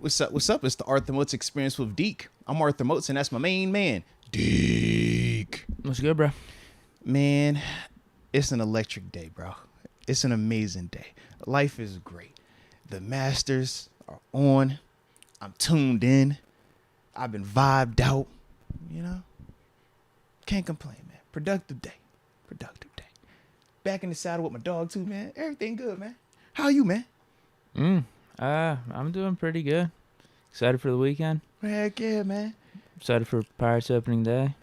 What's up? What's up? It's the Arthur Moats Experience with Deke. I'm Arthur Moats, and that's my main man, Deke. What's good, bro? Man, it's an electric day, bro. It's an amazing day. Life is great. The Masters are on. I'm tuned in. I've been vibed out. You know? Can't complain, man. Productive day. Productive day. Back in the saddle with my dog, too, man. Everything good, man. How are you, man? I'm doing pretty good. Excited for the weekend. Heck yeah, man. Excited for Pirates opening day.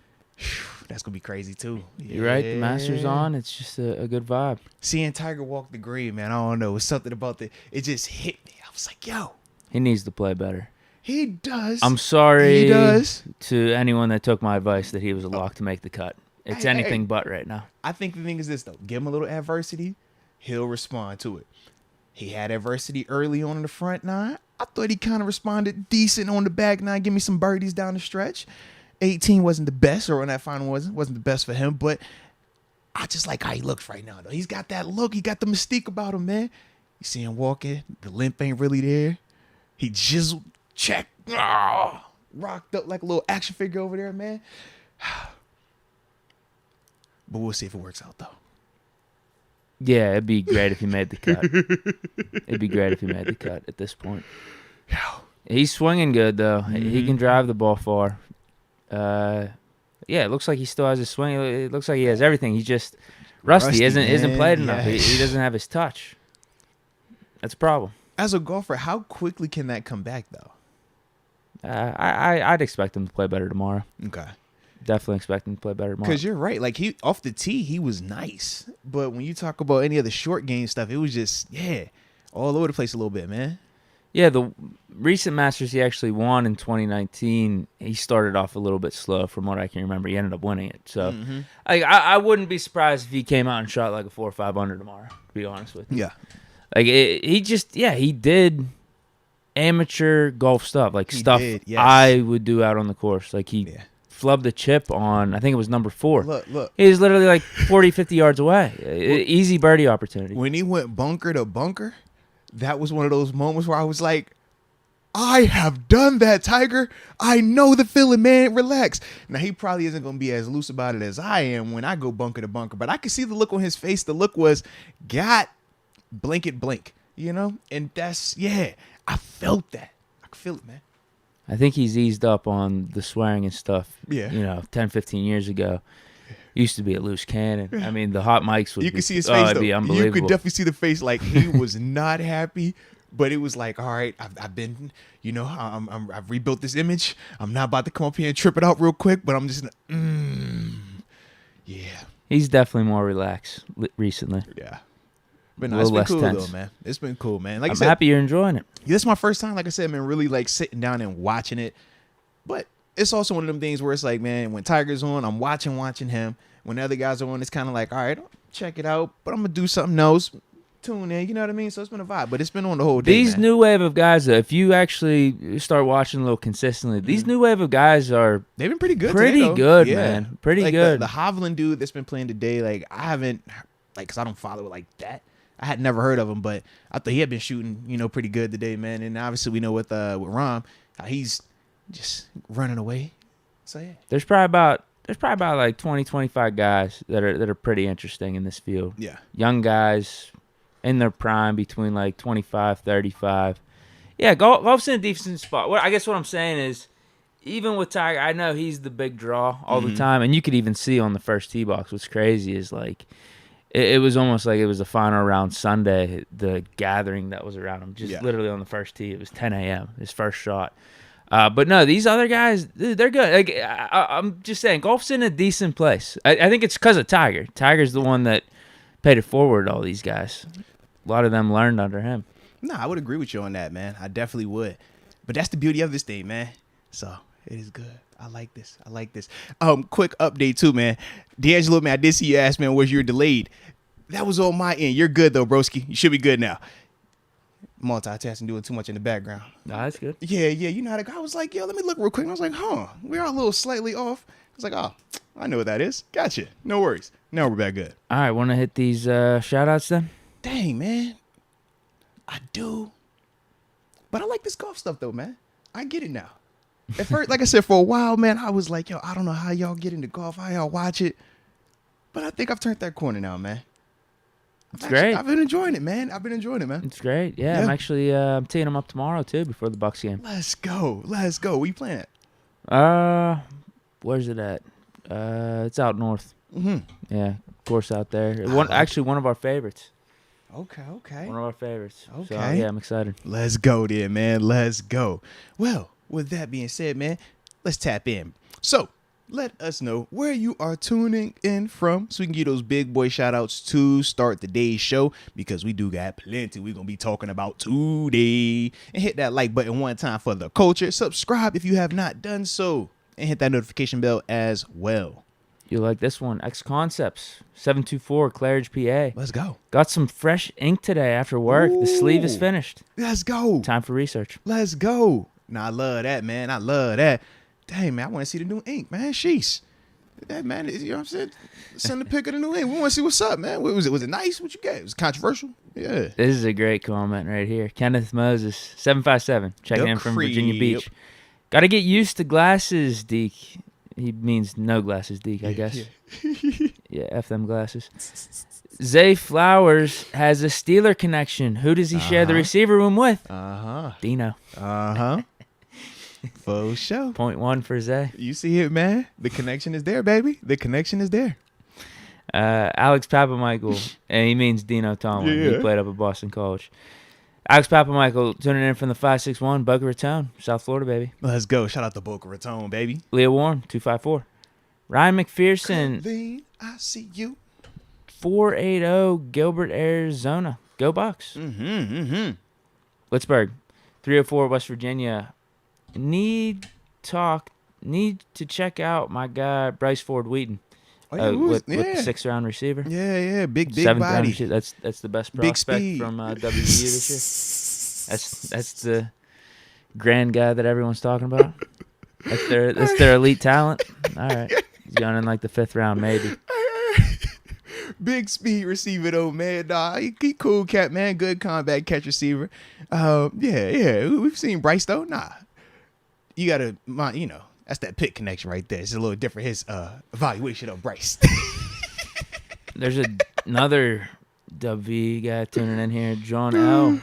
That's going to be crazy, too. You're right. The Masters on. It's just a good vibe. Seeing Tiger walk the green, man, I don't know. It's something about it just hit me. I was like, yo. He needs to play better. He does. I'm sorry he does. to anyone that took my advice that he was a lock to make the cut. It's anything but right now. I think the thing is this, though. Give him a little adversity, he'll respond to it. He had adversity early on in the front nine. I thought he kind of responded decent on the back nine. Give me some birdies down the stretch. 18 wasn't the best, or on that final wasn't the best for him, but I just like how he looks right now, though. He's got that look. He got the mystique about him, man. You see him walking. The limp ain't really there. He jizzled, check, rocked up like a little action figure over there, man. But we'll see if it works out, though. Yeah, it'd be great if he made the cut. It'd be great if he made the cut at this point. He's swinging good, though. Mm-hmm. He can drive the ball far. Yeah, it looks like he still has his swing. It looks like he has everything. He's just rusty. Isn't played enough. He doesn't have his touch. That's a problem. As a golfer, how quickly can that come back, though? I'd expect him to play better tomorrow. Okay. Definitely expect him to play better tomorrow. Because you're right. Like, he off the tee, he was nice. But when you talk about any of the short game stuff, it was just, all over the place a little bit, man. Yeah, the recent Masters he actually won in 2019, he started off a little bit slow from what I can remember. He ended up winning it. So I wouldn't be surprised if he came out and shot like a 4 or 5 under tomorrow, to be honest with you. Yeah. Like, he did amateur golf stuff, like I would do out on the course. Like, he flubbed the chip on, I think it was number 4. Look. He was literally like 40, 50 yards away. Easy birdie opportunity. When he went bunker to bunker, that was one of those moments where I was like, I have done that, Tiger. I know the feeling, man. Relax. Now, he probably isn't going to be as loose about it as I am when I go bunker to bunker, but I could see the look on his face. The look was, blink it, blink, you know? And that's, I felt that. I could feel it, man. I think he's eased up on the swearing and stuff. Yeah. 10, 15 years ago. Used to be a loose cannon. I mean, the hot mics would could see his face, though. Be unbelievable. You could definitely see the face. Like, he was not happy, but it was like, all right, I've been, I've rebuilt this image. I'm not about to come up here and trip it out real quick, but I'm just yeah. He's definitely more relaxed recently. Yeah. But no, it's been cool, though, man. It's been cool, man. Like I'm happy you're enjoying it. Yeah, this is my first time, like I said, man, really, like, sitting down and watching it. But it's also one of them things where it's like, man, when Tiger's on, I'm watching him. When the other guys are on, it's kind of like, all right, check it out, but I'm going to do something else. Tune in, you know what I mean? So it's been a vibe, but it's been on the whole day, These new wave of guys, if you actually start watching a little consistently, these new wave of guys are... They've been pretty good Pretty today, good, yeah. man. Pretty like good. The Hovland dude that's been playing today, like, I haven't, like, because I don't follow it like that. I had never heard of him, but I thought he had been shooting, pretty good today, man. And obviously we know with Rahm, he's just running away. So, yeah. There's probably about like 20, 25 guys that are pretty interesting in this field. Yeah. Young guys in their prime between like 25, 35. Yeah, golf's in a decent spot. I guess what I'm saying is, even with Tiger, I know he's the big draw all the time, and you could even see on the first tee box. What's crazy is like, it was almost like it was the final round Sunday, the gathering that was around him. Just literally on the first tee, it was 10 a.m., his first shot. But no, these other guys, they're good. Like, I'm just saying, golf's in a decent place. I think it's because of Tiger. Tiger's the one that paid it forward to all these guys. A lot of them learned under him. No, I would agree with you on that, man. I definitely would. But that's the beauty of this thing, man. So it is good. I like this. Quick update too, man. D'Angelo, man, I did see you ask, man, was you delayed? That was on my end. You're good though, broski. You should be good now. Multitasking, doing too much in the background. No, that's good. Yeah. You know how to go. I was like, yo, let me look real quick. And I was like, we are a little slightly off. I was like, oh, I know what that is. Gotcha. No worries. Now we're back good. All right, want to hit these shout outs then? Dang, man. I do. But I like this golf stuff though, man. I get it now. At first, like I said, for a while, man, I was like, yo, I don't know how y'all get into golf, how y'all watch it. But I think I've turned that corner now, man. It's great. I've been enjoying it, man. It's great. Yeah, I'm actually I'm teeing them up tomorrow too before the Bucks game. Let's go. Where you playing at? Where's it at? It's out north. Mm-hmm. Yeah, course out there. One of our favorites. Okay. One of our favorites. Okay. So, yeah, I'm excited. Let's go then, man. Let's go. Well, with that being said, man, let's tap in. So, let us know where you are tuning in from so we can get those big boy shout outs to start the day's show, because we do got plenty we're going to be talking about today. And hit that like button one time for the culture. Subscribe if you have not done so. And hit that notification bell as well. You like this one? X Concepts, 724 Claridge, PA. Let's go. Got some fresh ink today after work. Ooh. The sleeve is finished. Let's go. Time for research. Let's go. Nah, I love that, man. I love that. Dang, man, I want to see the new ink, man. Sheesh. That, man, you know what I'm saying? Send a pic of the new ink. We want to see what's up, man. What was it? Was it nice? What you got? Was it controversial? Yeah. This is a great comment right here. Kenneth Moses, 757, checking in from Virginia Beach. Got to get used to glasses, Deke. He means no glasses, Deke, I guess. Yeah, F them glasses. Zay Flowers has a Steeler connection. Who does he share the receiver room with? Dino. For sure. 0.1 for Zay. You see it, man. The connection is there, baby. The connection is there. Alex Papamichael, and he means Dino Tomlin. Yeah. He played up at Boston College. Alex Papamichael tuning in from the 561 Boca Raton, South Florida, baby. Let's go. Shout out to Boca Raton, baby. Leah Warren, 254. Ryan McPherson, Convene, I see you. 480 Gilbert, Arizona. Go Bucks. Pittsburgh, 304 West Virginia. Need to check out my guy Bryce Ford Wheaton. With the 6th round receiver. Yeah, big 7th body. round receiver. That's the best Big prospect speed. from WVU this year. That's the grand guy that everyone's talking about. That's their elite talent. All right, he's going in like the 5th round maybe. Big speed receiver though, man. Nah, he cool cat, man. Good combat catch receiver. Yeah. We've seen Bryce though. Nah, you gotta, that's that Pitt connection right there. It's a little different. His evaluation of Bryce. There's another WV guy tuning in here, John L.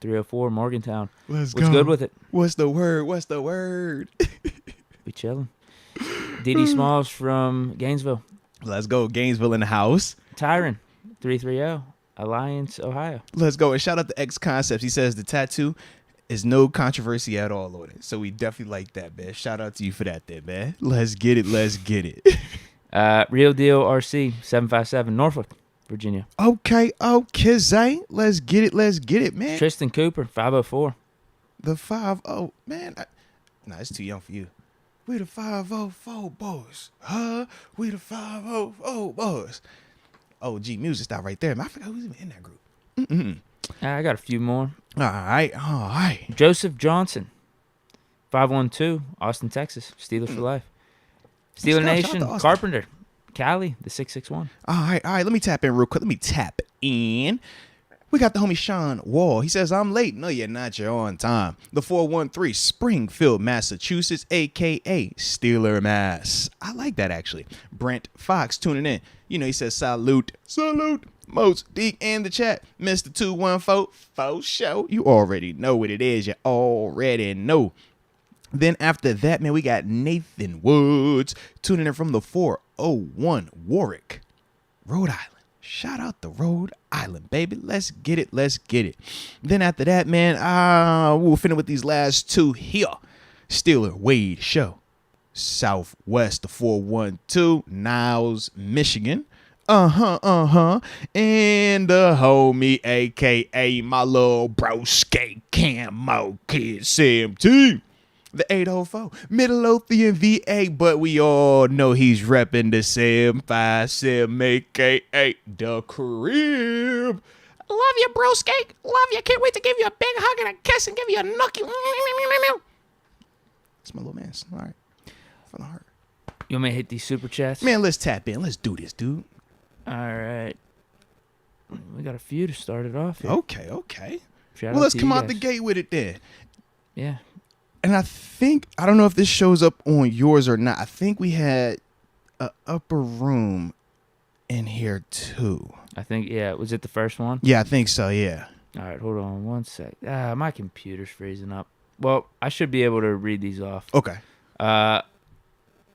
304 Morgantown. What's good with it? What's the word? Be chilling. D.D. Smalls from Gainesville. Let's go. Gainesville in the house. Tyron 330 Alliance, Ohio. Let's go. And shout out to X Concepts. He says the tattoo is no controversy at all on it. So we definitely like that, man. Shout out to you for that there, man. Let's get it. Real Deal RC 757 Norfolk, Virginia. Okay, Zay. Let's get it, man. Tristan Cooper 504. The 5-0, man. It's too young for you. We the 504 boys. We the 504 boys. Oh, gee, music style right there, man. I forgot who's even in that group. I got a few more. All right. Joseph Johnson 512 Austin, Texas. Steelers for life. Steeler Nation Carpenter Cali, the 661. All right. Let me tap in real quick. We got the homie Sean Wall. He says, I'm late. No, you're not. You're on time. The 413 Springfield, Massachusetts, a.k.a. Steeler Mass. I like that, actually. Brent Fox tuning in. He says, salute. Moats, Deke, and the chat. Mr. 214, faux show. You already know what it is. You already know. Then after that, man, we got Nathan Woods tuning in from the 401 Warwick, Rhode Island. Shout out to Rhode Island, baby. Let's get it. Then after that, man, we'll finish with these last two here. Steeler Wade Show. Southwest, the 412, Niles, Michigan. And the homie, a.k.a. my little broski camo kid, CMT. The 804, Midlothian, VA, but we all know he's repping the 757, a.k.a. the crib. Love you, broski. Love you. Can't wait to give you a big hug and a kiss and give you a nookie. It's my little man. All right. From the heart. You want me to hit these super chats? Man, let's tap in. Let's do this, dude. All right. We got a few to start it off here. Okay. Shout Well, out let's to come you out the guys. gate with it then. Yeah. And I don't know if this shows up on yours or not. I think we had an upper room in here too. I think, was it the first one? Yeah, I think so, yeah. All right, hold on one sec. My computer's freezing up. Well, I should be able to read these off. Okay.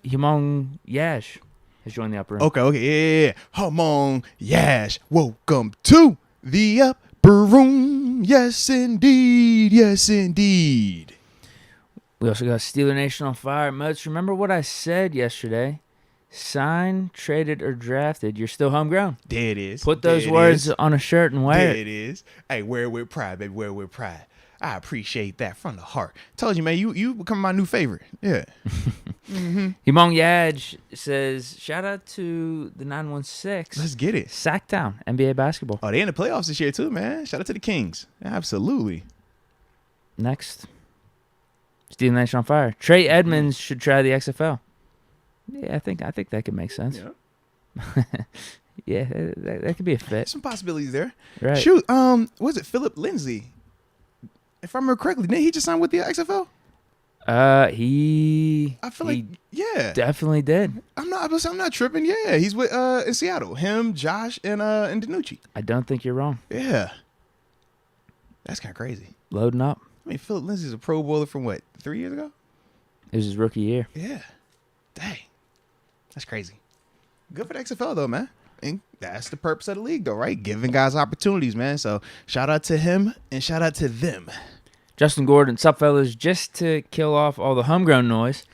Himong Yash has joined the upper room. Okay, yeah. Hamon Yash, welcome to the upper room. Yes, indeed. Yes, indeed. We also got Steeler Nation on fire. Moats, remember what I said yesterday? Signed, traded, or drafted, you're still homegrown. There it is. Put those words on a shirt and wear it. There it is. Hey, wear it with pride, baby. Wear it with pride. I appreciate that from the heart. Told you, man, you become my new favorite. Yeah. Himong Yaj says, shout out to the 916. Let's get it. Sacktown, NBA basketball. Oh, they in the playoffs this year too, man. Shout out to the Kings. Absolutely. Next. Steeler Nation on fire. Trey Edmonds should try the XFL. Yeah, I think that could make sense. Yeah. Yeah, that could be a fit. Some possibilities there. Right. Shoot, was it Philip Lindsay? If I remember correctly, didn't he just sign with the XFL? He. I feel like definitely did. I'm not tripping. Yeah, he's with in Seattle. Him, Josh, and Danucci. I don't think you're wrong. Yeah, that's kind of crazy. Loading up. I mean, Philip Lindsay's a Pro Bowler from what, 3 years ago? It was his rookie year. Yeah, dang, that's crazy. Good for the XFL though, man. And that's the purpose of the league, though, right? Giving guys opportunities, man. So shout out to him and shout out to them. Justin Gordon, sup, fellas? Just to kill off all the homegrown noise,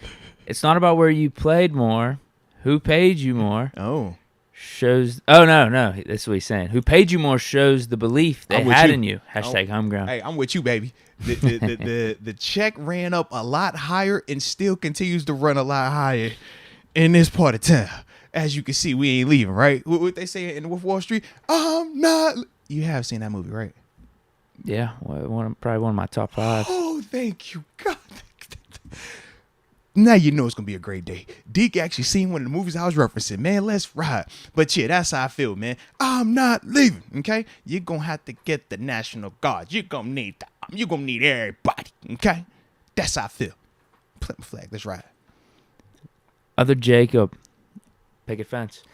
it's not about where you played more, who paid you more. Oh. Shows. Oh, no. That's what he's saying. Who paid you more shows the belief they had in you. Hashtag homegrown. Hey, I'm with you, baby. The check ran up a lot higher and still continues to run a lot higher in this part of town. As you can see, we ain't leaving, right? What they say in Wolf Wall Street? I'm not. You have seen that movie, right? Yeah, probably one of my top 5. Oh, thank you, God. Now you know it's gonna be a great day. Deke actually seen one of the movies I was referencing. Man, let's ride. But yeah, that's how I feel, man. I'm not leaving. Okay, you're gonna have to get the National Guard. You're gonna need everybody. Okay, that's how I feel. Plant my flag. Let's ride. Other Jacob, picket fence.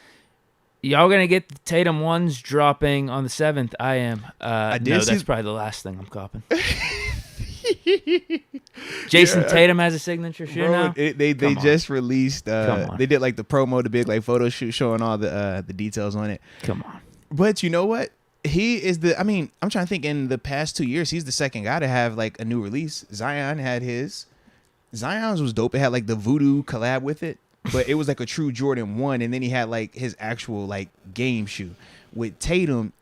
Y'all gonna get the Tatum ones dropping on the 7th? I am. No, that's probably the last thing I'm copping. Jason Tatum has a signature shoe now. They just released. They did like the promo, the big like photo shoot showing all the details on it. Come on. But you know what? He is the. I mean, I'm trying to think. In the past 2 years, he's the second guy to have like a new release. Zion had his. Zion's was dope. It had like the Voodoo collab with it. But it was like a true Jordan 1, and then he had like his actual like game shoe. With Tatum,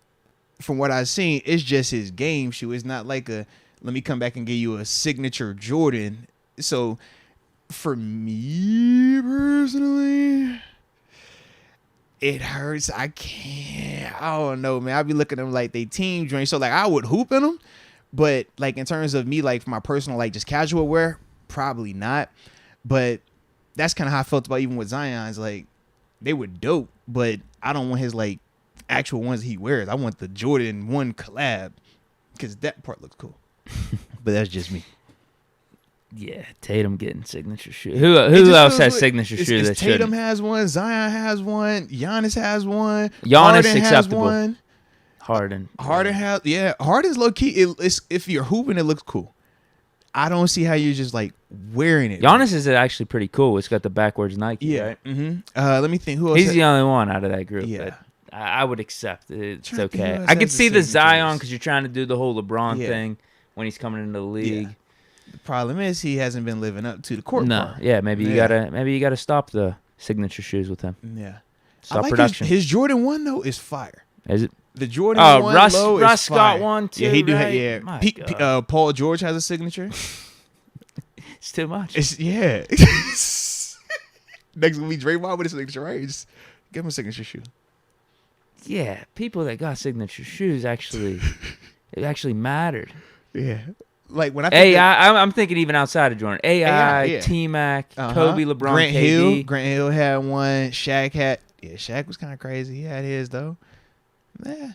from what I've seen, it's just his game shoe. It's not like a let me come back and give you a signature Jordan. So for me personally, it hurts. I don't know, man. I be looking at them like they team joint. So like I would hoop in them, but like in terms of me, like for my personal like just casual wear, probably not. But that's kind of how I felt about even with Zion's. Like, they were dope, but I don't want his, like, actual ones he wears. I want the Jordan 1 collab because that part looks cool. But that's just me. Yeah, Tatum getting signature shoes. Who else has signature shoes that Tatum shouldn't? has one. Zion has one. Giannis has one. Giannis Harden acceptable. has one. Harden has, Harden's low-key. It's, if you're hooping, it looks cool. I don't see how you're just like wearing it. Giannis is actually pretty cool. It's got the backwards Nike. Yeah. Right? Mm-hmm. Let me think. Who else? He's the only one out of that group. Yeah. But I would accept it. It's okay. who I could has see the the Zion signatures? because you're trying to do the whole LeBron thing when he's coming into the league. Yeah. The problem is he hasn't been living up to the court. No. part. Yeah. Maybe you gotta stop the signature shoes with him. Yeah. Stop I like production. His Jordan 1 though is fire. Is it? The Jordan 1 Russ low Russ is got fire. one too. Yeah, he do. Right? Yeah. My God. Paul George has a signature. It's too much. It's Next will be Draymond with a signature, right? Just give him a signature shoe. Yeah, people that got signature shoes actually, it actually mattered. Yeah. Like when I think I'm thinking even outside of Jordan. AI, T-Mac, Kobe, LeBron, Grant Hill had one. Shaq had. Yeah, Shaq was kind of crazy. He had his though. Yeah,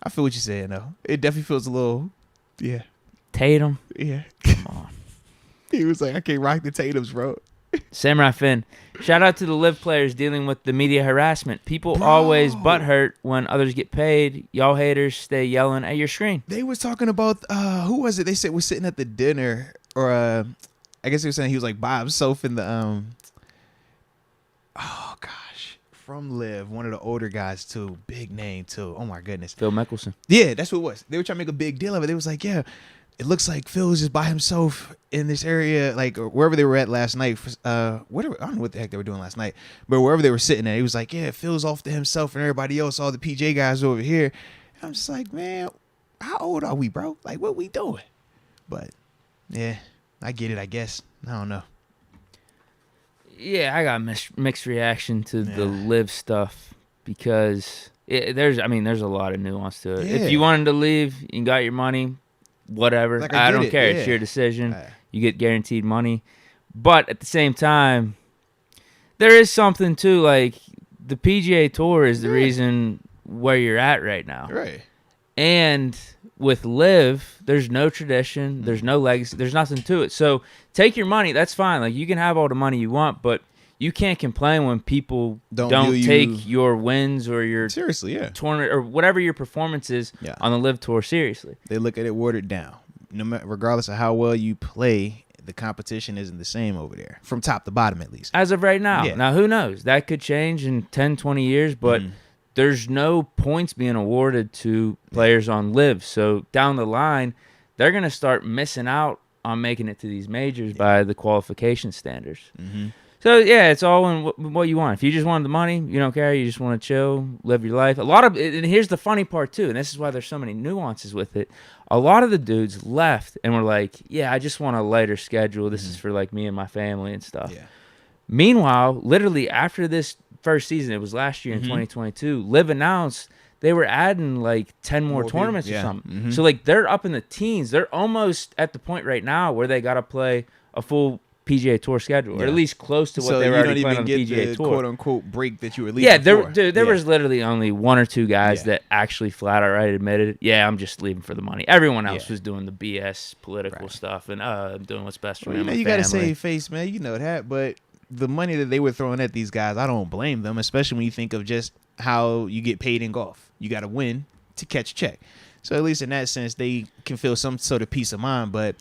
I feel what you're saying though. It definitely feels a little Yeah. Tatum. Yeah. Come on. He was like, I can't rock the Tatums, bro. Samurai Finn. Shout out to the live players dealing with the media harassment. People Bro. always butthurt when others get paid. Y'all haters stay yelling at your screen. They was talking about who was it? They said was sitting at the dinner, or I guess they were saying he was like by himself in the oh gosh, from Live, one of the older guys too, big name too. Oh my goodness, Phil Mickelson. yeah, that's what it was. They were trying to make a big deal of it. They was like, yeah, it looks like Phil was just by himself in this area, like or wherever they were at last night. Whatever, I don't know what the heck they were doing last night, but wherever they were sitting at, he was like, yeah, Phil's off to himself and everybody else, all the PJ guys over here. And I'm just like, man, how old are we, bro? Like, what we doing? But yeah, I get it. I guess I don't know. Yeah, I got mixed reaction to the live stuff because there's a lot of nuance to it. Yeah. If you wanted to leave, you got your money, whatever. Like, I get don't it, care. yeah. It's your decision. You get guaranteed money. But at the same time, there is something too, like the PGA Tour is the reason where you're at right now. Right. And with live, there's no tradition, there's no legacy, there's nothing to it. So take your money, that's fine. Like you can have all the money you want, but you can't complain when people don't take your wins or your seriously, tournament or whatever your performance is on the live tour seriously. They look at it watered down. No matter, regardless of how well you play, the competition isn't the same over there, from top to bottom at least. As of right now. Yeah. Now, who knows? That could change in 10, 20 years, but there's no points being awarded to players on live. So down the line, they're going to start missing out on making it to these majors by the qualification standards. So, yeah, it's all in what you want. If you just want the money, you don't care. You just want to chill, live your life. And here's the funny part, too, and this is why there's so many nuances with it. A lot of the dudes left and were like, yeah, I just want a lighter schedule. This is for, like, me and my family and stuff. Yeah. Meanwhile, literally after this first season, it was last year in 2022, Live announced they were adding, like, 10 more tournaments or something. So, like, they're up in the teens. They're almost at the point right now where they got to play a full PGA Tour schedule, or at least close to what they were already playing on the PGA Tour. So you don't even get the quote-unquote break that you were leaving there was literally only one or two guys that actually flat outright admitted, I'm just leaving for the money. Everyone else was doing the BS political stuff and I'm doing what's best for me and my family. You got to save face, man. You know that, but the money that they were throwing at these guys, I don't blame them, especially when you think of just how you get paid in golf. You got to win to catch a check. So at least in that sense, they can feel some sort of peace of mind, but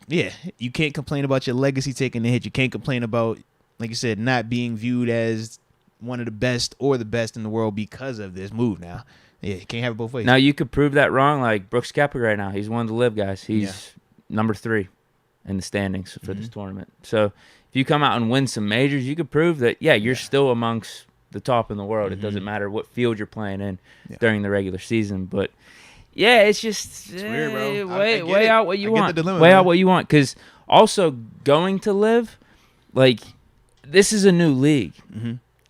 yeah, you can't complain about your legacy taking the hit. You can't complain about, like you said, not being viewed as one of the best or the best in the world because of this move now. Yeah, you can't have it both ways. Now, you could prove that wrong, like Brooks Koepka right now. He's one of the live guys. He's number 3 in the standings for this tournament. So if you come out and win some majors, you could prove that, you're still amongst the top in the world. It doesn't matter what field you're playing in during the regular season. But yeah, it's just weird, bro. Weigh out what you want. Dilemma, out what you want, because also going to live, like, this is a new league,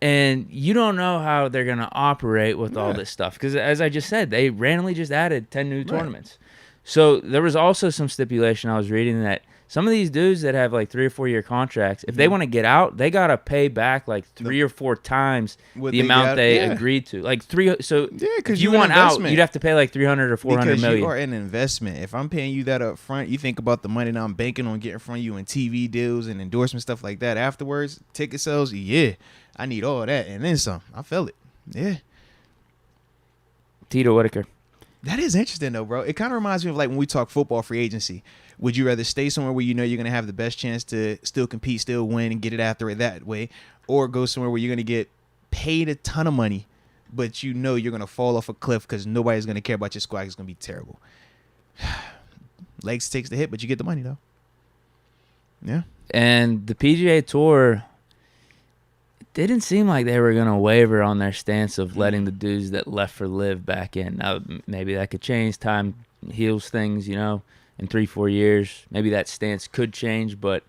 and you don't know how they're gonna operate with all this stuff. Because as I just said, they randomly just added 10 new tournaments. So there was also some stipulation I was reading that some of these dudes that have like 3 or 4 year contracts, if they want to get out, they gotta pay back like 3 or 4 times the amount they agreed to. Like 3. So because if you want out, you'd have to pay like 300 or 400 because million. You are an investment. If I'm paying you that up front, you think about the money that I'm banking on getting from you in TV deals and endorsement stuff like that. Afterwards, ticket sales, I need all that and then some. I feel it. Yeah. Tito Whitaker. That is interesting though, bro. It kind of reminds me of like when we talk football free agency. Would you rather stay somewhere where you know you're going to have the best chance to still compete, still win, and get it after it that way, or go somewhere where you're going to get paid a ton of money, but you know you're going to fall off a cliff because nobody's going to care about your squad? It's going to be terrible. Legs takes the hit, but you get the money though. Yeah. And the PGA Tour didn't seem like they were going to waver on their stance of letting the dudes that left for live back in. Now, maybe that could change. Time heals things, in 3-4 years. Maybe that stance could change, but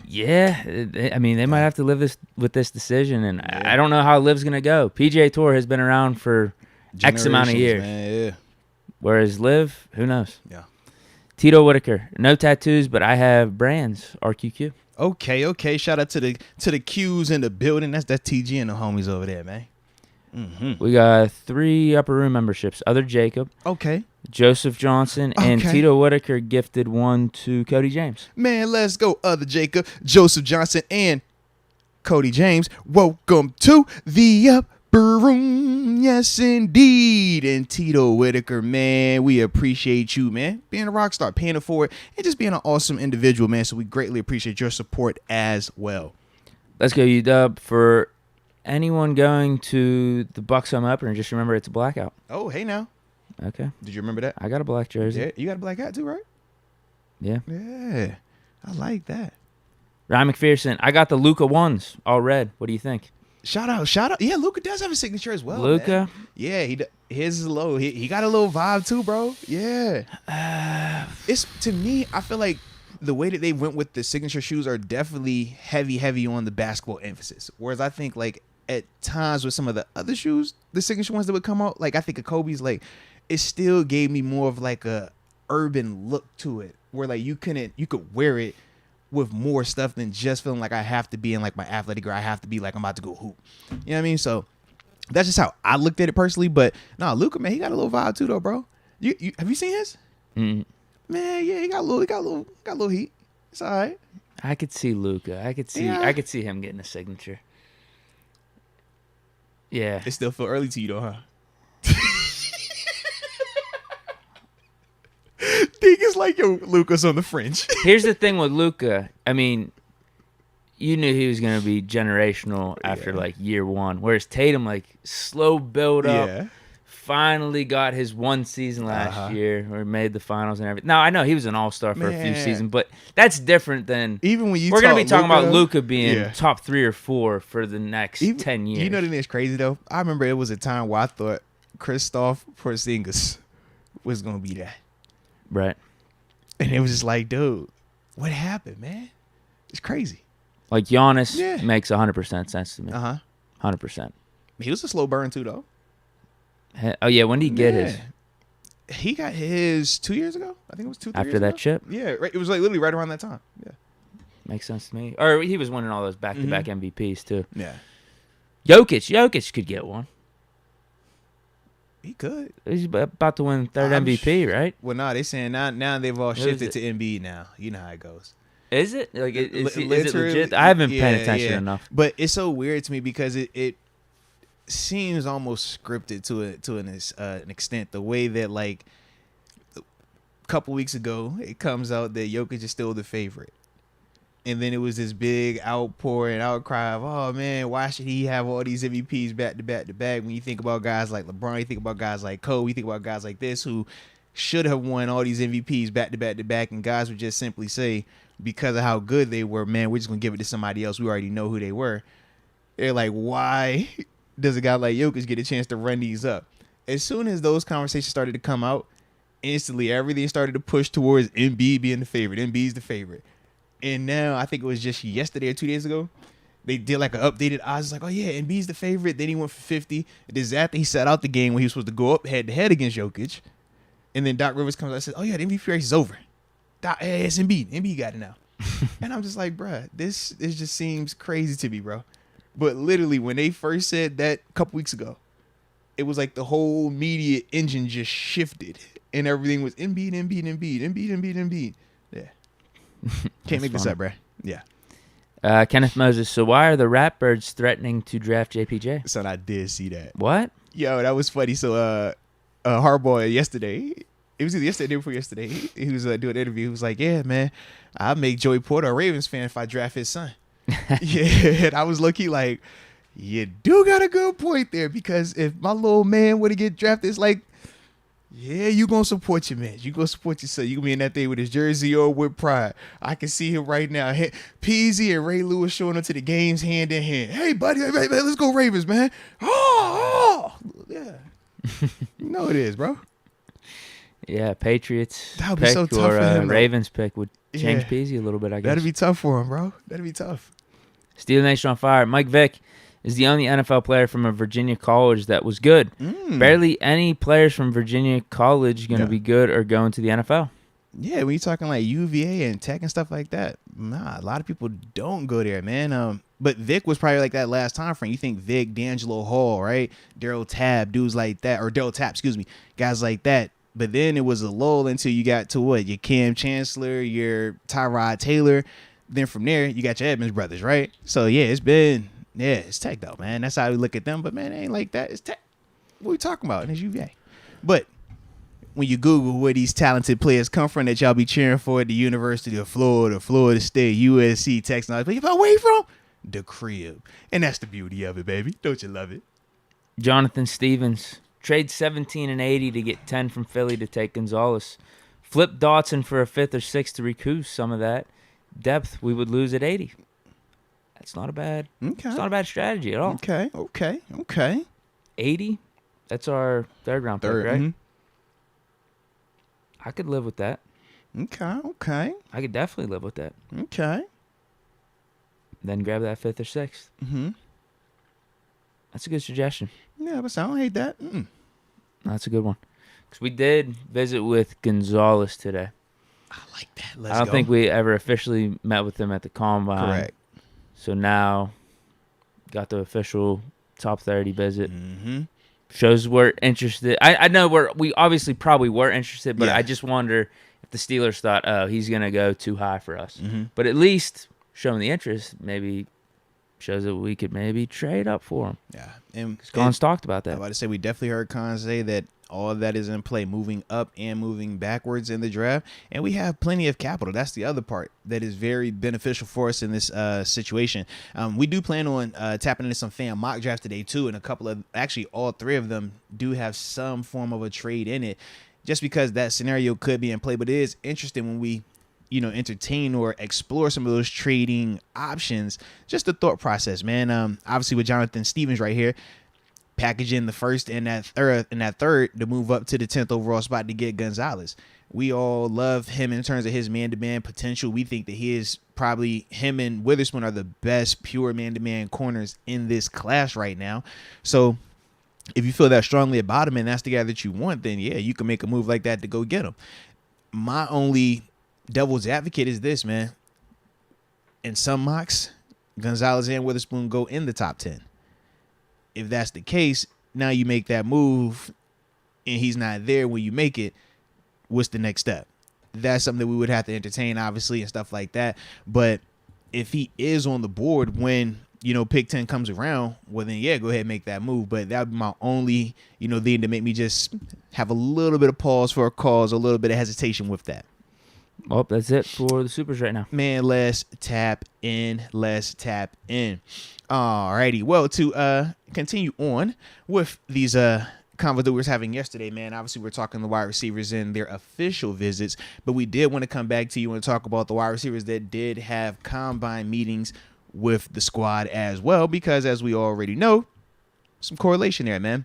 I mean, they might have to live with this decision, and I don't know how Live's going to go. PGA Tour has been around for X amount of years. Man, whereas Live, who knows? Yeah. Tito Whitaker, no tattoos, but I have brands, RQQ. Okay. Shout out to the Qs in the building. That's TG and the homies over there, man. We got 3 upper room memberships. Other Jacob. Okay. Joseph Johnson, and Okay. Tito Whitaker gifted one to Cody James. Man, let's go, other Jacob, Joseph Johnson, and Cody James. Welcome to the upper room. Yes, indeed. And Tito Whitaker, man, we appreciate you, man. Being a rock star, paying it forward, and just being an awesome individual, man. So we greatly appreciate your support as well. Let's go, UW. For anyone going to the Bucks home opener, just remember it's a blackout. Oh, hey now. Okay. Did you remember that? I got a black jersey. Yeah, you got a black hat too, right? Yeah. Yeah, I like that. Ryan McPherson, I got the Luca ones, all red. What do you think? Shout out. Yeah, Luca does have a signature as well. Luca? Man. Yeah, his is low. He got a little vibe too, bro. Yeah. It's, to me, I feel like the way that they went with the signature shoes are definitely heavy on the basketball emphasis. Whereas I think like at times with some of the other shoes, the signature ones that would come out, like I think of Kobe's, like it still gave me more of like a urban look to it, where like you could wear it with more stuff than just feeling like I have to be in like my athletic, or I have to be like I'm about to go hoop. You know what I mean? So that's just how I looked at it personally. But no, Luka, man, he got a little vibe too though, bro. You have you seen his? Mm. Man, yeah, he got a little heat. It's all right. I could see Luca. I could see him getting a signature. Yeah. It still feel early to you though, huh? Think it's like, yo, Luca's on the fringe. Here's the thing with Luca. I mean, you knew he was going to be generational after like year one. Whereas Tatum, like slow build up, Yeah. finally got his one season last year, or made the finals and everything. Now I know he was an all-star for a few seasons, but that's different than even when we're going to be talking Luka, about Luca being top 3 or 4 for the next 10 years. You know the thing that's crazy though? I remember it was a time where I thought Kristaps Porzingis was going to be that. Right. And it was just like, dude, what happened, man? It's crazy. Like Giannis makes 100% sense to me. 100%. He was a slow burn too, though. Oh yeah, when did he get his? He got his 2 years ago. I think it was 2 3 after years that ago. chip. Yeah, right. It was like literally right around that time. Yeah, makes sense to me. Or he was winning all those back-to-back MVPs too. Yeah, Jokic could get one. he could. He's about to win third MVP, right? Well, no, they saying now they've all shifted to Embiid now. You know how it goes. Is it? Like, is it legit? I haven't been paying attention enough. But it's so weird to me because it seems almost scripted to an extent. The way that like a couple weeks ago it comes out that Jokic is still the favorite, and then it was this big outpour and outcry of, oh man, why should he have all these MVPs back to back to back? When you think about guys like LeBron, you think about guys like Kobe, you think about guys like this who should have won all these MVPs back to back to back, and guys would just simply say, because of how good they were, man, we're just gonna give it to somebody else. We already know who they were. They're like, why does a guy like Jokic get a chance to run these up? As soon as those conversations started to come out, instantly everything started to push towards Embiid being the favorite. Embiid's the favorite. And now I think it was just yesterday or 2 days ago, they did like an updated odds. Like, oh yeah, Embiid's the favorite. Then he went for 50. This is after he sat out the game when he was supposed to go up head to head against Jokic. And then Doc Rivers comes out and says, oh yeah, the MVP race is over. Hey, it's Embiid. Embiid got it now. And I'm just like, bruh, this just seems crazy to me, bro. But literally, when they first said that a couple weeks ago, it was like the whole media engine just shifted, and everything was Embiid. Yeah, can't make this up, bruh. Yeah. Kenneth Moses. So why are the Ratbirds threatening to draft JPJ? Son, I did see that. What? Yo, that was funny. So, Harbaugh yesterday. It was either yesterday or the day before yesterday. He was doing an interview. He was like, yeah, man, I'll make Joey Porter a Ravens fan if I draft his son. Yeah, and I was lucky like, you do got a good point there, because if my little man would have get drafted, it's like, yeah, you going to support your man. You going to support your son. You going to be in that thing with his jersey or with pride. I can see him right now. Peasy and Ray Lewis showing up to the games hand in hand. Hey, buddy, hey, man, let's go Ravens, man. Oh, yeah. You know it is, bro. Yeah, Patriots that would be so tough for him, Ravens pick would change Peasy a little bit, I guess. That'd be tough for him, bro. That'd be tough. Steel Nation on fire. Mike Vick is the only NFL player from a Virginia college that was good. Barely any players from Virginia college going to be good or going to the NFL. Yeah, when you're talking like UVA and Tech and stuff like that, nah, a lot of people don't go there, man. But Vic was probably like that last time frame. You think Vic, D'Angelo Hall, right? Daryl Tapp, dudes like that, or Daryl Tapp, excuse me, guys like that. But then it was a lull until you got to what? Your Cam Chancellor, your Tyrod Taylor. Then from there, you got your Edmonds brothers, right? So, yeah, it's Tech, though, man. That's how we look at them. But, man, it ain't like that. It's Tech. What we talking about? And it's UVA. But when you Google where these talented players come from that y'all be cheering for at the University of Florida, Florida State, USC, Texas, but where you from? The crib. And that's the beauty of it, baby. Don't you love it? Jonathan Stevens. Trade 17 and 80 to get 10 from Philly to take Gonzalez. Flip Dotson for a 5th or 6th to recoup some of that depth we would lose at 80. That's not a bad. Okay. It's not a bad strategy at all. Okay. 80. That's our third round pick, right? Mm-hmm. I could live with that. Okay. I could definitely live with that. Okay. Then grab that 5th or 6th. Mm-hmm. That's a good suggestion. Yeah, but I don't hate that. Mm-mm. That's a good one. Because we did visit with Gonzalez today. I like that. I don't think we ever officially met with him at the Combine. Correct. So now, got the official top 30 visit. Mm-hmm. Shows we're interested. I know we obviously probably were interested, but Yeah. I just wonder if the Steelers thought, oh, he's going to go too high for us. Mm-hmm. But at least showing the interest maybe shows that we could maybe trade up for him. Yeah. And Collins talked about I'm that. about to say we definitely heard Khan say that all of that is in play, moving up and moving backwards in the draft. And we have plenty of capital. That's the other part that is very beneficial for us in this situation. We do plan on tapping into some fan mock drafts today, too. And actually, all 3 of them do have some form of a trade in it, just because that scenario could be in play. But it is interesting when we entertain or explore some of those trading options. Just the thought process, man. Obviously, with Jonathan Stevens right here, packaging the 1st and that 3rd to move up to the 10th overall spot to get Gonzalez. We all love him in terms of his man-to-man potential. We think that him and Witherspoon are the best pure man-to-man corners in this class right now. So if you feel that strongly about him and that's the guy that you want, then yeah, you can make a move like that to go get him. My only devil's advocate is this, man. In some mocks, Gonzalez and Witherspoon go in the top 10. If that's the case, now you make that move and he's not there when you make it. What's the next step? That's something that we would have to entertain, obviously, and stuff like that. But if he is on the board when, pick 10 comes around, well, then, yeah, go ahead and make that move. But that would be my only, thing to make me just have a little bit of pause for a cause, a little bit of hesitation with that. Well, that's it for the Supers right now. Man, let's tap in. Alrighty. Well, to continue on with these convo that we were having yesterday, man, obviously we're talking the wide receivers and their official visits, but we did want to come back to you and talk about the wide receivers that did have combine meetings with the squad as well, because as we already know, some correlation there, man.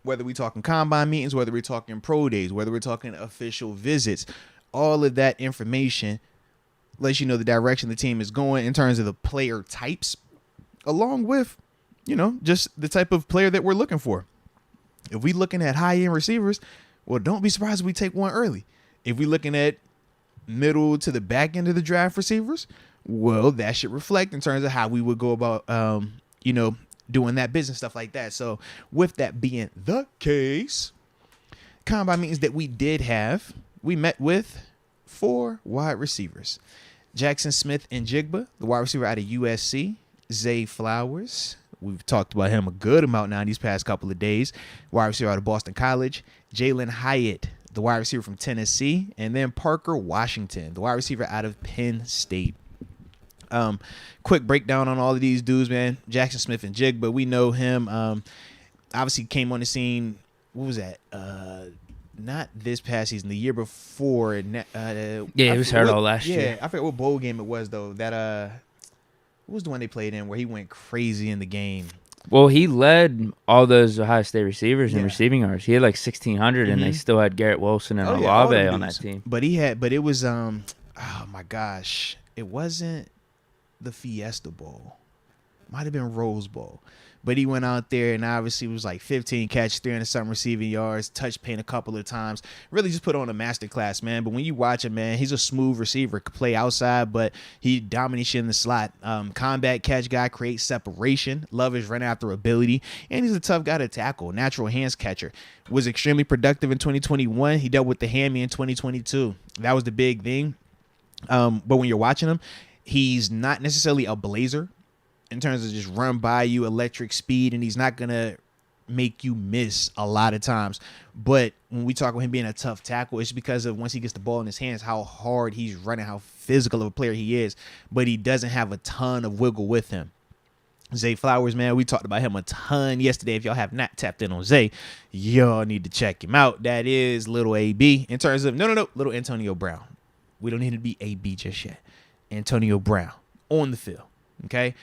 Whether we're talking combine meetings, whether we're talking pro days, whether we're talking official visits, all of that information lets you know the direction the team is going in terms of the player types, along with, just the type of player that we're looking for. If we're looking at high-end receivers, well, don't be surprised if we take one early. If we're looking at middle to the back end of the draft receivers, well, that should reflect in terms of how we would go about, doing that business, stuff like that. So with that being the case, combine meetings that we did have, we met with 4 wide receivers. Jackson Smith and Jigba, the wide receiver out of USC. Zay Flowers, we've talked about him a good amount now in these past couple of days. Wide receiver out of Boston College. Jalen Hyatt, the wide receiver from Tennessee. And then Parker Washington, the wide receiver out of Penn State. Quick breakdown on all of these dudes, man. Jackson Smith and Jigba, we know him. Obviously came on the scene, what was that? Not this past season, the year before. He was hurt all last year. Yeah, I forget what bowl game it was, though. What was the one they played in where he went crazy in the game? Well, he led all those Ohio State receivers in receiving yards. He had like 1,600, and they still had Garrett Wilson and Olave on that team. But it was, oh my gosh, it wasn't the Fiesta Bowl. Might have been Rose Bowl. But he went out there and obviously was like 15 catch, 300-something receiving yards, touch paint a couple of times. Really just put on a masterclass, man. But when you watch him, man, he's a smooth receiver. Could play outside, but he dominates you in the slot. Combat catch guy, creates separation. Love his run after ability. And he's a tough guy to tackle. Natural hands catcher. Was extremely productive in 2021. He dealt with the hammy in 2022. That was the big thing. But when you're watching him, he's not necessarily a blazer in terms of just run by you, electric speed, and he's not going to make you miss a lot of times. But when we talk about him being a tough tackle, it's because of once he gets the ball in his hands, how hard he's running, how physical of a player he is. But he doesn't have a ton of wiggle with him. Zay Flowers, man, we talked about him a ton yesterday. If y'all have not tapped in on Zay, y'all need to check him out. That is little AB. In terms of, little Antonio Brown. We don't need to be AB just yet. Antonio Brown on the field, okay?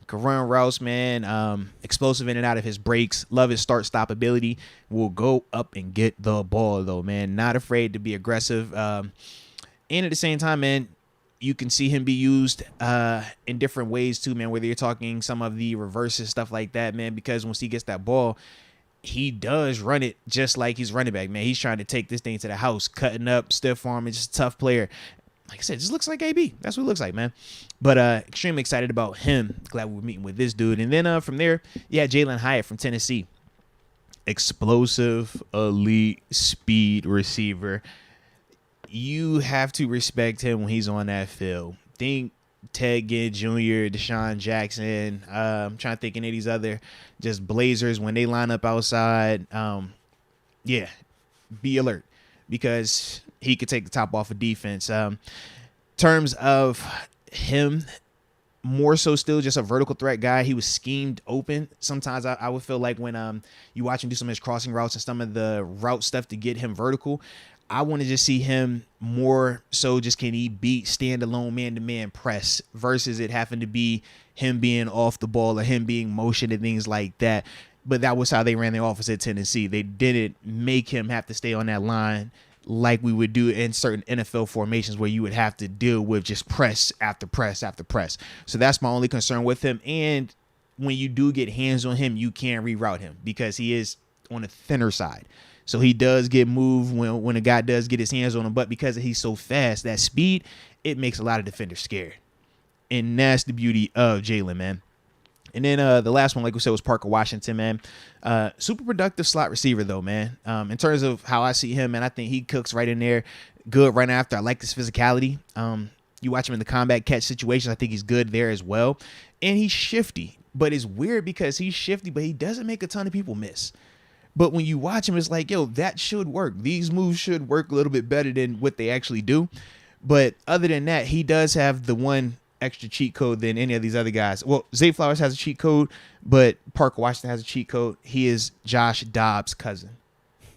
Can run routes, man. Explosive in and out of his breaks. Love his start-stop ability. Will go up and get the ball, though, man. Not afraid to be aggressive. And at the same time, man, you can see him be used in different ways, too, man, whether you're talking some of the reverses, stuff like that, man, because once he gets that ball, he does run it just like he's running back, man. He's trying to take this thing to the house, cutting up, stiff arm, and just a tough player. Like I said, just looks like AB. That's what it looks like, man. But extremely excited about him. Glad we're meeting with this dude. And then from there, Jalen Hyatt from Tennessee. Explosive, elite, speed receiver. You have to respect him when he's on that field. Think Ted Ginn Jr., Deshaun Jackson. I'm trying to think any of these other just Blazers when they line up outside. Be alert because he could take the top off of defense. Terms of him, more so still just a vertical threat guy. He was schemed open. Sometimes I would feel like when you watch him do some of his crossing routes and some of the route stuff to get him vertical, I want to just see him more so just can he beat standalone man-to-man press versus it having to be him being off the ball or him being motion and things like that. But that was how they ran their offense at Tennessee. They didn't make him have to stay on that line like we would do in certain NFL formations where you would have to deal with just press after press after press. So that's my only concern with him. And when you do get hands on him, you can reroute him because he is on the thinner side. So he does get moved when a guy does get his hands on him. But because he's so fast, that speed, it makes a lot of defenders scared. And that's the beauty of Jalen, man. And then the last one, like we said, was Parker Washington, man. Super productive slot receiver, though, man. In terms of how I see him, man, I think he cooks right in there. Good right after. I like his physicality. You watch him in the combat catch situations. I think he's good there as well. And he's shifty. But it's weird because he's shifty, but he doesn't make a ton of people miss. But when you watch him, it's like, yo, that should work. These moves should work a little bit better than what they actually do. But other than that, he does have the one extra cheat code than any of these other guys. Well, Zay Flowers has a cheat code, but Parker Washington has a cheat code. He is Josh Dobbs' cousin.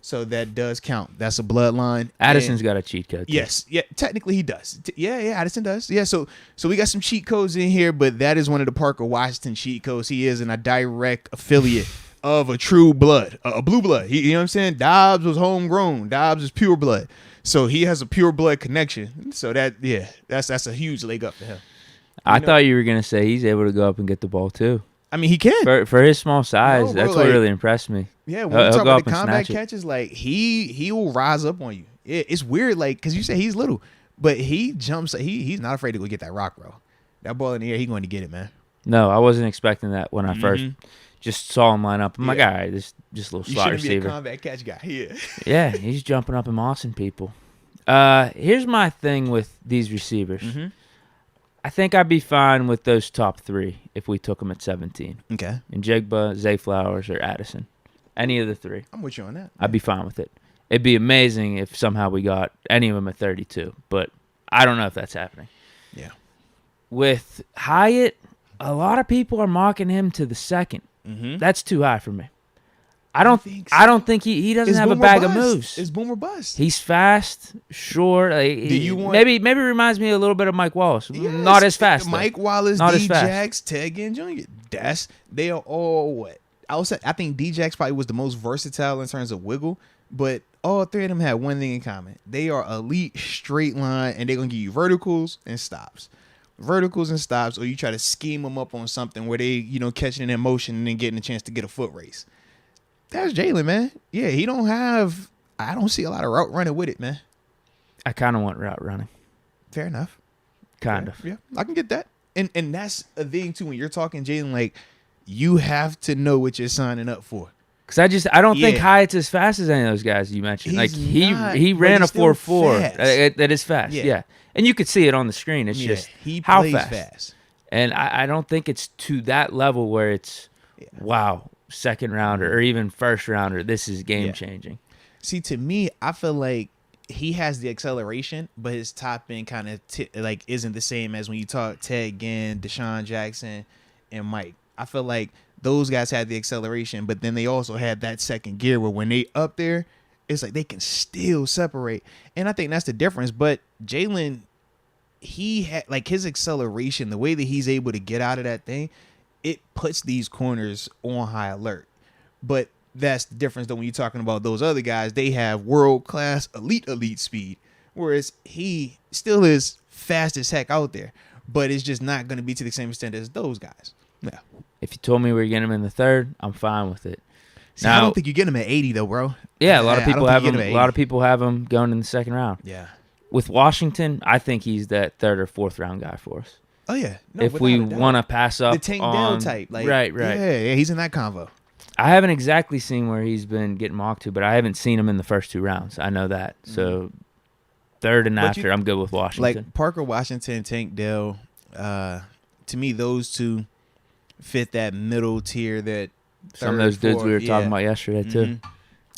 So that does count. That's a bloodline. Addison's got a cheat code, too. Yes. Yeah, technically he does. Addison does. Yeah, so we got some cheat codes in here, but that is one of the Parker Washington cheat codes. He is in a direct affiliate of a true blood, a blue blood. You know what I'm saying? Dobbs was homegrown. Dobbs is pure blood. So he has a pure blood connection. So that's a huge leg up for him. I thought you were going to say he's able to go up and get the ball, too. I mean, he can. For his small size, that's what really impressed me. Yeah, when you talk about the combat catches, like, he will rise up on you. It's weird, like, because you say he's little, but he jumps. He's not afraid to go get that rock, bro. That ball in the air, he's going to get it, man. No, I wasn't expecting that when I first just saw him line up. I'm like, all right, this just a little slot receiver. You shouldn't be a combat catch guy. Yeah. Yeah, he's jumping up and mossing people. Here's my thing with these receivers. Mm-hmm. I think I'd be fine with those top three if we took them at 17. Okay. And Njigba, Zay Flowers, or Addison. Any of the three. I'm with you on that. I'd be fine with it. It'd be amazing if somehow we got any of them at 32, but I don't know if that's happening. Yeah. With Hyatt, a lot of people are mocking him to the second. Mm-hmm. That's too high for me. I don't think he doesn't have a bag of moves. It's boom or bust. He's fast, short. Maybe reminds me a little bit of Mike Wallace. Yes, not as fast. Mike Wallace, D-Jax, Ted Ginn Jr. They are all what? I think D-Jax probably was the most versatile in terms of wiggle, but all three of them had one thing in common. They are elite straight line, and they're going to give you verticals and stops. verticals and stops, or you try to scheme them up on something where they, catching an emotion and then getting a chance to get a foot race. That's Jalen, man. Yeah, I don't see a lot of route running with it, man. I kind of want route running. Fair enough. Kind of. Yeah, I can get that. And that's a thing, too, when you're talking Jalen, like, you have to know what you're signing up for. Because I don't think Hyatt's as fast as any of those guys you mentioned. He ran a 4.4. That is fast, yeah. And you could see it on the screen. It's just he how plays fast. And I don't think it's to that level where it's, wow, second rounder or even first rounder. This is game changing. See, to me, I feel like he has the acceleration, but his top end kind of isn't the same as when you talk Ted Ginn, Deshaun Jackson, and Mike. I feel like those guys had the acceleration, but then they also had that second gear where when they up there, it's like they can still separate. And I think that's the difference. But Jalen, he had like his acceleration, the way that he's able to get out of that thing, it puts these corners on high alert. But that's the difference though when you're talking about those other guys. They have world-class, elite speed, whereas he still is fast as heck out there, but it's just not going to be to the same extent as those guys. Yeah. If you told me we were getting him in the third, I'm fine with it. See, now, I don't think you get him at 80 though, bro. Yeah, a lot of people have him. A lot of people have him going in the second round. Yeah. With Washington, I think he's that third or fourth round guy for us. Oh yeah. No, if we want to pass up the Tank Dell type, like, right. Yeah, he's in that convo. I haven't exactly seen where he's been getting mocked to, but I haven't seen him in the first two rounds. I know that. So third and after, I'm good with Washington. Like Parker Washington, Tank Dell, to me, those two fit that middle tier that some of those dudes we were talking about yesterday too.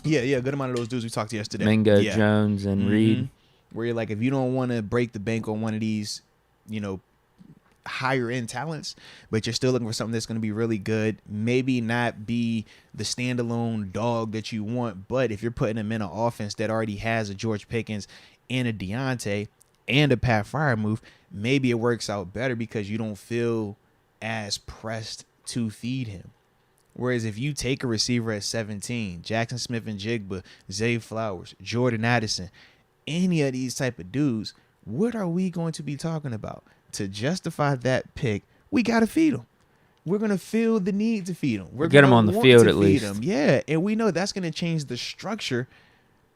Yeah, good amount of those dudes we talked to yesterday. Mingo, Jones, and Reed. Where you're like, if you don't want to break the bank on one of these, higher end talents, but you're still looking for something that's going to be really good, maybe not be the standalone dog that you want, but if you're putting him in an offense that already has a George Pickens and a Deontay and a Pat Freiermuth, maybe it works out better because you don't feel as pressed to feed him. Whereas if you take a receiver at 17, Jackson Smith and Jigba, Zay Flowers, Jordan Addison, any of these type of dudes, what are we going to be talking about? To justify that pick, we got to feed them. We're going to feel the need to feed them. We're get them on the field at least. Yeah, and we know that's going to change the structure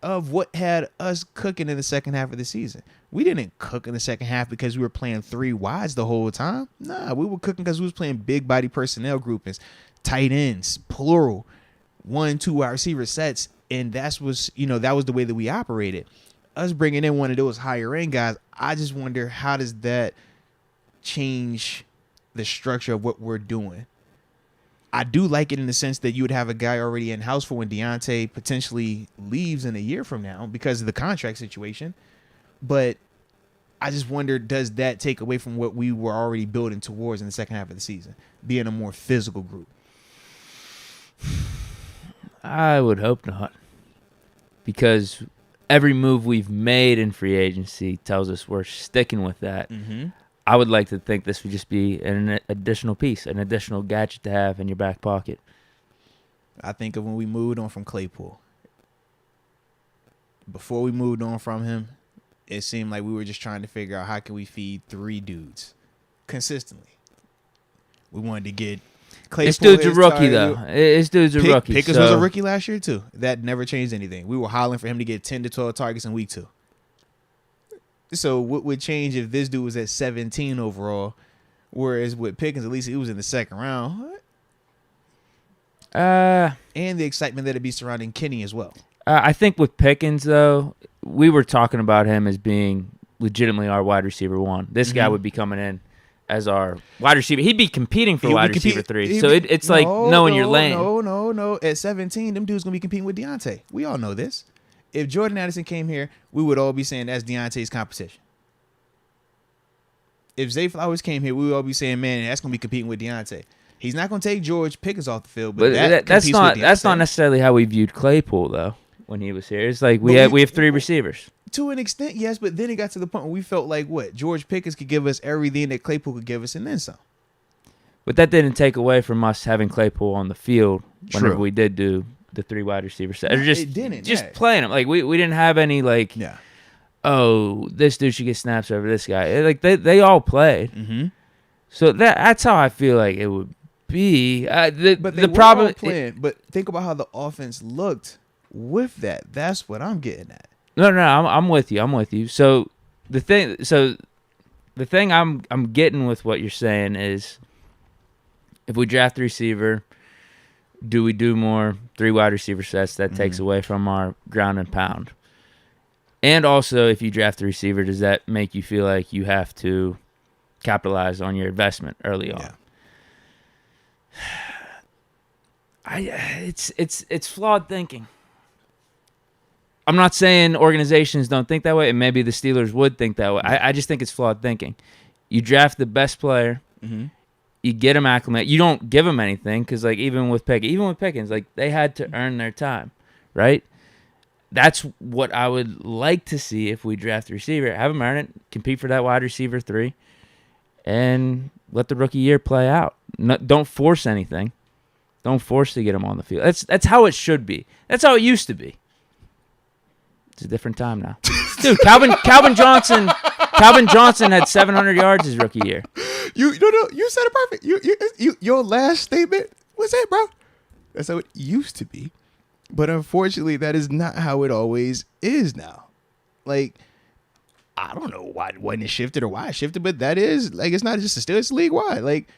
of what had us cooking in the second half of the season. We didn't cook in the second half because we were playing three wides the whole time. Nah, we were cooking because we was playing big body personnel groupings, tight ends, plural, 1-2 wide receiver sets, and that was the way that we operated. Us bringing in one of those higher end guys, I just wonder how does that change the structure of what we're doing. I do like it in the sense that you would have a guy already in house for when Deontay potentially leaves in a year from now because of the contract situation. But I just wonder, does that take away from what we were already building towards in the second half of the season, being a more physical group? I would hope not, because every move we've made in free agency tells us we're sticking with that. Mm-hmm. I would like to think this would just be an additional piece, an additional gadget to have in your back pocket. I think of when we moved on from Claypool. Before we moved on from him, it seemed like we were just trying to figure out how can we feed three dudes consistently. We wanted to get Claypool. This dude's a rookie, though. This dude's a rookie. Pickens was a rookie last year, too. That never changed anything. We were hollering for him to get 10 to 12 targets in week 2. So what would change if this dude was at 17 overall, whereas with Pickens, at least he was in the second round? And the excitement that'd be surrounding Kenny as well. I think with Pickens, though, we were talking about him as being legitimately our wide receiver 1. This guy would be coming in as our wide receiver. He'd be competing for wide receiver 3. So it's like knowing your lane. No. At 17, them dudes going to be competing with Deontay. We all know this. If Jordan Addison came here, we would all be saying that's Deontay's competition. If Zay Flowers came here, we would all be saying, man, that's going to be competing with Deontay. He's not going to take George Pickens off the field, but that's not necessarily how we viewed Claypool, though, when he was here. It's like we have 3 receivers. To an extent, yes, but then it got to the point where we felt like George Pickens could give us everything that Claypool could give us and then some. But that didn't take away from us having Claypool on the field whenever we did do the 3 wide receivers. It didn't. Just playing them. Like we didn't have any oh, this dude should get snaps over this guy. Like they all played. Mm-hmm. So that's how I feel like it would be. But they The were problem all playing. But think about how the offense looked with that. That's what I'm getting at. No, I'm with you. I'm with you. So the thing I'm getting with what you're saying is, if we draft a receiver, do we do more 3 wide receiver sets? That takes away from our ground and pound. And also, if you draft a receiver, does that make you feel like you have to capitalize on your investment early on? Yeah. It's flawed thinking. I'm not saying organizations don't think that way, and maybe the Steelers would think that way. I just think it's flawed thinking. You draft the best player, you get him acclimated. You don't give him anything because, like, even with Pickens, like, they had to earn their time, right? That's what I would like to see if we draft a receiver. Have him earn it, compete for that wide receiver 3, and let the rookie year play out. Don't force anything. Don't force to get him on the field. That's how it should be. That's how it used to be. It's a different time now. Dude, Calvin Johnson had 700 yards his rookie year. You said it perfect. Your last statement was it, bro. That's how it used to be. But unfortunately, that is not how it always is now. Like, I don't know when it shifted or why it shifted, but that is, like, it's not just a Steelers league wide. Like,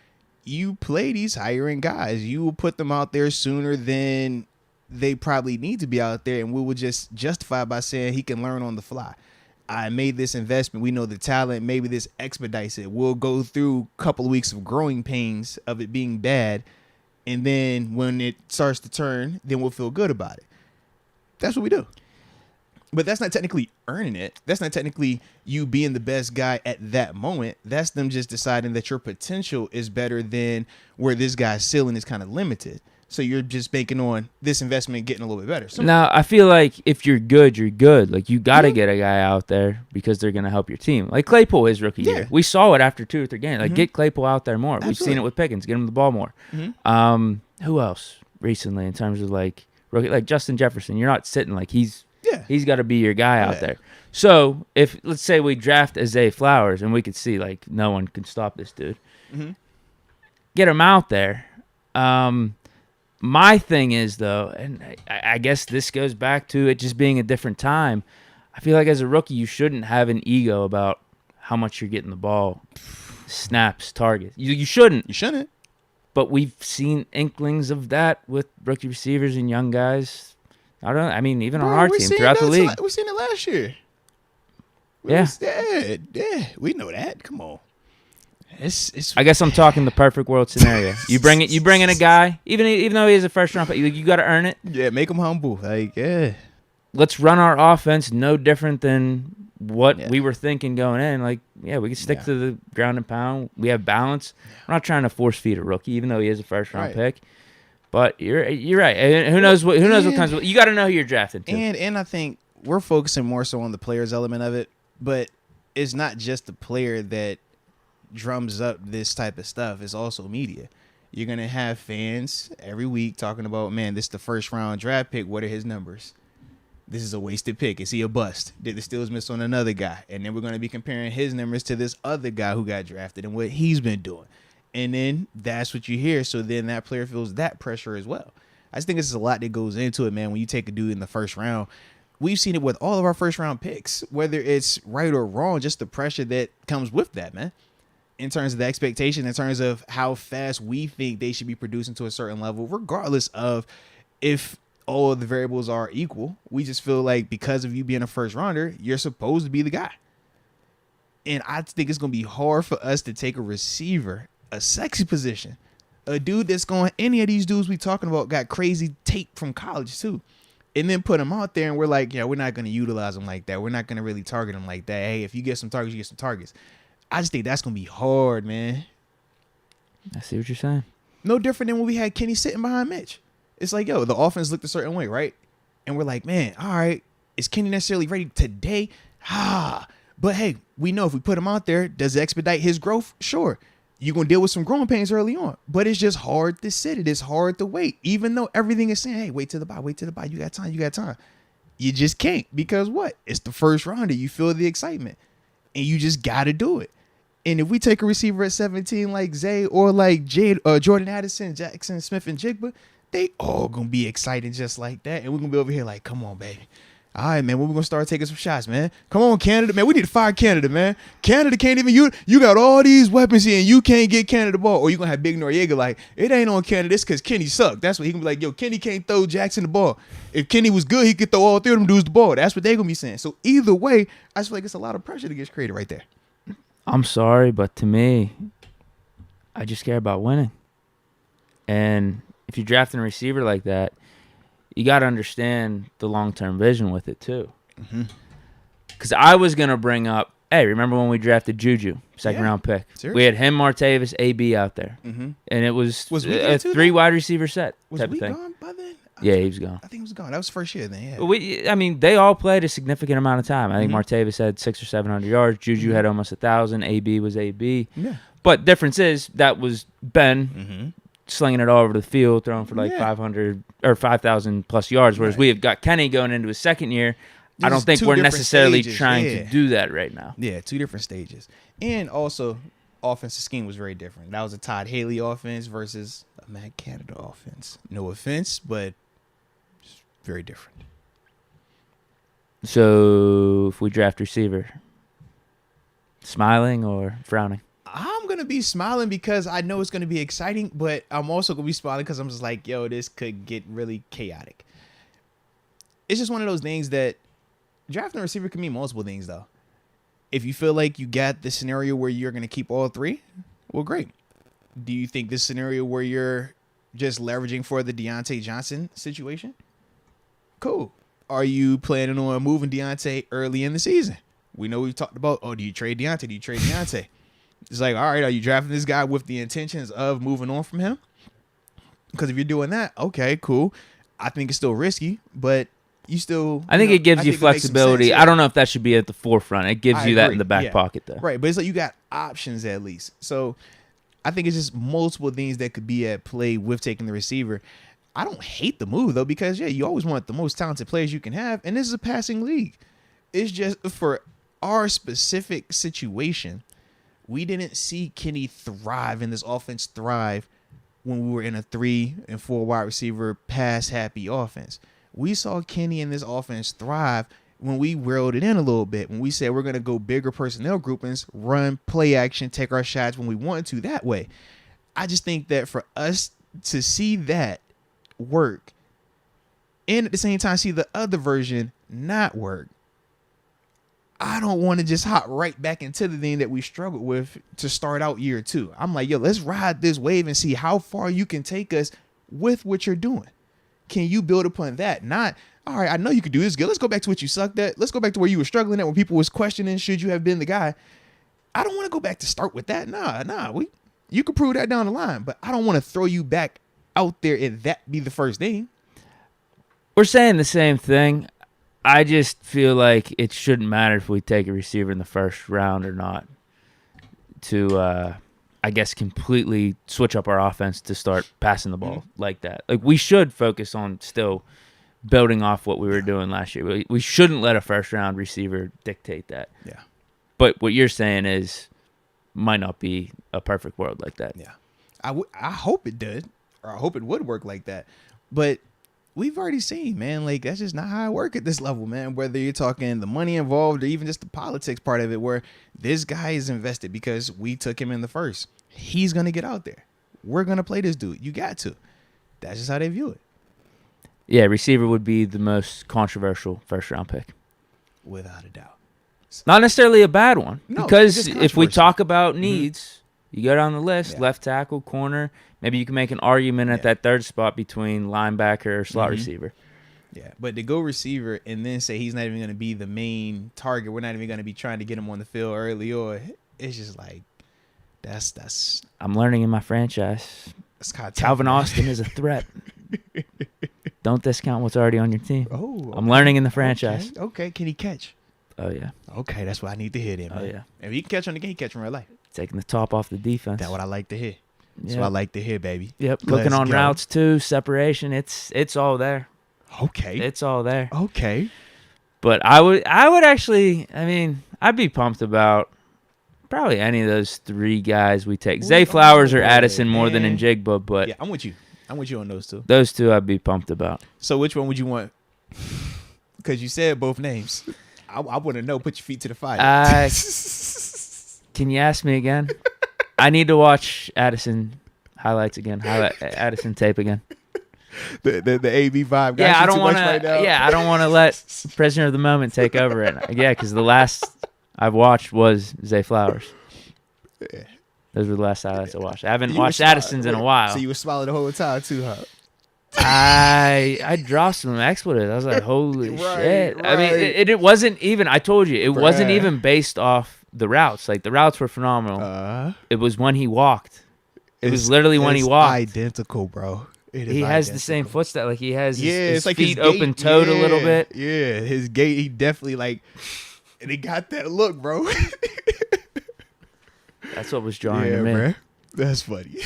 you play these higher end guys. You will put them out there sooner than they probably need to be out there, and we will just justify by saying he can learn on the fly. I made this investment. We know the talent. Maybe this expedites it. We'll go through a couple of weeks of growing pains of it being bad, and then when it starts to turn, then we'll feel good about it. That's what we do. But that's not technically earning it. That's not technically you being the best guy at that moment. That's them just deciding that your potential is better than where this guy's ceiling is kind of limited. So you're just banking on this investment getting a little bit better. So now, I feel like if you're good, you're good. Like, you got to get a guy out there because they're going to help your team. Like Claypool, his rookie year. We saw it after 2 or 3 games. Like, get Claypool out there more. Absolutely. We've seen it with Pickens. Get him the ball more. Who else recently in terms of, like, rookie? Like Justin Jefferson. You're not sitting like he's got to be your guy out there. So if, let's say we draft Isaiah Flowers and we could see, like, no one can stop this dude. Get him out there. My thing is, though, and I guess this goes back to it just being a different time. I feel like as a rookie, you shouldn't have an ego about how much you're getting the ball, snaps, targets. You shouldn't. You shouldn't. But we've seen inklings of that with rookie receivers and young guys. I mean, even on our team throughout the league. We've seen it last year. We know that. Come on. I guess I'm talking the perfect world scenario. You bring in a guy, even though he is a first round pick, you got to earn it. Yeah, make him humble. Like, let's run our offense no different than what we were thinking going in. Like, we can stick to the ground and pound. We have balance. We're not trying to force feed a rookie, even though he is a first round pick. But you're right. And who knows what kinds of, you got to know who you're drafting to. And I think we're focusing more so on the players element of it, but it's not just the player that drums up this type of stuff. It's also media. You're going to have fans every week talking about, man, this is the first round draft pick. What are his numbers? This is a wasted pick. Is he a bust? Did the Steelers miss on another guy? And then we're going to be comparing his numbers to this other guy who got drafted and what he's been doing. And then that's what you hear. So then that player feels that pressure as well. I just think there's a lot that goes into it, man. When you take a dude in the first round, we've seen it with all of our first round picks, whether it's right or wrong, just the pressure that comes with that, man. In terms of the expectation, in terms of how fast we think they should be producing to a certain level, regardless of if all of the variables are equal. We just feel like because of you being a first rounder, you're supposed to be the guy. And I think it's going to be hard for us to take a receiver, a sexy position, a dude that's going, any of these dudes we talking about got crazy tape from college too, and then put him out there and we're like, we're not going to utilize him like that. We're not going to really target him like that. Hey, if you get some targets, you get some targets. I just think that's going to be hard, man. I see what you're saying. No different than when we had Kenny sitting behind Mitch. It's like, the offense looked a certain way, right? And we're like, man, all right, is Kenny necessarily ready today? But hey, we know if we put him out there, does it expedite his growth? Sure. You're going to deal with some growing pains early on. But it's just hard to sit it. It's hard to wait. Even though everything is saying, hey, wait till the bye. You got time. You just can't, because what? It's the first rounder. You feel the excitement, and you just got to do it. And if we take a receiver at 17 like Zay or like Jordan Addison, Jackson Smith, and Jigba, they all going to be excited just like that. And we're going to be over here like, come on, baby. All right, man, when we going to start taking some shots, man? Come on, Canada, man. We need to fire Canada, man. Canada can't even, you got all these weapons here and you can't get Canada the ball. Or you're going to have Big Noriega like, it ain't on Canada. It's because Kenny sucked. That's what he going to be like, yo, Kenny can't throw Jackson the ball. If Kenny was good, he could throw all three of them dudes the ball. That's what they're going to be saying. So either way, I just feel like it's a lot of pressure that gets created right there. I'm sorry, but to me, I just care about winning. And if you're drafting a receiver like that, you got to understand the long-term vision with it too. Because I was going to bring up, hey, remember when we drafted Juju, second-round pick? Seriously? We had him, Martavis, AB out there. And it was a three-wide receiver set type of thing. Gone by then? Yeah, he was gone. I think he was gone. That was first year then, I mean, they all played a significant amount of time. I think Martavis had 600 or 700 yards. Juju had almost 1,000. AB was AB. Yeah. But difference is that was Ben slinging it all over the field, throwing for like 500 or 5,000 plus yards, whereas we have got Kenny going into his second year. I don't think we're necessarily trying to do that right now. Yeah, two different stages. And also, offensive scheme was very different. That was a Todd Haley offense versus a Matt Canada offense. No offense, but it's very different. So, if we draft receiver, smiling or frowning? I'm going to be smiling because I know it's going to be exciting, but I'm also going to be smiling because I'm just like, yo, this could get really chaotic. It's just one of those things that drafting a receiver can mean multiple things, though. If you feel like you got the scenario where you're going to keep all three, well, great. Do you think this scenario where you're just leveraging for the Deontay Johnson situation? Cool. Are you planning on moving Deontay early in the season? We know we've talked about, do you trade Deontay? Do you trade Deontay? It's like, all right, are you drafting this guy with the intentions of moving on from him? Because if you're doing that, okay, cool. I think it's still risky, but you still... I think it gives you flexibility. I don't know if that should be at the forefront. It gives you that in the back pocket, though. Right, but it's like you got options at least. So I think it's just multiple things that could be at play with taking the receiver. I don't hate the move, though, because, you always want the most talented players you can have, and this is a passing league. It's just for our specific situation, we didn't see Kenny thrive in this offense when we were in a 3 and 4 wide receiver pass-happy offense. We saw Kenny in this offense thrive when we reeled it in a little bit, when we said we're going to go bigger personnel groupings, run, play action, take our shots when we want to that way. I just think that for us to see that work and at the same time see the other version not work, I don't want to just hop right back into the thing that we struggled with to start out year 2. I'm like, yo, let's ride this wave and see how far you can take us with what you're doing. Can you build upon that? Not, all right, I know you can do this good. Let's go back to what you sucked at. Let's go back to where you were struggling at when people was questioning, should you have been the guy? I don't want to go back to start with that. Nah. You can prove that down the line, but I don't want to throw you back out there and that be the first thing. We're saying the same thing. I just feel like it shouldn't matter if we take a receiver in the first round or not to, I guess, completely switch up our offense to start passing the ball like that. Like, we should focus on still building off what we were doing last year. We shouldn't let a first-round receiver dictate that. Yeah. But what you're saying is might not be a perfect world like that. Yeah. I hope it did, or I hope it would work like that. But we've already seen, man, like, that's just not how I work at this level, man. Whether you're talking the money involved or even just the politics part of it, where this guy is invested because we took him in the first. He's going to get out there. We're going to play this dude. You got to. That's just how they view it. Yeah, receiver would be the most controversial first-round pick. Without a doubt. Not necessarily a bad one. No, because if we talk about needs, you go down the list, left tackle, corner. Maybe you can make an argument at that third spot between linebacker or slot receiver. Yeah, but to go receiver and then say he's not even going to be the main target, we're not even going to be trying to get him on the field early, or it's just like, that's. I'm learning in my franchise. Calvin Austin is a threat. Don't discount what's already on your team. Oh, okay. I'm learning in the franchise. Okay, can he catch? Oh, yeah. Okay, that's what I need to hear then, man. Oh, yeah. If he can catch on the game, he can catch in real life. Taking the top off the defense. That's what I like to hear. That's what I like to hear, baby. Yep. Looking on routes too, separation. It's all there. Okay. It's all there. Okay. But I would actually. I mean, I'd be pumped about probably any of those three guys we take. Zay Flowers or Addison more than Njigba, but yeah, I'm with you. I'm with you on those two. Those two I'd be pumped about. So which one would you want? Because you said both names. I want to know. Put your feet to the fire. Can you ask me again? I need to watch Addison highlights again. Addison tape again. The AB vibe. Yeah, I don't want to. Yeah, I don't want to let Prisoner of the Moment take over it. Yeah, because the last I've watched was Zay Flowers. Yeah. Those were the last highlights I watched. I haven't watched Addison's in a while. So you were smiling the whole time too, huh? I dropped some expletives. I was like, holy shit. Right. I mean, it wasn't even, I told you, it wasn't even based off the routes. Like, the routes were phenomenal. It was when he walked. It was literally when he walked. Identical, bro. He has the same footstep. Like, he has his like feet open-toed a little bit. Yeah, his gait, he definitely, like, and he got that look, bro. That's what was jarring to me. Bro. That's funny.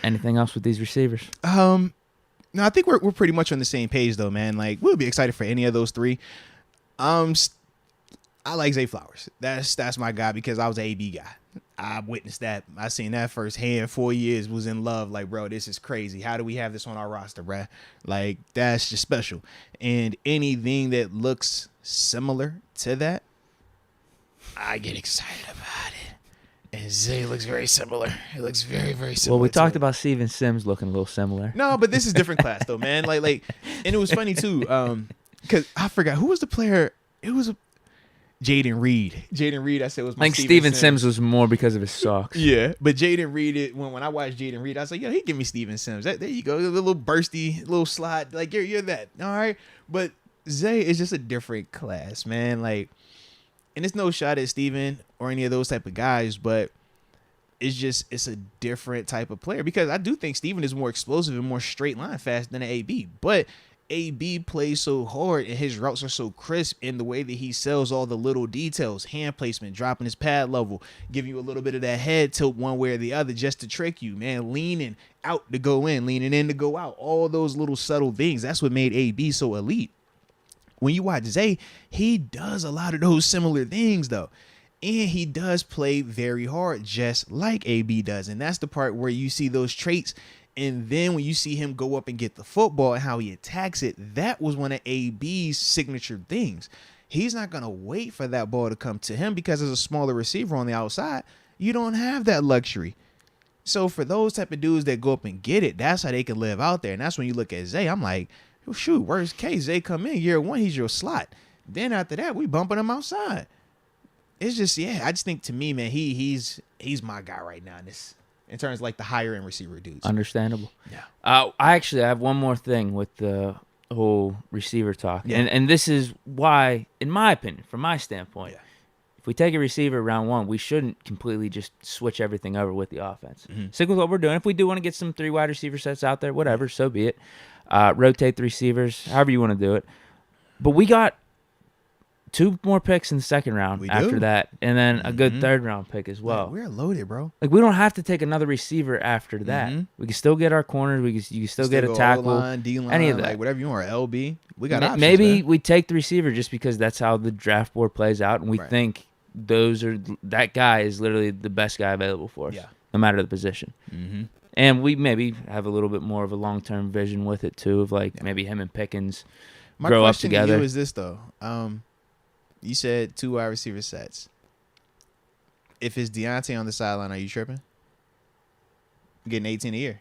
Anything else with these receivers? No, I think we're pretty much on the same page, though, man. Like, we'll be excited for any of those three. I like Zay Flowers. That's my guy because I was an AB guy. I witnessed that. I seen that firsthand. 4 years, was in love. Like, bro, this is crazy. How do we have this on our roster, bro? Like, that's just special. And anything that looks similar to that, I get excited about it. And Zay looks very similar. It looks very, very similar. Well, we talked about Steven Sims looking a little similar. No, but this is different class, though, man. Like, and it was funny, too, because I forgot. Who was the player? It was Jaden Reed. Jaden Reed, I said, was my I think Steven Sims was more because of his socks. Yeah, but Jaden Reed, when I watched Jaden Reed, I was like, yo, he give me Steven Sims. There you go. A little bursty, little slide. Like, you're that. All right? But Zay is just a different class, man. Like, and it's no shot at Steven or any of those type of guys, but it's a different type of player because I do think Steven is more explosive and more straight line fast than an AB. But AB plays so hard and his routes are so crisp in the way that he sells all the little details, hand placement, dropping his pad level, giving you a little bit of that head tilt one way or the other just to trick you, man. Leaning out to go in, leaning in to go out. All those little subtle things. That's what made AB so elite. When you watch Zay, he does a lot of those similar things, though. And he does play very hard, just like AB does. And that's the part where you see those traits. And then when you see him go up and get the football and how he attacks it, that was one of AB's signature things. He's not going to wait for that ball to come to him because as a smaller receiver on the outside, you don't have that luxury. So for those type of dudes that go up and get it, that's how they can live out there. And that's when you look at Zay, I'm like, well, shoot, worst case, Zay come in year one, he's your slot. Then after that, we bumping him outside. It's just, yeah, I just think to me, man, he's my guy right now in terms of like the higher end receiver dudes. Understandable. Yeah. I have one more thing with the whole receiver talk. Yeah. And this is why, in my opinion, from my standpoint, if we take a receiver round one, we shouldn't completely just switch everything over with the offense. Mm-hmm. Stick with what we're doing. If we do want to get some 3 wide receiver sets out there, whatever, so be it. Rotate the receivers, however you want to do it. But we got 2 more picks in the second round after that, and then a good third round pick as well. We're loaded, bro. Like, we don't have to take another receiver after that. We can still get our corners. You can still get a tackle, O-line, D-line, any of that, like whatever you want. Or LB, we got options. Maybe we take the receiver just because that's how the draft board plays out, and we think that guy is literally the best guy available for us, no matter the position. And we maybe have a little bit more of a long term vision with it too, of like maybe him and Pickens grow up together. My question to you is this though. You said 2 wide receiver sets. If it's Deontay on the sideline, are you tripping? I'm getting 18 a year.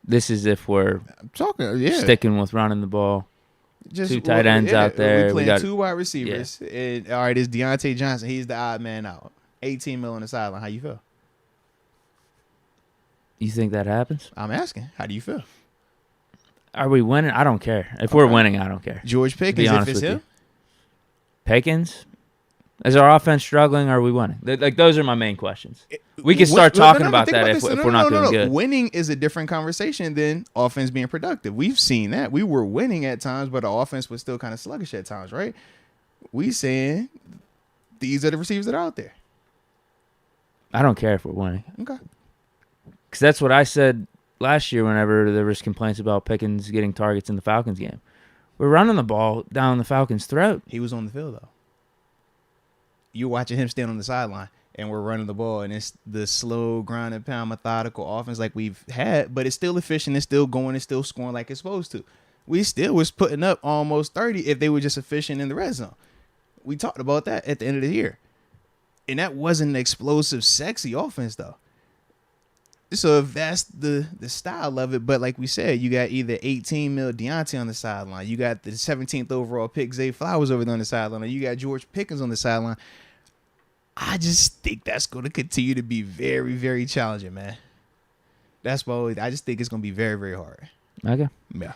This is if we're sticking with running the ball. Just 2 tight ends out there. We playing 2 wide receivers. And, all right, it's Deontay Johnson. He's the odd man out. 18 mil on the sideline. How you feel? You think that happens? I'm asking. How do you feel? Are we winning? I don't care. If we're winning, I don't care. George Pickens, if it's him? Pickens? Is our offense struggling or are we winning? Like, those are my main questions. We can start talking about that if we're not doing good. Winning is a different conversation than offense being productive. We've seen that. We were winning at times, but the offense was still kind of sluggish at times, right? We saying these are the receivers that are out there. I don't care if we're winning. Okay. Because that's what I said last year whenever there was complaints about Pickens getting targets in the Falcons game. We're running the ball down the Falcons' throat. He was on the field, though. You're watching him stand on the sideline, and we're running the ball, and it's the slow, grind and pound, methodical offense like we've had, but it's still efficient. It's still going. It's still scoring like it's supposed to. We still was putting up almost 30 if they were just efficient in the red zone. We talked about that at the end of the year. And that wasn't an explosive, sexy offense, though. So if that's the style of it, but like we said, you got either 18 mil Deontay on the sideline, you got the 17th overall pick Zay Flowers over there on the sideline, or you got George Pickens on the sideline. I just think that's going to continue to be very, very challenging, man. That's why I just think it's going to be very, very hard. Okay. Yeah.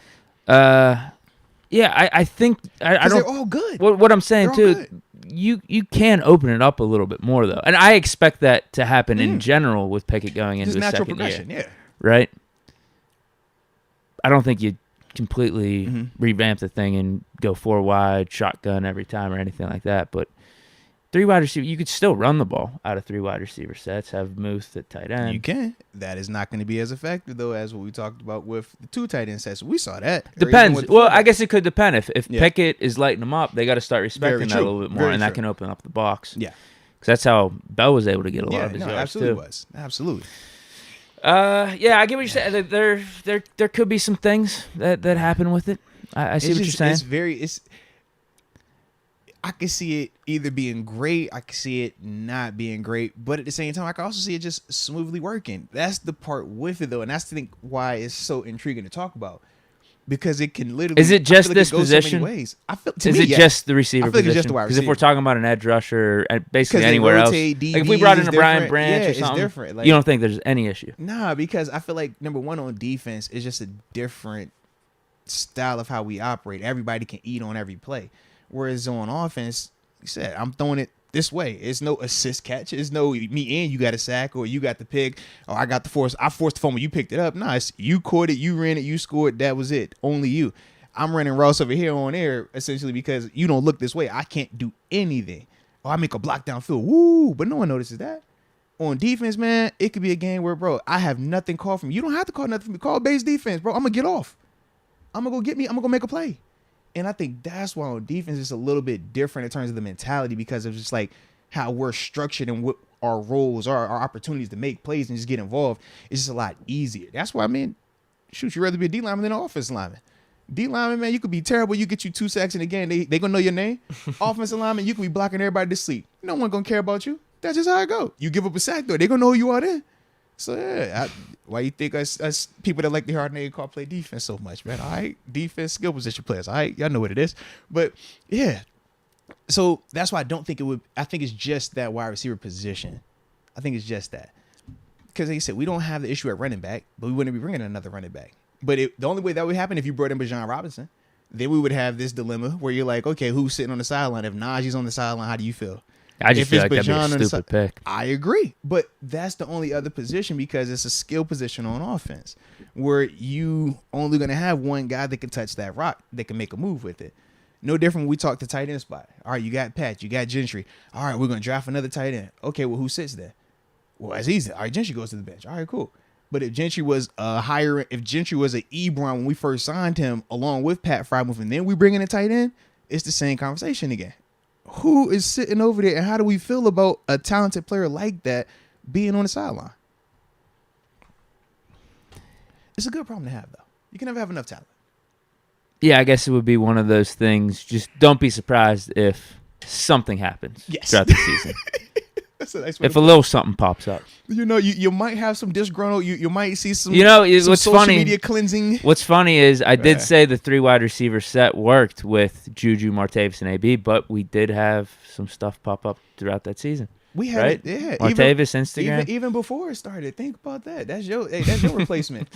Yeah, I think I don't. They're all good. What I'm saying They're all too, good. you can open it up a little bit more though, and I expect that to happen in general with Pickett going into Just his natural second progression, year, yeah. right? I don't think you completely revamp the thing and go 4 wide shotgun every time or anything like that, but 3 wide receiver, you could still run the ball out of 3 wide receiver sets. Have Moose at tight end. You can. That is not going to be as effective though as what we talked about with the 2 tight end sets. We saw that. Depends. Well, I guess it could depend. If Yeah. Pickett is lighting them up, they got to start respecting that a little bit more, Very and true. that can open up the box. Yeah. Because that's how Bell was able to get a lot of his yards absolutely too. was. Absolutely. Yeah, I get what you're saying. There could be some things that happen with it. I see what you're saying. I can see it either being great, I can see it not being great, but at the same time, I can also see it just smoothly working. That's the part with it, though, and that's the thing why it's so intriguing to talk about, because it can literally. Is it just I feel like this it goes so many position? ways. Is it just the receiver I feel like it's position? just the wide Because if we're receiver. talking about an edge rusher, basically Because they anywhere else, rotate, like if we brought in DBs a is Brian different. Branch Yeah, or it's something, different. Like- you don't think there's any issue? Nah, because I feel like number one on defense is just a different style of how we operate. Everybody can eat on every play, whereas on offense, like I said, I'm throwing it this way. It's no assist catch. It's no me and you got a sack or you got the pick or I got the force. I forced the fumble. You picked it up. Nah, it's you caught it. You ran it. You scored. That was it. Only you. I'm running Ross over here on air essentially because you don't look this way. I can't do anything. Oh, I make a block downfield. Woo! But no one notices that. On defense, man, it could be a game where, bro, I have nothing called from you. You don't have to call nothing from me. Call base defense, bro. I'm gonna get off. I'm gonna go get me. I'm gonna go make a play. And I think that's why on defense it's a little bit different in terms of the mentality because of just like how we're structured and what our roles are, our opportunities to make plays and just get involved. It's just a lot easier. That's why, man, shoot, you'd rather be a D lineman than an offensive lineman. D lineman, man, you could be terrible. You get you 2 sacks in a game. They gonna know your name. Offensive lineman, you could be blocking everybody to sleep. No one gonna care about you. That's just how it go. You give up a sack though, they gonna know who you are then. So yeah, why you think us people that like the hard name call play defense so much, man? All right, defense, skill position players. All right, y'all know what it is. But yeah, so that's why I don't think it would. I think it's just that wide receiver position. I think it's just that because like I said, we don't have the issue at running back, but we wouldn't be bringing another running back. But the only way that would happen if you brought in Bijan Robinson, then we would have this dilemma where you're like, okay, who's sitting on the sideline? If Najee's on the sideline, how do you feel? I just If feel it's like that'd Bijan on be the a stupid pick. I agree, but that's the only other position because it's a skill position on offense where you only going to have one guy that can touch that rock, that can make a move with it. No different when we talk to tight end spot. All right, you got Pat, you got Gentry. All right, we're going to draft another tight end. Okay, well, who sits there? Well, that's easy. All right, Gentry goes to the bench. All right, cool. But if Gentry was if Gentry was an Ebron when we first signed him along with Pat Frymouth and then we bring in a tight end, it's the same conversation again. Who is sitting over there and how do we feel about a talented player like that being on the sideline? It's a good problem to have, though. You can never have enough talent. Yeah, I guess it would be one of those things. Just don't be surprised if something happens throughout the season. That's a nice way If to a put little something pops up. it. You know, you might have some disgruntled. You might see some. What's social funny? media cleansing. What's funny is I did Yeah. say the 3 wide receiver set worked with Juju, Martavis, and AB, but we did have some stuff pop up throughout that season. We had Right? it, yeah. Martavis, Instagram. Even before it started, think about that. That's your replacement.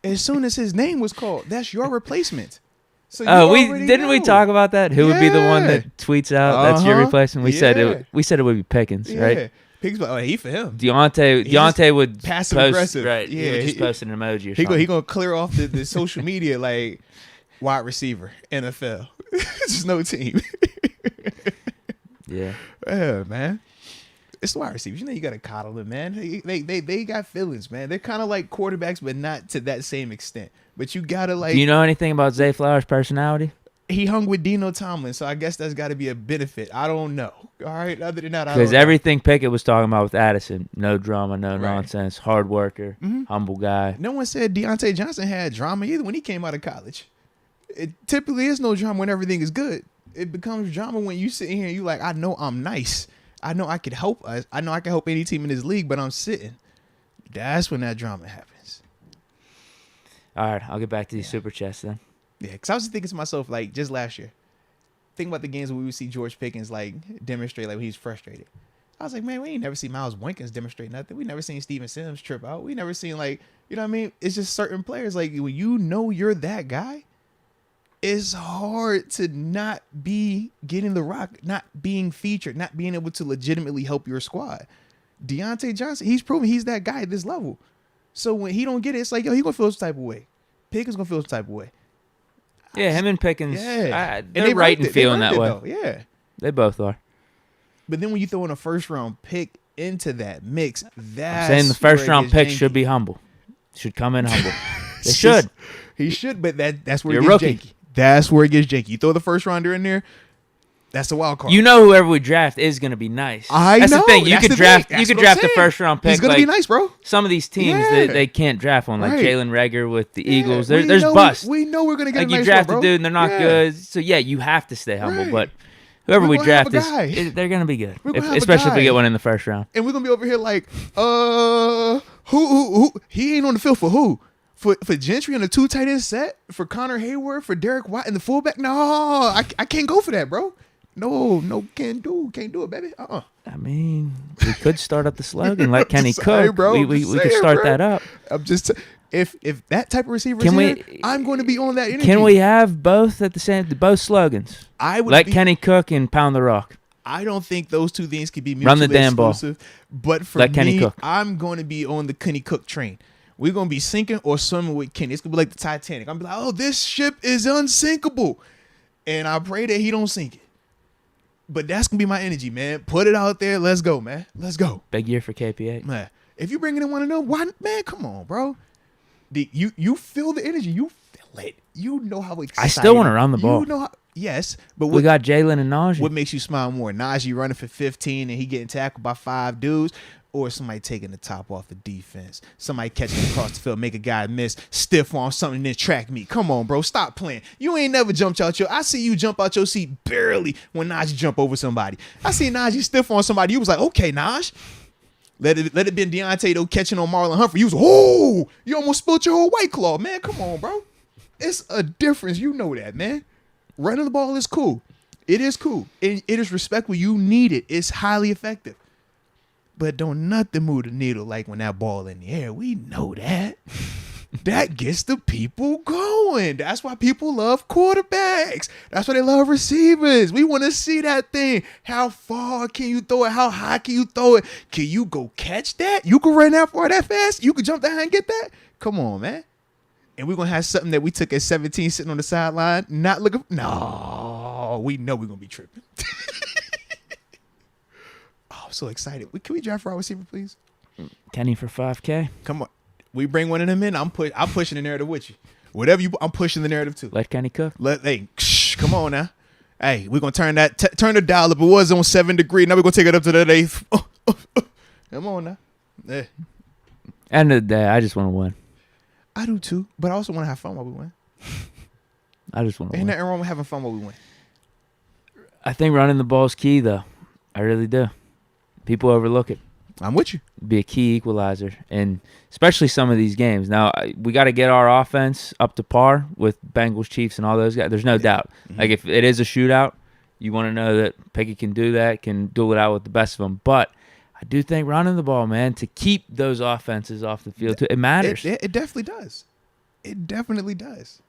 As soon as his name was called, that's your replacement. So you already we know. talk about that? Who would be the one Yeah. that tweets out that's your Uh-huh. replacement? We said Yeah. it would be Pickens, Yeah. right? Pigs, he for him. Deontay would passive post, aggressive. right? Yeah, he would just he- post an emoji or He something. gonna clear off the social media like wide receiver NFL. There's no team. Yeah. Yeah, man. It's the wide receivers. You know, you gotta coddle them, man. They got feelings, man. They're kind of like quarterbacks, but not to that same extent. But you gotta like. Do you know anything about Zay Flowers' personality? He hung with Dino Tomlin, so I guess that's got to be a benefit. I don't know. All right. Other than that, I don't Because know. everything Pickett was talking about with Addison, no drama, no Right. nonsense, hard worker, humble guy. No one said Deontay Johnson had drama either when he came out of college. It typically is no drama when everything is good. It becomes drama when you sit here and you like, I know I'm nice. I know I could help us. I know I can help any team in this league, but I'm sitting. That's when that drama happens. All right, I'll get back to these super chats then. Yeah, because I was thinking to myself, like, just last year, think about the games where we would see George Pickens, like, demonstrate, like, when he's frustrated. I was like, man, we ain't never seen Miles Winkins demonstrate nothing. We never seen Steven Sims trip out. We never seen, like, you know what I mean? It's just certain players, like, when you know you're that guy, it's hard to not be getting the rock, not being featured, not being able to legitimately help your squad. Deontay Johnson, he's proven he's that guy at this level. So when he don't get it, it's like, yo, he gonna feel some type of way. Pickens gonna feel some type of way. Yeah, him and Pickens, Yeah. they're right in feeling that way. Though. Yeah. They both are. But then when you throw in a first round pick into that mix, that's I'm saying the first where it round gets pick janky. should be humble. Should come in humble. They It's should. just- He should, but that's where You're it a gets rookie. janky. That's where it gets janky. You throw the first rounder in there, that's the wild card. You know whoever we draft is going to be nice. That's the thing. You That's could the draft. thing. You That's could what I'm draft the saying. first round pick. He's gonna like be nice, bro. some of these teams, Yeah. they can't draft one. Like Right. Jalen Reagor with the Yeah, Eagles. we There's know bust. We know we're gonna get Like a you nice draft one, a bro. dude and they're not Yeah. good. So yeah, you have to stay humble. Right. But whoever We're we gonna have draft a guy. they're going to be good. We're gonna have a Especially if we guy. get one in the first round. And we're gonna be over here like, who? He ain't on the field for who? For Gentry on the 2 tight end set? For Connor Hayward? For Derek White and the fullback? No, I can't go for that, bro. No, can't do it, baby. I mean, we could start up the slug and let Kenny Just saying, cook. bro. We Just could saying, start bro. that up. I'm just if that type of receiver Can is we- here, I'm going to be on that energy. Can we have both at the same? Both slogans. I would Let be, Kenny cook and pound the rock. I don't think those two things could be Run mutually the damn ball. exclusive. But for Let me, Kenny cook. I'm going to be on the Kenny Cook train. We're going to be sinking or swimming with Kenny. It's going to be like the Titanic. I'm going to be like, oh, this ship is unsinkable. And I pray that he don't sink it. But that's going to be my energy, man. Put it out there. Let's go, man. Let's go. Big year for KPA. Man, if you bringing in one of them, why, man, come on, bro. You feel the energy. You feel it. You know how excited. I still wanna run the ball. You know how, yes, but We got Jalen and Najee. what makes you smile more? Najee running for 15 and he getting tackled by 5 dudes, or somebody taking the top off the defense, somebody catching across the field, make a guy miss, stiff arm something, and then track me. Come on, bro, stop playing. You ain't never jumped out I see you jump out your seat barely when Najee jump over somebody. I see Najee stiff on somebody. You was like, okay, Naj. Let it been Deontay though catching on Marlon Humphrey. You was, oh, you almost spilled your whole White Claw, man. Come on, bro. It's a difference. You know that, man. Running the ball is cool. It is cool. It is respectful. You need it. It's highly effective. But don't nothing move the needle like when that ball in the air. We know that. That gets the people going. That's why people love quarterbacks. That's why they love receivers. We want to see that thing. How far can you throw it? How high can you throw it? Can you go catch that? You can run that far that fast? You can jump that high and get that? Come on, man. And we're going to have something that we took at 17 sitting on the sideline, not looking. No, we know we're going to be tripping. Oh, I'm so excited. Can we draft for our receiver, please? Kenny for 5K. Come on. We bring one of them in. I'm pushing the narrative with you. Whatever you, I'm pushing the narrative too. Let Kenny cook. Come on now. Hey, we're gonna turn turn the dial up. It was on 7 degrees. Now we're gonna take it up to that 8th. Come on now. Yeah. End of the day, I just want to win. I do too, but I also want to have fun while we win. I just want to Ain't win. nothing wrong with having fun while we win. I think running the ball is key, though. I really do. People overlook it. I'm with you. Be a key equalizer, and especially some of these games. Now, we got to get our offense up to par with Bengals, Chiefs, and all those guys. There's no doubt. Mm-hmm. Like, if it is a shootout, you want to know that Pickett can do that, can duel it out with the best of them. But I do think running the ball, man, to keep those offenses off the field, it matters. It definitely does. It definitely does.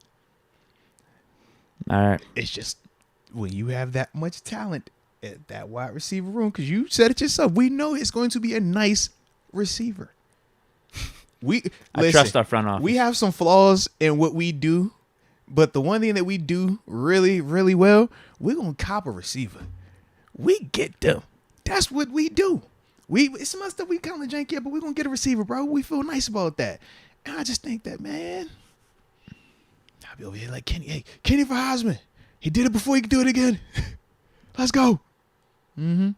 All right. It's just when you have that much talent at that wide receiver room, because you said it yourself, we know it's going to be a nice receiver. I trust our front office. We have some flaws in what we do, but the one thing that we do really, really well, we're going to cop a receiver. We get them. That's what we do. It's some other stuff we kind of janky up, but we're gonna get a receiver, bro. We feel nice about that. And I just think that, man, I'll be over here like Kenny. Hey, Kenny for Heisman. He did it before he could do it again. Let's go. Mm-hmm.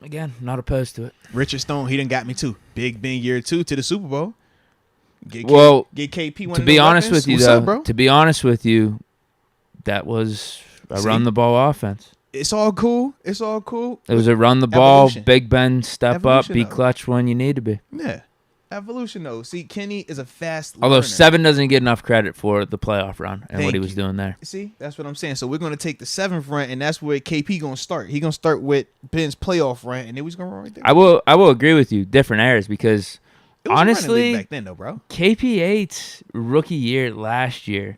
Again, not opposed to it. Richard Stone, he done got me too. Big Ben year 2 to the Super Bowl. Get KP one. To be honest with you, though, bro? To be honest with you, that was a run the ball offense. It's all cool. It's all cool. It was a run the ball. Evolution. Big Ben step up, be though. clutch when you need to be. Yeah. Evolution, though. See, Kenny is a fast Although learner. 7 doesn't get enough credit for the playoff run and what he was doing there. See, that's what I'm saying. So we're going to take the 7th run, and that's where KP going to start. He going to start with Ben's playoff run, and then he's going to run right there. I will agree with you. Different eras because It was honestly, back then, though, bro. KP8's rookie year last year,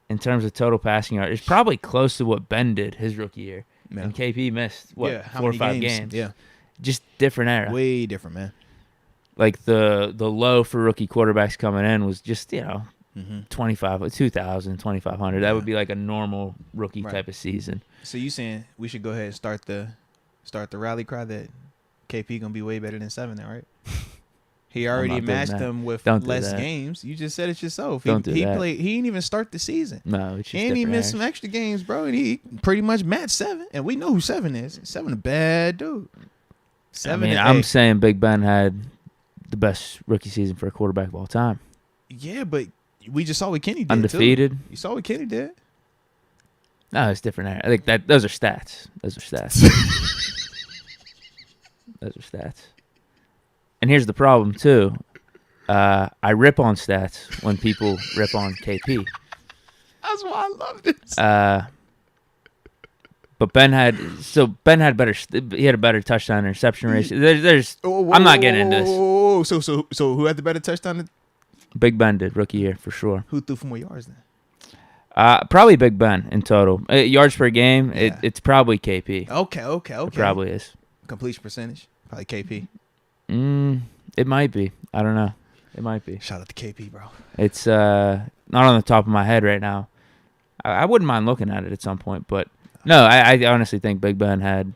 in terms of total passing yard, is probably close to what Ben did his rookie year. Yeah. And KP missed, 4 or 5 games. Yeah. Just different era. Way different, man. Like the low for rookie quarterbacks coming in was just, 2,500. 2,500. That would be like a normal rookie type of season. So you saying we should go ahead and start the rally cry that KP going to be way better than 7 now, right? He already matched them with less games. You just said it yourself. He didn't even start the season. No, it's just and he missed some extra games, bro. And he pretty much matched 7. And we know who 7 is. 7 a bad dude. 7. I'm saying Big Ben had the best rookie season for a quarterback of all time. Yeah, but we just saw what Kenny did. Undefeated. Too. You saw what Kenny did. No, it's different era. I think those are stats. Those are stats. Those are stats. And here's the problem, too. I rip on stats when people rip on KP. That's why I love this. But Ben had better. He had a better touchdown interception ratio. I'm not getting into this. So who had the better touchdown? Big Ben did rookie year for sure. Who threw for more yards then? Probably Big Ben in total. Yards per game, it's probably KP. Okay. It probably is. Completion percentage, probably KP. It might be. I don't know. It might be. Shout out to KP, bro. It's not on the top of my head right now. I wouldn't mind looking at it at some point, but no, I honestly think Big Ben had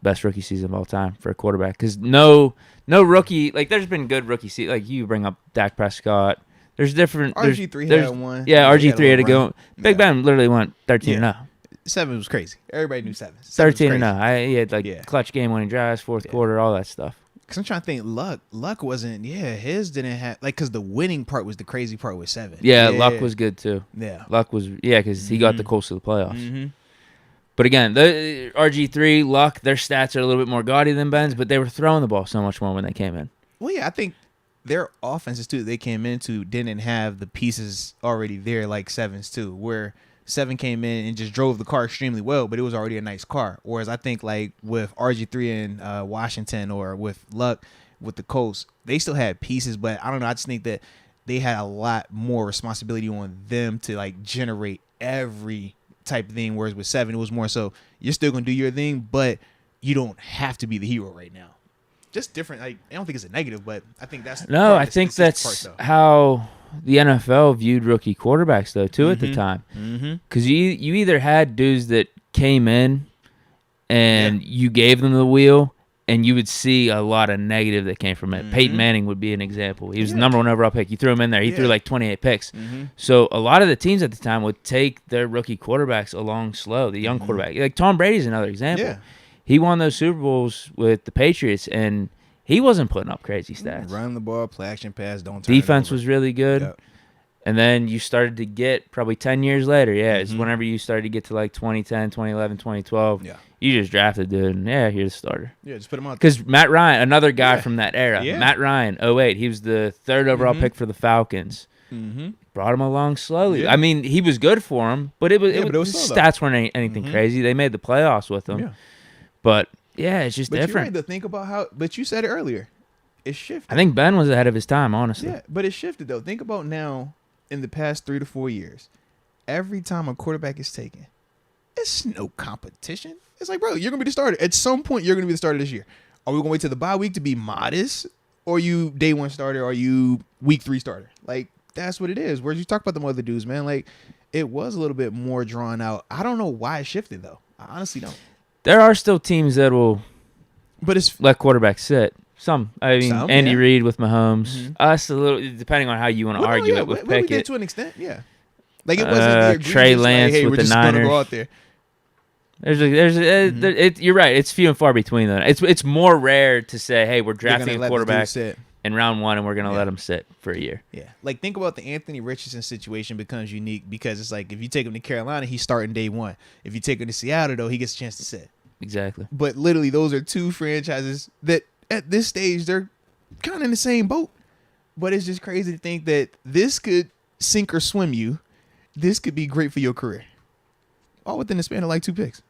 best rookie season of all time for a quarterback because no rookie, like there's been good rookie season. Like you bring up Dak Prescott. There's different. RG3 had one. Yeah, RG3 had to go. Big Ben literally went 13-0. 7 was crazy. Everybody knew 7. 13-0. He had clutch game winning drives, fourth quarter, all that stuff. Because I'm trying to think, Luck wasn't, his didn't have, because the winning part was the crazy part with 7. Yeah, Luck was good too. Yeah. Luck was, because he got the Colts to the playoffs. Mm-hmm. But again, the RG3, Luck, their stats are a little bit more gaudy than Ben's, but they were throwing the ball so much more when they came in. Well, yeah, I think their offenses too, they came into didn't have the pieces already there like 7's too, where 7 came in and just drove the car extremely well, but it was already a nice car. Whereas I think like with RG3 and Washington or with Luck with the Colts, they still had pieces, but I don't know. I just think that they had a lot more responsibility on them to like generate every type of thing. Whereas with 7, it was more so you're still gonna do your thing, but you don't have to be the hero right now. Just different. I don't think it's a negative, but I think that's I think that's how the NFL viewed rookie quarterbacks, though, too, at the time. Because you either had dudes that came in and you gave them the wheel, and you would see a lot of negative that came from it. Peyton Manning would be an example. He was the number 1 overall pick. You threw him in there. He threw like 28 picks. So a lot of the teams at the time would take their rookie quarterbacks along slow, the young quarterback. Like Tom Brady's another example. Yeah. He won those Super Bowls with the Patriots, and he wasn't putting up crazy stats. Run the ball, play action pass, don't turn Defense was really good. Yep. And then you started to get probably 10 years later. Yeah, it's whenever you started to get to like 2010, 2011, 2012. Yeah. You just drafted dude, and here's the starter. Yeah, just put him out. Because Matt Ryan, another guy from that era. Yeah. Matt Ryan, 08. He was the 3rd overall pick for the Falcons. Brought him along slowly. Yeah. I mean, he was good for him, but it was stats weren't anything crazy. They made the playoffs with him. Yeah. But yeah, it's just different. You're right to think about how. But you said it earlier. It shifted. I think Ben was ahead of his time, honestly. Yeah, but it shifted though. Think about now. In the past 3 to 4 years, every time a quarterback is taken, it's no competition. It's like, bro, you're gonna be the starter. At some point, you're gonna be the starter this year. Are we gonna wait till the bye week to be modest, or you day 1 starter, or you week 3 starter? Like that's what it is. Whereas you talk about the other dudes, man. Like it was a little bit more drawn out. I don't know why it shifted though. I honestly don't. There are still teams that will But it's let quarterbacks sit. Some. I mean, Some, Andy yeah. Reid with Mahomes. Mhm. Us, a little, depending on how you want to argue it with we did Pickett. to an extent, yeah. Like it wasn't the Trey egregious, like, Lance hey, with we're the just gonna go Niners. out there. You're right. It's few and far between them. It's more rare to say, hey, we're They're drafting gonna a let this dude quarterback sit. in round 1 and we're gonna Yeah. let him sit for a year. Yeah, like think about the Anthony Richardson situation becomes unique because it's like if you take him to Carolina, he's starting day 1. If you take him to Seattle, though, he gets a chance to sit. Exactly. But literally, those are two franchises that at this stage they're kind of in the same boat. But it's just crazy to think that this could sink or swim you. This could be great for your career. All within the span of like 2 picks.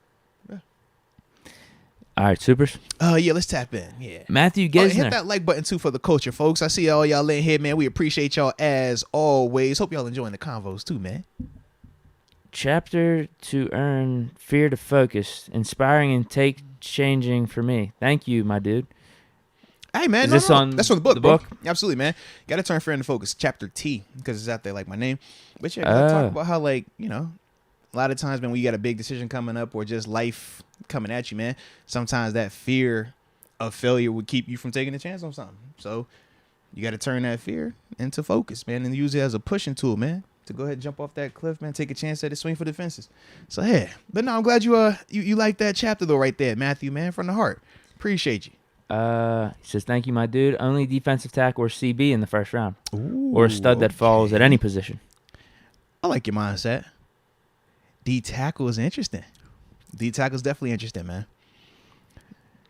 All right, supers. Yeah, let's tap in. Yeah. Matthew Oh, and Gisner. hit that like button too for the culture, folks. I see all y'all in here, man. We appreciate y'all as always. Hope y'all enjoying the convos too, man. Chapter to earn fear to focus, inspiring and take changing for me. Thank you, my dude. Hey, man. Is this on That's from the book, the bro. book? Absolutely, man. Got to turn fear into focus. Chapter T, because it's out there like my name. But yeah, gotta talk about how, like, you know, a lot of times, man, when you got a big decision coming up or just life coming at you, man, sometimes that fear of failure would keep you from taking a chance on something. So you got to turn that fear into focus, man, and use it as a pushing tool, man, to go ahead and jump off that cliff, man, take a chance at it, swing for the fences. So, yeah. But no, I'm glad you like that chapter, though, right there, Matthew, man, from the heart. Appreciate you. He says, thank you, my dude. Only defensive tackle or CB in the first round. Ooh, Or a stud that falls at any position. I like your mindset. D tackle is interesting. D tackle is definitely interesting, man.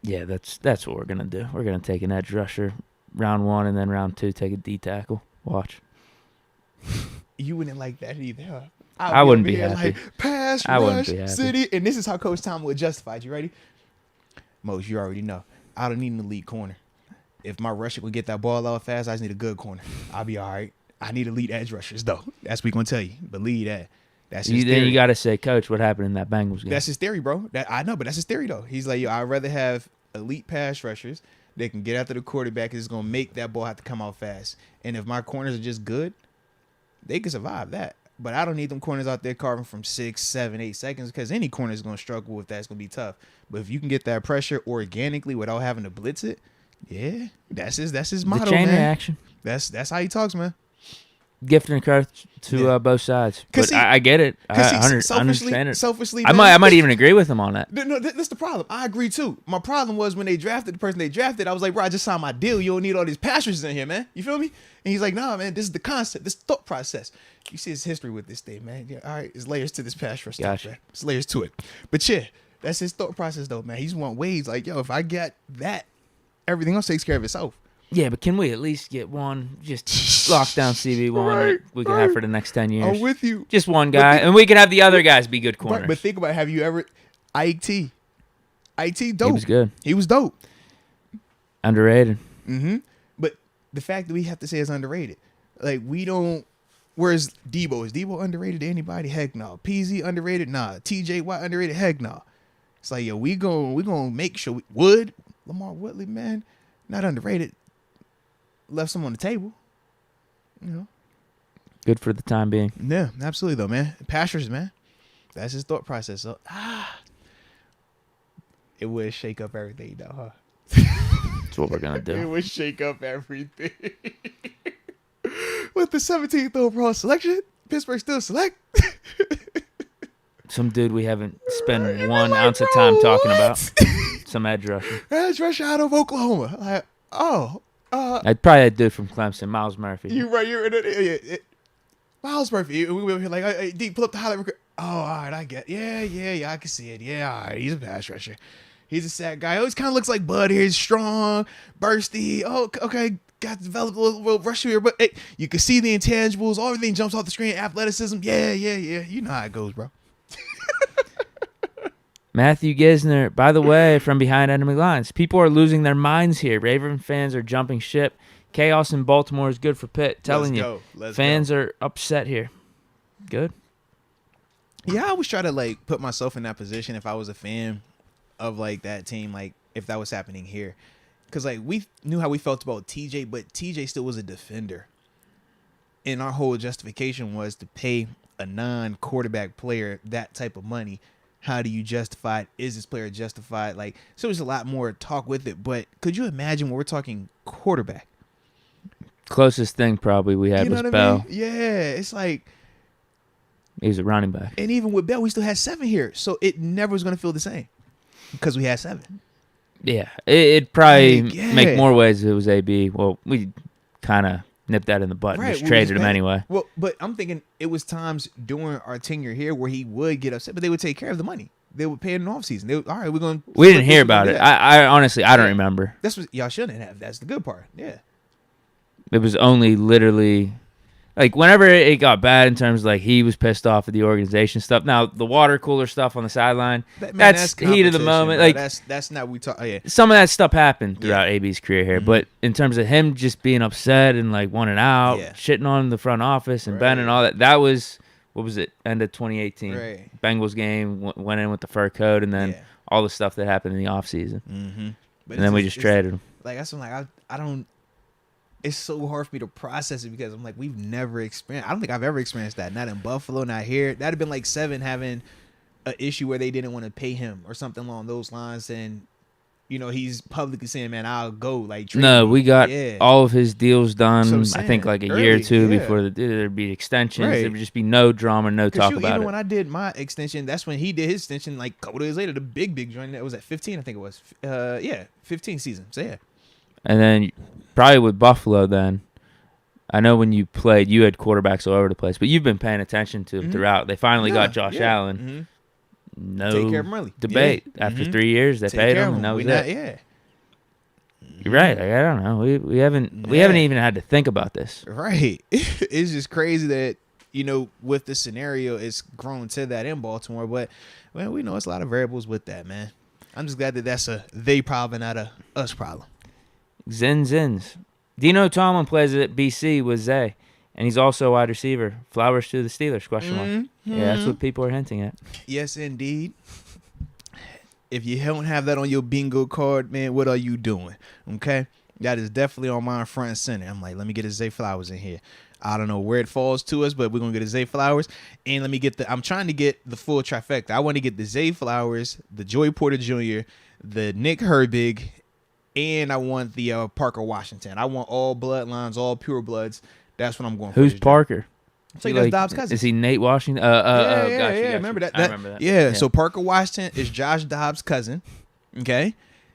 Yeah, that's what we're going to do. We're going to take an edge rusher round 1 and then round 2 take a D tackle. Watch. You wouldn't like that either, huh? I wouldn't over be here happy. Like, pass I wouldn't rush be happy. city, and this is how Coach Tom would justify it. You ready? Moats, you already know. I don't need an elite corner. If my rusher would get that ball out fast, I just need a good corner. I'll be all right. I need elite edge rushers, though. That's what we're going to tell you. Believe that. That's his Then theory. you got to say, Coach, what happened in that Bengals game? That's his theory, bro. I know, but that's his theory, though. He's like, yo, I'd rather have elite pass rushers that can get after the quarterback is going to make that ball have to come out fast. And if my corners are just good, they can survive that. But I don't need them corners out there carving from 6, 7, 8 seconds because any corner is going to struggle with that. It's going to be tough. But if you can get that pressure organically without having to blitz it, yeah, that's his motto, the chain man. reaction. That's how he talks, man. Gift and curse to both sides. But I get it. I understand it. Selfishly, I might even agree with him on that. No, that's the problem. I agree too. My problem was when they drafted the person they drafted, I was like, bro, I just signed my deal. You don't need all these pass rushers in here, man. You feel me? And he's like, nah, man, this is the concept, this thought process. You see his history with this thing, man. Yeah, all right, there's layers to this pass rush stuff, man. There's layers to it. But yeah, that's his thought process though, man. He's want ways like, yo, if I get that, everything else takes care of itself. Yeah, but can we at least get one, just lock down CB1 we can have for the next 10 years? I'm with you. Just one guy, and we can have the other guys be good corners. But think about it. Have you ever, Ike T, dope. He was good. He was dope. Underrated. Mm-hmm. But the fact that we have to say it's underrated, like we don't. Whereas Debo, is Debo underrated to anybody? Heck no. PZ underrated? Nah. TJ Watt underrated? Heck no. It's like, yo, we gonna make sure Lamar Woodley, man, not underrated. Left some on the table. You know. Good for the time being. Yeah, absolutely though, man. Pastures, man. That's his thought process. So it would shake up everything though, huh? That's what we're gonna It do. would shake up everything. With the 17th overall selection, Pittsburgh still select. Some dude we haven't spent Right, one like, ounce of bro, time talking what? about. Some edge rusher. Edge rusher out of Oklahoma. Like, I'd probably that dude from Clemson, Miles Murphy. you're in it. Miles Murphy. We were here like, hey, Deke, pull up the highlight record. Oh, all right, I get. Yeah, I can see it. Yeah, all right, he's a pass rusher. He's a sack guy. Oh, he kind of looks like Bud here. He's strong, bursty. Oh, okay. Got to develop a little rush here, but hey, you can see the intangibles. Everything jumps off the screen. Athleticism. Yeah. You know how it goes, bro. Matthew Gisner, by the way, from behind enemy lines. People are losing their minds here. Raven fans are jumping ship. Chaos in Baltimore is good for Pitt. Telling you, fans are upset here. Good. Yeah, I always try to like put myself in that position if I was a fan of like that team, like if that was happening here. Because like we knew how we felt about TJ, but TJ still was a defender. And our whole justification was to pay a non-quarterback player that type of money How do you justify it? Is this player justified? Like, so there's a lot more talk with it. But could you imagine when we're talking quarterback? Closest thing probably we had You know was what Bell. I mean? Yeah, it's like, He was a running back. and even with Bell, we still had 7 here, so it never was going to feel the same because we had 7. Yeah, it'd probably Like, yeah. make more ways if it was AB. Well, we kind of nipped that in the butt and Right, just we traded just him paid- anyway. Well, but I'm thinking it was times during our tenure here where he would get upset, but they would take care of the money. They would pay it in the offseason. They would, all right, we're going to. We didn't hear about it. I honestly, I don't Yeah. remember. That's what y'all shouldn't have. That's the good part. Yeah. It was only literally like whenever it got bad in terms of like he was pissed off at the organization stuff. Now the water cooler stuff on the sideline, that's heat of the competition, moment. bro. Like that's not what we talk. Oh, yeah. some of that stuff happened throughout AB's career here, Mhm. but in terms of him just being upset and like wanting out, Yeah. shitting on the front office and Ben and Right. all that, that was what was it? End of 2018 Right. Bengals game went in with the fur coat and then Yeah. all the stuff that happened in the offseason. Mm-hmm. And then we just traded him. Like that's what I'm like. I don't. It's so hard for me to process it because I'm like we've never experienced. I don't think I've ever experienced that. Not in Buffalo, not here. That'd have been like 7 having an issue where they didn't want to pay him or something along those lines, and you know he's publicly saying, "Man, I'll go." Like trade No, me. we got Yeah. all of his deals done. That's what I I'm think saying. like a year or Early, two yeah. before there'd be extensions. Right. There would just be no drama, no talk Shoot, about even it. when I did my extension, that's when he did his extension. Like a couple days later, the big joint that was at 15, I think it was. 15 season. So yeah. And then probably with Buffalo, then I know when you played, you had quarterbacks all over the place, but you've been paying attention to them Mhm. throughout. They finally got Yeah, Josh yeah. Allen. Mhm. No Take care of him early. debate. Yeah. After Mhm. 3 years, they Take paid care him, of and that was We it. not- yeah. You're right. Like, I don't know. We haven't even had to think about this. Right. It's just crazy that, you know, with the scenario, it's grown to that in Baltimore. But, well, we know it's a lot of variables with that, man. I'm just glad that that's a they problem, not a us problem. Zins. Dino Tomlin plays at BC with Zay, and he's also a wide receiver. Flowers to the Steelers, question mark. Yeah, that's what people are hinting at. Yes, indeed. If you don't have that on your bingo card, man, what are you doing? Okay? That is definitely on mine front and center. I'm like, let me get a Zay Flowers in here. I don't know where it falls to us, but we're going to get a Zay Flowers. And let me get I'm trying to get the full trifecta. I want to get the Zay Flowers, the Joey Porter Jr., the Nick Herbig, and I want the Parker Washington. I want all bloodlines, all pure bloods. That's what I'm going for. Who's this Parker? So that's Dobbs' cousin. Is he Nate Washington? Yeah. Remember that? I remember that. Yeah. So Parker Washington is Josh Dobbs' cousin. Okay.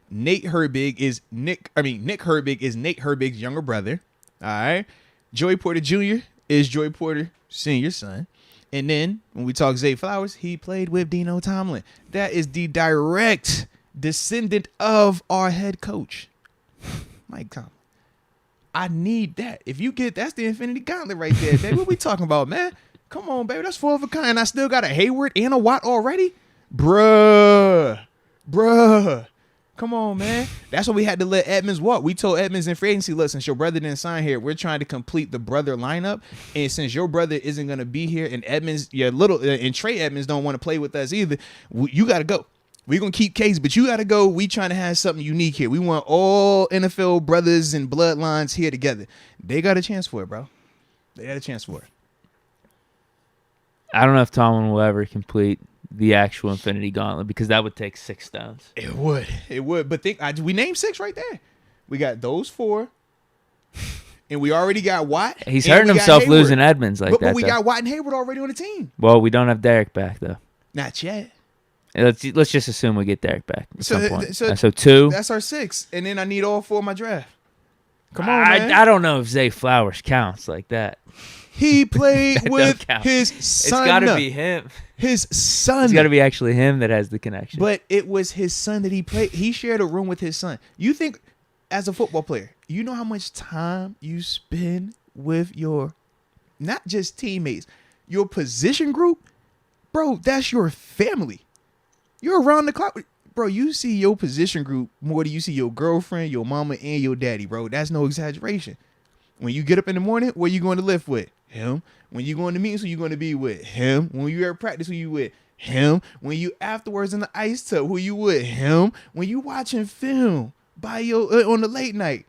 Nick Herbig is Nick Herbig is Nate Herbig's younger brother. All right. Joey Porter Jr. is Joey Porter Sr.'s son. And then when we talk Zay Flowers, he played with Dino Tomlin. That is the direct descendant of our head coach, Mike Tomlin. I need that. If you get that's the Infinity Gauntlet right there, baby. What we talking about, man? Come on, baby. That's 4 of a kind. And I still got a Hayward and a Watt already? Bruh. Come on, man. That's why we had to let Edmonds walk. We told Edmonds in free agency, look, since your brother didn't sign here, we're trying to complete the brother lineup. And since your brother isn't going to be here and Edmonds, and Trey Edmonds don't want to play with us either, you got to go. We're going to keep Case, but you got to go. We trying to have something unique here. We want all NFL brothers and bloodlines here together. They got a chance for it, bro. They got a chance for it. I don't know if Tomlin will ever complete the actual Infinity Gauntlet because that would take 6 stones. It would. But we named 6 right there. We got those 4. And we already got Watt. He's and hurting we got himself Hayward. losing Edmonds like that. But we though. got Watt and Hayward already on the team. Well, we don't have Derek back though. Not yet. Let's just assume we get Derek back at some point. So 2. That's our 6. And then I need all 4 of my draft. Come on, man. I don't know if Zay Flowers counts like that. He played with count. his son. It's got to be him. His son. It's got to be actually him that has the connection. But it was his son that he played. He shared a room with his son. You think, as a football player, you know how much time you spend with your, not just teammates, your position group? Bro, that's your family. You're around the clock. Bro, you see your position group more than you see your girlfriend, your mama, and your daddy, bro. That's no exaggeration. When you get up in the morning, where you going to lift with? Him. When you going to meetings, who you going to be with? Him. When you at practice, who you with? Him. When you afterwards in the ice tub, who you with? Him. When you watching film by your on the late night,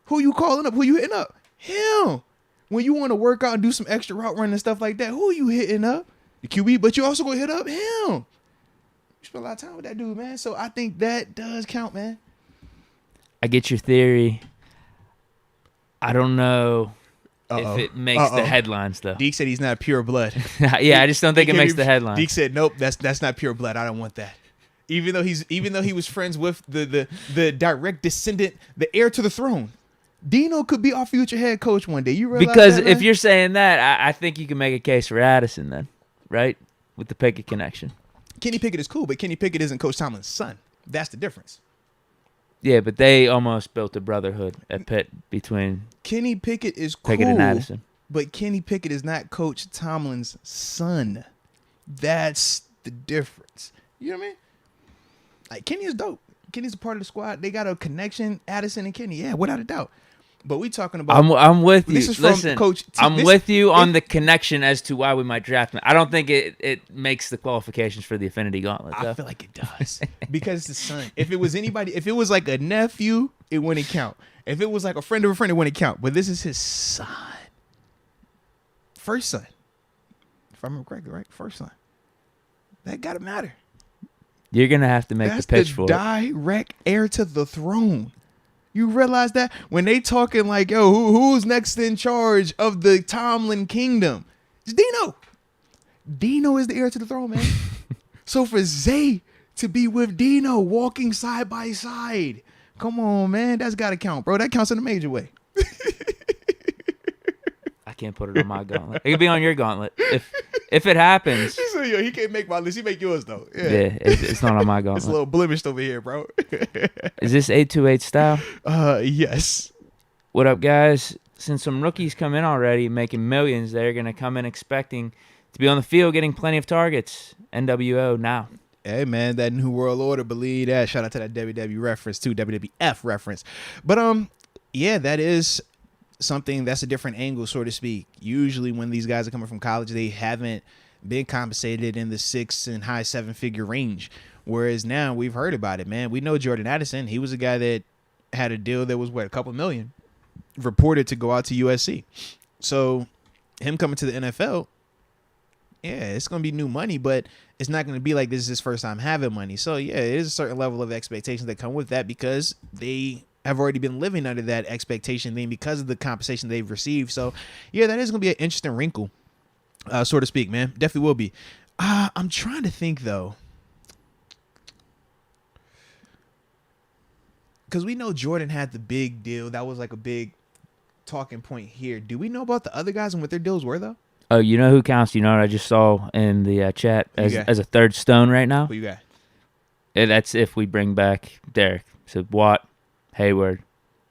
who you calling up? Who you hitting up? Him. When you want to work out and do some extra route running and stuff like that, who you hitting up? The QB, but you also gonna hit up him. You spent a lot of time with that dude, man. So I think that does count, man. I get your theory. I don't know if it makes the headlines though. Deke said he's not pure blood. Yeah, I just don't think it makes the headlines. Deke said, "Nope, that's not pure blood. I don't want that." Even though he was friends with the direct descendant, the heir to the throne. Dino could be our future head coach one day. You realize because that, if man? you're saying that, I think you can make a case for Addison then, right? With the Pickett connection. Kenny Pickett is cool, but Kenny Pickett isn't Coach Tomlin's son. That's the difference. Yeah, but they almost built a brotherhood at Pitt between Kenny Pickett is cool, Pickett and Addison. but Kenny Pickett is not Coach Tomlin's son. That's the difference. You know what I mean? Like, Kenny is dope. Kenny's a part of the squad. They got a connection, Addison and Kenny. Yeah, without a doubt. But we talking about. I'm with you. This is from Listen, Coach. I'm with you on the connection as to why we might draft him. I don't think it makes the qualifications for the Affinity Gauntlet. Though. I feel like it does because it's the son. If it was anybody, if it was like a nephew, it wouldn't count. If it was like a friend of a friend, it wouldn't count. But this is his son, first son. If I remember correctly, right? First son. That gotta matter. You're gonna have to make That's the pitch for it. Direct heir to the throne. You realize that when they talking like, yo, who's next in charge of the Tomlin kingdom? It's Dino. Dino is the heir to the throne, man. So for Zay to be with Dino walking side by side, come on, man, that's got to count, bro. That counts in a major way. I can't put it on my gauntlet. It could be on your gauntlet if it happens. He said, yo, he can't make my list. He make yours though. Yeah, it's not on my gauntlet. It's a little blemished over here, bro. Is this 828 style? Yes. What up, guys? Since some rookies come in already making millions, they're going to come in expecting to be on the field getting plenty of targets. NWO now. Hey, man, that New World Order, believe that. Shout out to that WW reference, too, WWF reference. But, yeah, that is something that's a different angle, so to speak. Usually when these guys are coming from college, they haven't been compensated in the 6 and high 7-figure range. Whereas now we've heard about it, man. We know Jordan Addison. He was a guy that had a deal that was, a couple million reported to go out to USC. So him coming to the NFL, yeah, it's going to be new money, but it's not going to be like this is his first time having money. So, yeah, it is a certain level of expectations that come with that because they have already been living under that expectation thing because of the compensation they've received. So, yeah, that is going to be an interesting wrinkle, so to speak, man. Definitely will be. I'm trying to think, though. Because we know Jordan had the big deal. That was like a big talking point here. Do we know about the other guys and what their deals were, though? Oh, you know who counts? You know what I just saw in the chat as a third stone right now? Who you got? Yeah, that's if we bring back Derek. So Watt, Hayward,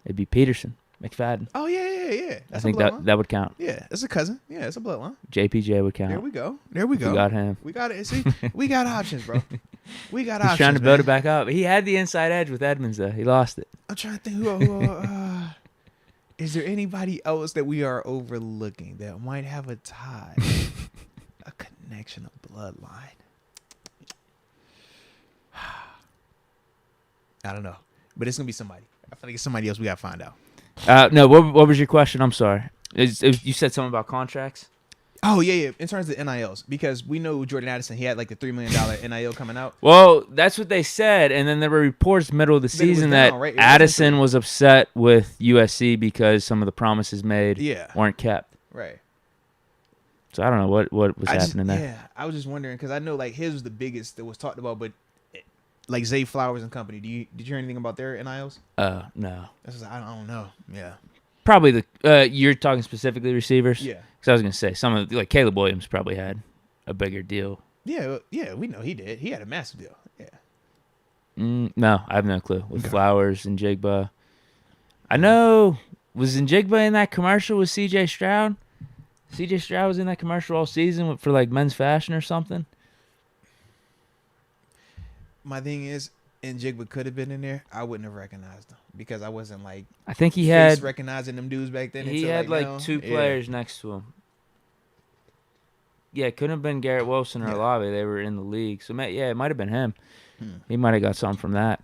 it'd be Peterson, McFadden. Oh, yeah. I think that would count. Yeah, that's a cousin. Yeah, it's a bloodline. JPJ would count. There we go. We got him. We got it. See, we got options, bro. We got He's options. trying to build it back up. He had the inside edge with Edmonds, though. He lost it. I'm trying to think who is there anybody else that we are overlooking that might have a tie, a connection, a bloodline? I don't know, but it's gonna be somebody. I feel like it's somebody else. We gotta find out. No, what was your question? I'm sorry. You said something about contracts? Oh, yeah. In terms of NILs, because we know Jordan Addison, he had like the $3 million NIL coming out. Well, that's what they said, and then there were reports middle of the season that right? Addison was upset with USC because some of the promises made weren't kept. Right. So I don't know what was happening there. Yeah, I was just wondering because I know like his was the biggest that was talked about, but like Zay Flowers and company, did you hear anything about their NILs? No. That's just, I don't know. Yeah. Probably you're talking specifically receivers? Yeah. Because I was going to say, some of like Caleb Williams probably had a bigger deal. Yeah, we know he did. He had a massive deal. Yeah. No, I have no clue. With Flowers and Jigba. I know, was Njigba in that commercial with CJ Stroud? CJ Stroud was in that commercial all season for like men's fashion or something? My thing is, Njigba could have been in there. I wouldn't have recognized him because I wasn't like I think he had recognizing them dudes back then. He had like two players next to him. Yeah, it couldn't have been Garrett Wilson or Olave. They were in the league. So, yeah, it might have been him. He might have got something from that.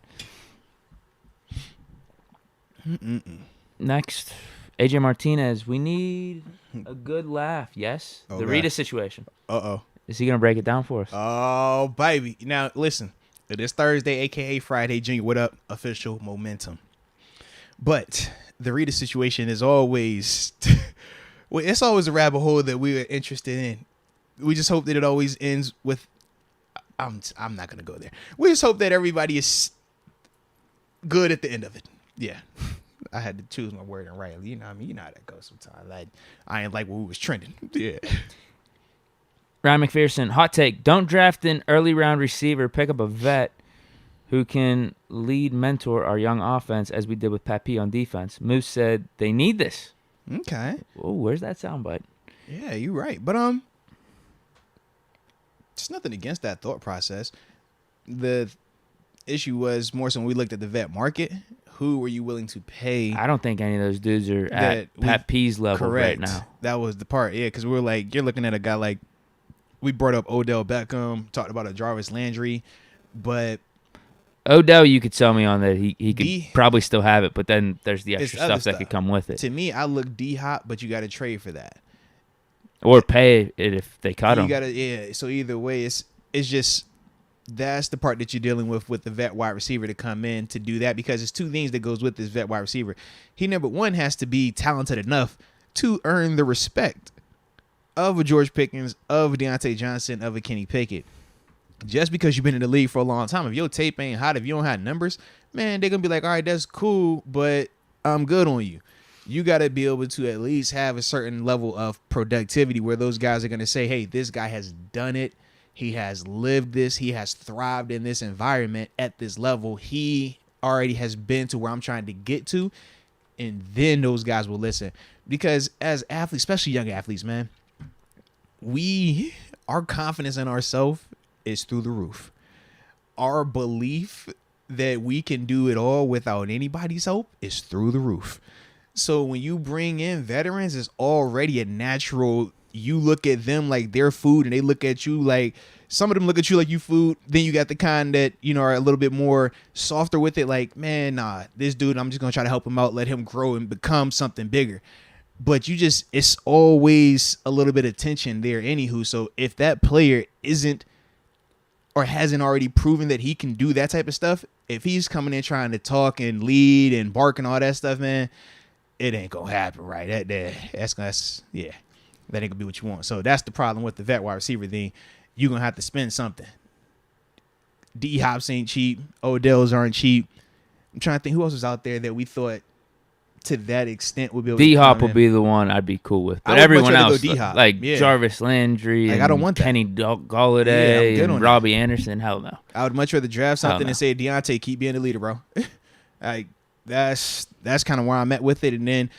Next, AJ Martinez. We need a good laugh. Yes? The Rita situation. Uh-oh. Is he going to break it down for us? Oh, baby. Now, listen. It is Thursday, a.k.a. Friday. Junior, what up? Official momentum. But the Rita situation is always... well, it's always a rabbit hole that we are interested in. We just hope that it always ends with... I'm not going to go there. We just hope that everybody is good at the end of it. Yeah. I had to choose my word and right. You know what I mean? You know how that goes sometimes. Like, I ain't like when we was trending. Yeah. Ryan McPherson, hot take. Don't draft an early round receiver. Pick up a vet who can lead mentor our young offense as we did with Pat P on defense. Moose said they need this. Okay. Oh, where's that soundbite? Yeah, you're right. But there's nothing against that thought process. The issue was more so when we looked at the vet market. Who were you willing to pay? I don't think any of those dudes are at Pat P's level right now. That was the part. Yeah, because we were like, you're looking at a guy like, we brought up Odell Beckham, talked about a Jarvis Landry, but Odell, you could sell me on that. He could probably still have it, but then there's the extra stuff that could come with it. To me, I look D-Hop, but you got to trade for that. Or pay it if they cut him. Yeah, so either way, it's just that's the part that you're dealing with the vet wide receiver to come in to do that, because it's two things that goes with this vet wide receiver. He, number one, has to be talented enough to earn the respect of a George Pickens, of a Deontay Johnson, of a Kenny Pickett. Just because you've been in the league for a long time, if your tape ain't hot, if you don't have numbers, man, they're going to be like, all right, that's cool, but I'm good on you. You got to be able to at least have a certain level of productivity where those guys are going to say, hey, this guy has done it. He has lived this. He has thrived in this environment at this level. He already has been to where I'm trying to get to. And then those guys will listen. Because as athletes, especially young athletes, man, our confidence in ourselves is through the roof. Our belief that we can do it all without anybody's help is through the roof. So when you bring in veterans, it's already a natural. You look at them like they're food, and they look at you like, some of them look at you like you food. Then you got the kind that, are a little bit more softer with it. Like, man, nah, this dude, I'm just going to try to help him out, let him grow and become something bigger. But it's always a little bit of tension there anywho. So if that player isn't or hasn't already proven that he can do that type of stuff, if he's coming in trying to talk and lead and bark and all that stuff, man, it ain't going to happen, right? That ain't going to be what you want. So that's the problem with the vet wide receiver thing. You're going to have to spend something. D-Hops ain't cheap. Odells aren't cheap. I'm trying to think who else was out there that we thought to that extent would be able to D-Hop will be the one I'd be cool with. But everyone else, like Jarvis Landry and I don't want that. Kenny Golladay and Robbie Anderson, hell no. I would much rather draft something and say, Deontay, keep being the leader, bro. Like, that's kind of where I'm at with it. And then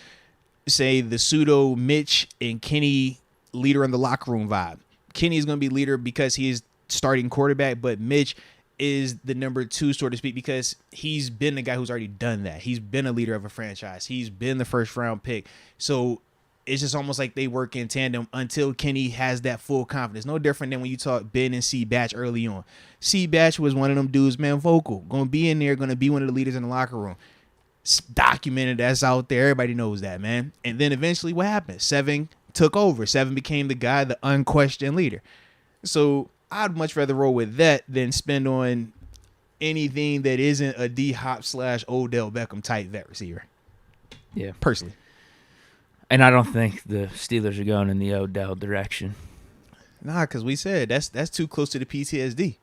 say the pseudo Mitch and Kenny leader in the locker room vibe. Kenny is going to be leader because he is starting quarterback, but Mitch is the number two, so to speak, because he's been the guy who's already done that. He's been a leader of a franchise. He's been the first round pick. So it's just almost like they work in tandem until Kenny has that full confidence. No different than when you talk Ben and C. Batch early on. C. Batch was one of them dudes, man, vocal. Going to be in there, going to be one of the leaders in the locker room. It's documented, that's out there. Everybody knows that, man. And then eventually what happened? Seven took over. Seven became the guy, the unquestioned leader. So I'd much rather roll with that than spend on anything that isn't a D-Hop / Odell Beckham type vet receiver. Yeah. Personally. And I don't think the Steelers are going in the Odell direction. Nah, because we said that's too close to the PTSD.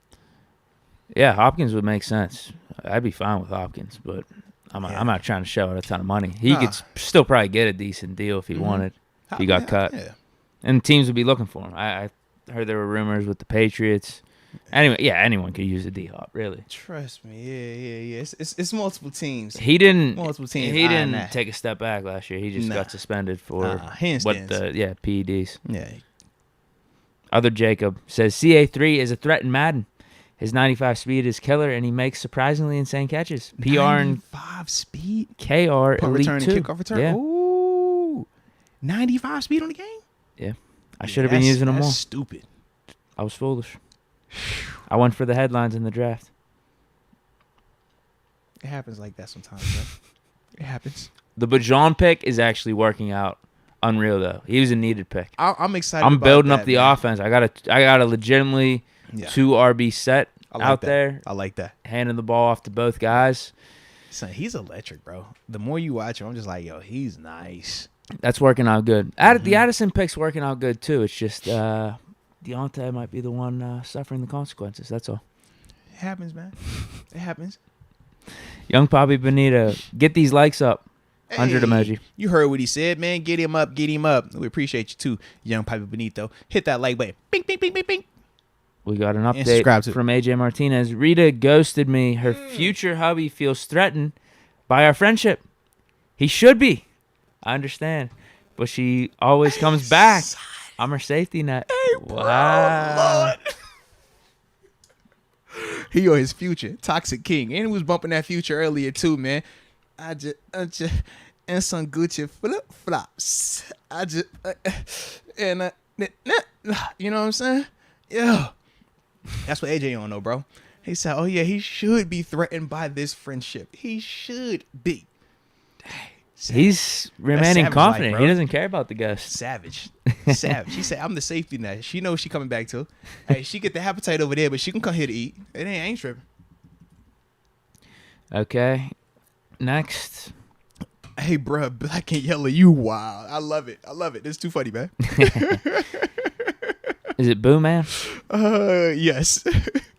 Yeah, Hopkins would make sense. I'd be fine with Hopkins, but I'm not trying to shell out a ton of money. He could still probably get a decent deal if he wanted. If he got cut. Yeah. And teams would be looking for him. I heard there were rumors with the Patriots. Anyway, yeah, anyone could use a D-Hop, really. Trust me. Yeah. It's multiple teams. He didn't didn't take a step back last year. He just got suspended for handstands. PEDs. Yeah. Other Jacob says CA3 is a threat in Madden. His 95 speed is killer, and he makes surprisingly insane catches. PR 95 speed? KR Punt Elite return 2. and kickoff return? Yeah. Ooh. 95 speed on the game? Yeah. I should have been using them more. That's stupid. I was foolish. I went for the headlines in the draft. It happens like that sometimes, bro. It happens. The Bajon pick is actually working out unreal, though. He was a needed pick. I'm excited. I'm about building that, up the man. offense. I got a legitimately 2 RB set out there. I like that. Handing the ball off to both guys. Son, he's electric, bro. The more you watch him, I'm just like, yo, he's nice. That's working out good. The Addison pick's working out good, too. It's just Deontay might be the one suffering the consequences. That's all. It happens, man. It happens. Young Papi Benito, get these likes up. 100 emoji. You heard what he said, man. Get him up, get him up. We appreciate you, too, Young Papi Benito. Hit that like button. Bing, bing, bing, bing, bing. We got an update from AJ Martinez. Rita ghosted me. Her future hubby feels threatened by our friendship. He should be. I understand. But she always comes back. I'm her safety net. Hey, bro, wow. Lord. He on his future. Toxic King. And he was bumping that future earlier, too, man. I just and some Gucci flip-flops. You know what I'm saying? Yeah. That's what AJ don't know, bro. He said, oh, yeah, he should be threatened by this friendship. He should be. He's remaining confident. He doesn't care about the ghost. Savage. She said, I'm the safety net. She knows she coming back, too. Hey, she get the appetite over there, but she can come here to eat. It ain't tripping. Okay. Next. Hey, bro, black and yellow, you wild. I love it. It's too funny, man. Is it Boo Man? Yes.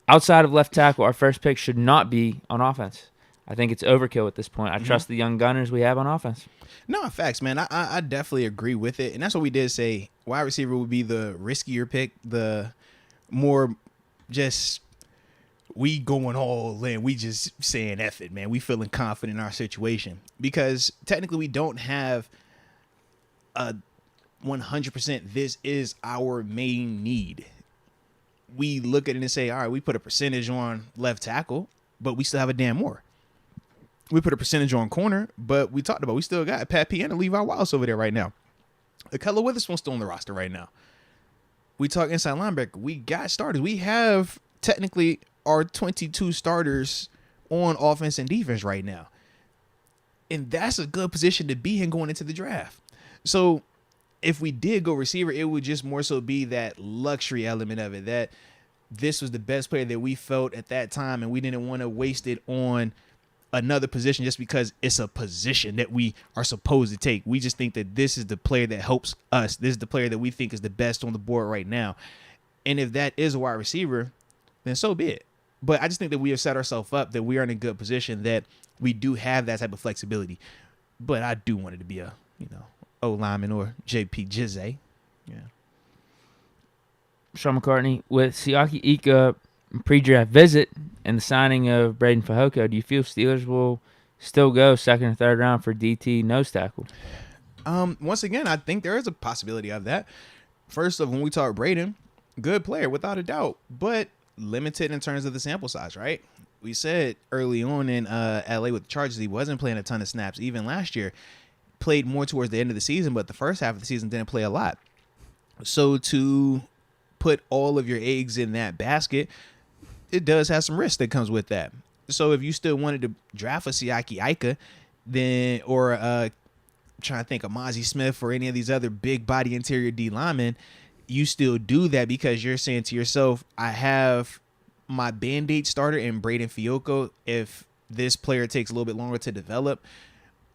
Outside of left tackle, our first pick should not be on offense. I think it's overkill at this point. I trust the young gunners we have on offense. No, facts, man. I definitely agree with it. And that's what we did say. Wide receiver would be the riskier pick, the more just we going all in. We just saying F it, man. We feeling confident in our situation. Because technically we don't have a 100% this is our main need. We look at it and say, all right, we put a percentage on left tackle, but we still have a damn more. We put a percentage on corner, but we talked about we still got Pat P and Levi Wallace over there right now. Akella Witherspoon's still on the roster right now. We talk inside linebacker. We got starters. We have technically our 22 starters on offense and defense right now. And that's a good position to be in going into the draft. So if we did go receiver, it would just more so be that luxury element of it, that this was the best player that we felt at that time, and we didn't want to waste it on another position just because it's a position that we are supposed to take. We just think that this is the player that helps us. This is the player that we think is the best on the board right now. And if that is a wide receiver, then so be it. But I just think that we have set ourselves up, that we are in a good position, that we do have that type of flexibility. But I do want it to be a, O lineman or JP Jizze. Yeah. Sean McCartney, with Siaki Ika pre-draft visit and the signing of Braden Fehoko, do you feel Steelers will still go second or third round for DT nose tackle? Once again, I think there is a possibility of that. First of, when we talk Braden, good player without a doubt, but limited in terms of the sample size, right? We said early on in LA with the Chargers, he wasn't playing a ton of snaps. Even last year, played more towards the end of the season, but the first half of the season didn't play a lot. So to put all of your eggs in that basket, it does have some risk that comes with that. So if you still wanted to draft a Siaki Ika, then, or trying to think of Mozzie Smith or any of these other big body interior D linemen, you still do that because you're saying to yourself, I have my Band-Aid starter in Braden Fehoko if this player takes a little bit longer to develop,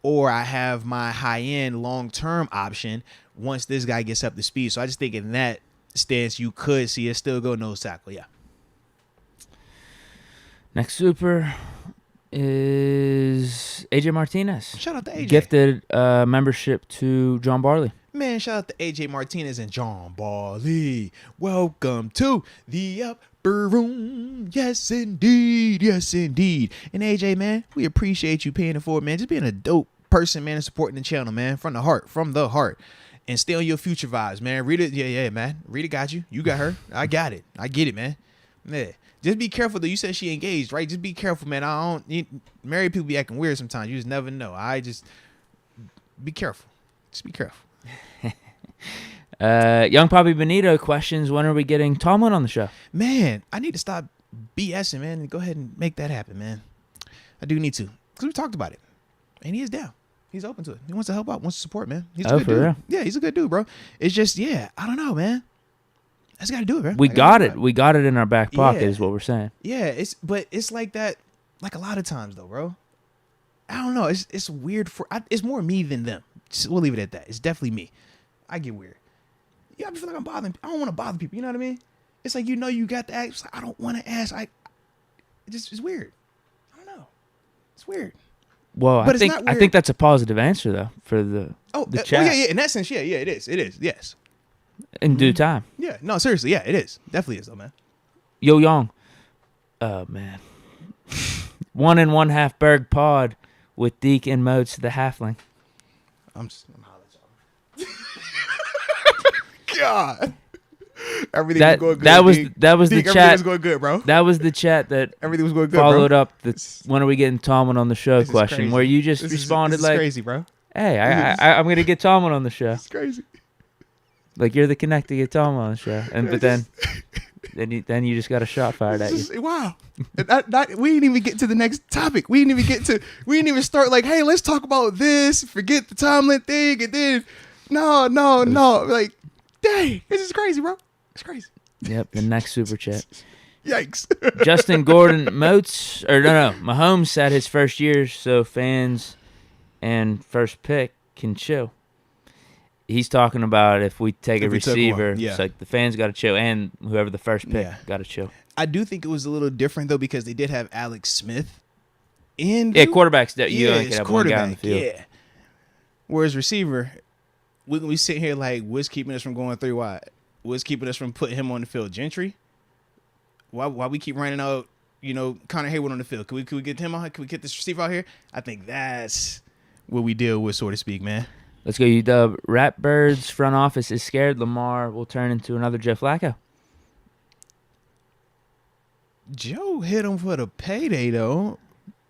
or I have my high-end long-term option once this guy gets up to speed. So I just think in that stance, you could see it still go nose tackle, yeah. Next super is AJ Martinez. Shout out to AJ. Gifted membership to John Barley. Man, shout out to AJ Martinez and John Barley. Welcome to the upper room. Yes, indeed. Yes, indeed. And AJ, man, we appreciate you paying it forward, man. Just being a dope person, man, and supporting the channel, man. From the heart. And stay on your future vibes, man. Rita, yeah, man. Rita got you. You got her. I got it. I get it, man. Yeah. Just be careful, though. You said she engaged, right? Just be careful, man. Married people be acting weird sometimes. You just never know. Be careful. Just be careful. Young Papi Benito questions, when are we getting Tomlin on the show? Man, I need to stop BSing, man, and go ahead and make that happen, man. I do need to. Because we talked about it. And he is down. He's open to it. He wants to help out, wants to support, man. He's a good dude. Real? Yeah, he's a good dude, bro. It's just, I don't know, man. just got to do it, man. We I gotta got do it. We got it in our back pocket, Yeah. is what we're saying. Yeah, it's like that, like a lot of times though, bro. I don't know. It's weird it's more me than them. We'll leave it at that. It's definitely me. I get weird. Yeah, I feel like I'm bothering. I don't want to bother people. You know what I mean? It's like, you got to ask. It's like, I don't want to ask. It's weird. I don't know. It's weird. Well, But I it's think not I weird. think that's a positive answer though for the chat. yeah. In that sense, yeah, it is. It is. Yes. In due time. Yeah. No, seriously. Yeah, it is. Definitely is, though, man. Yo Young. Oh man. 1 1/2 Berg pod with Deke and Moats the halfling. I'm hollering at y'all. God. Everything was going good. That was the Deke, chat. Everything was going good, bro. That was the chat that Everything was going good, followed bro. up the when are we getting Tomlin on the show This is question, crazy. where you just This responded is like, crazy, bro. "Hey, I'm gonna get Tomlin on the show." It's crazy. Like you're the connect to get Tomlin on the show, but then you just got a shot fired at you. Wow. We didn't even get to the next topic. We didn't even start like, hey, let's talk about this. Forget the Tomlin thing, and then no. Like, dang, this is crazy, bro. It's crazy. Yep, the next super chat. Yikes. Justin Gordon Moats Mahomes sat his first year, so fans and first pick can chill. He's talking about if we take a receiver, it's like the fans got to chill, and whoever the first pick got to chill. I do think it was a little different though, because they did have Alex Smith in. Yeah, quarterbacks that you yeah, only can have one guy on the field. Yeah. Whereas receiver, we sit here like, what's keeping us from going 3 wide? What's keeping us from putting him on the field? Gentry? Why we keep running out, Connor Hayward on the field? Can we get him on? Can we get this receiver out here? I think that's what we deal with, so to speak, man. Let's go, UW. Ratbirds front office is scared Lamar will turn into another Joe Flacco. Joe hit him for the payday though,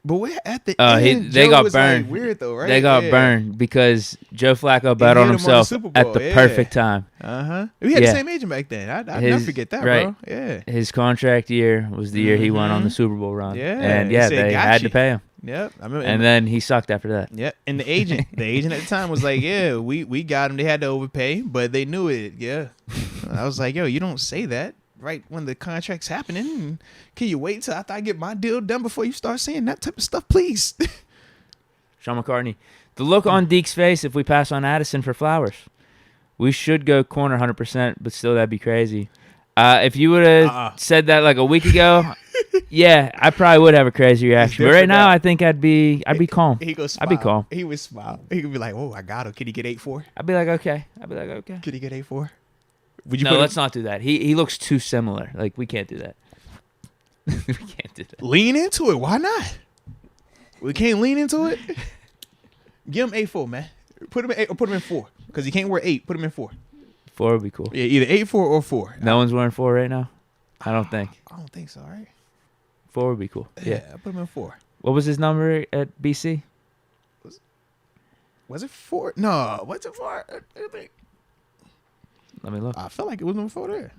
but we're at the end. They Joe got was burned. Like weird though, right? They got burned because Joe Flacco bet on himself at the perfect time. We had the same agent back then. I'll never forget that, bro. Yeah. His contract year was the year he went on the Super Bowl run. Yeah. And they had to pay him. Yep. I remember. And then he sucked after that. Yep. And the agent at the time was like, yeah, we got him. They had to overpay, but they knew it. Yeah. I was like, yo, you don't say that right when the contract's happening. Can you wait till after I get my deal done before you start saying that type of stuff, please? Sean McCartney. The look on Deke's face if we pass on Addison for Flowers. We should go corner 100%, but still that'd be crazy. If you would have said that like a week ago, yeah, I probably would have a crazy reaction. But right now, I think I'd be calm. He goes, I'd be calm. He would smile. He could be like, "Oh, I got him. Can he get 8-4? I'd be like, okay. Can he get 8-4? Would you? No, let's not do that. He looks too similar. Like we can't do that. We can't do that. Lean into it. Why not? We can't lean into it. Give him 8-4, man. Put him in 8 or put him in 4 because he can't wear 8. Put him in 4. 4 would be cool. Yeah, either 8-4 or 4. No one's wearing 4 right now. I don't think. I don't think so. All right. 4 would be cool. Yeah. Put him in 4. What was his number at BC? Was it 4? No, what's it 4? I think. Let me look. I felt like it was number 4 there.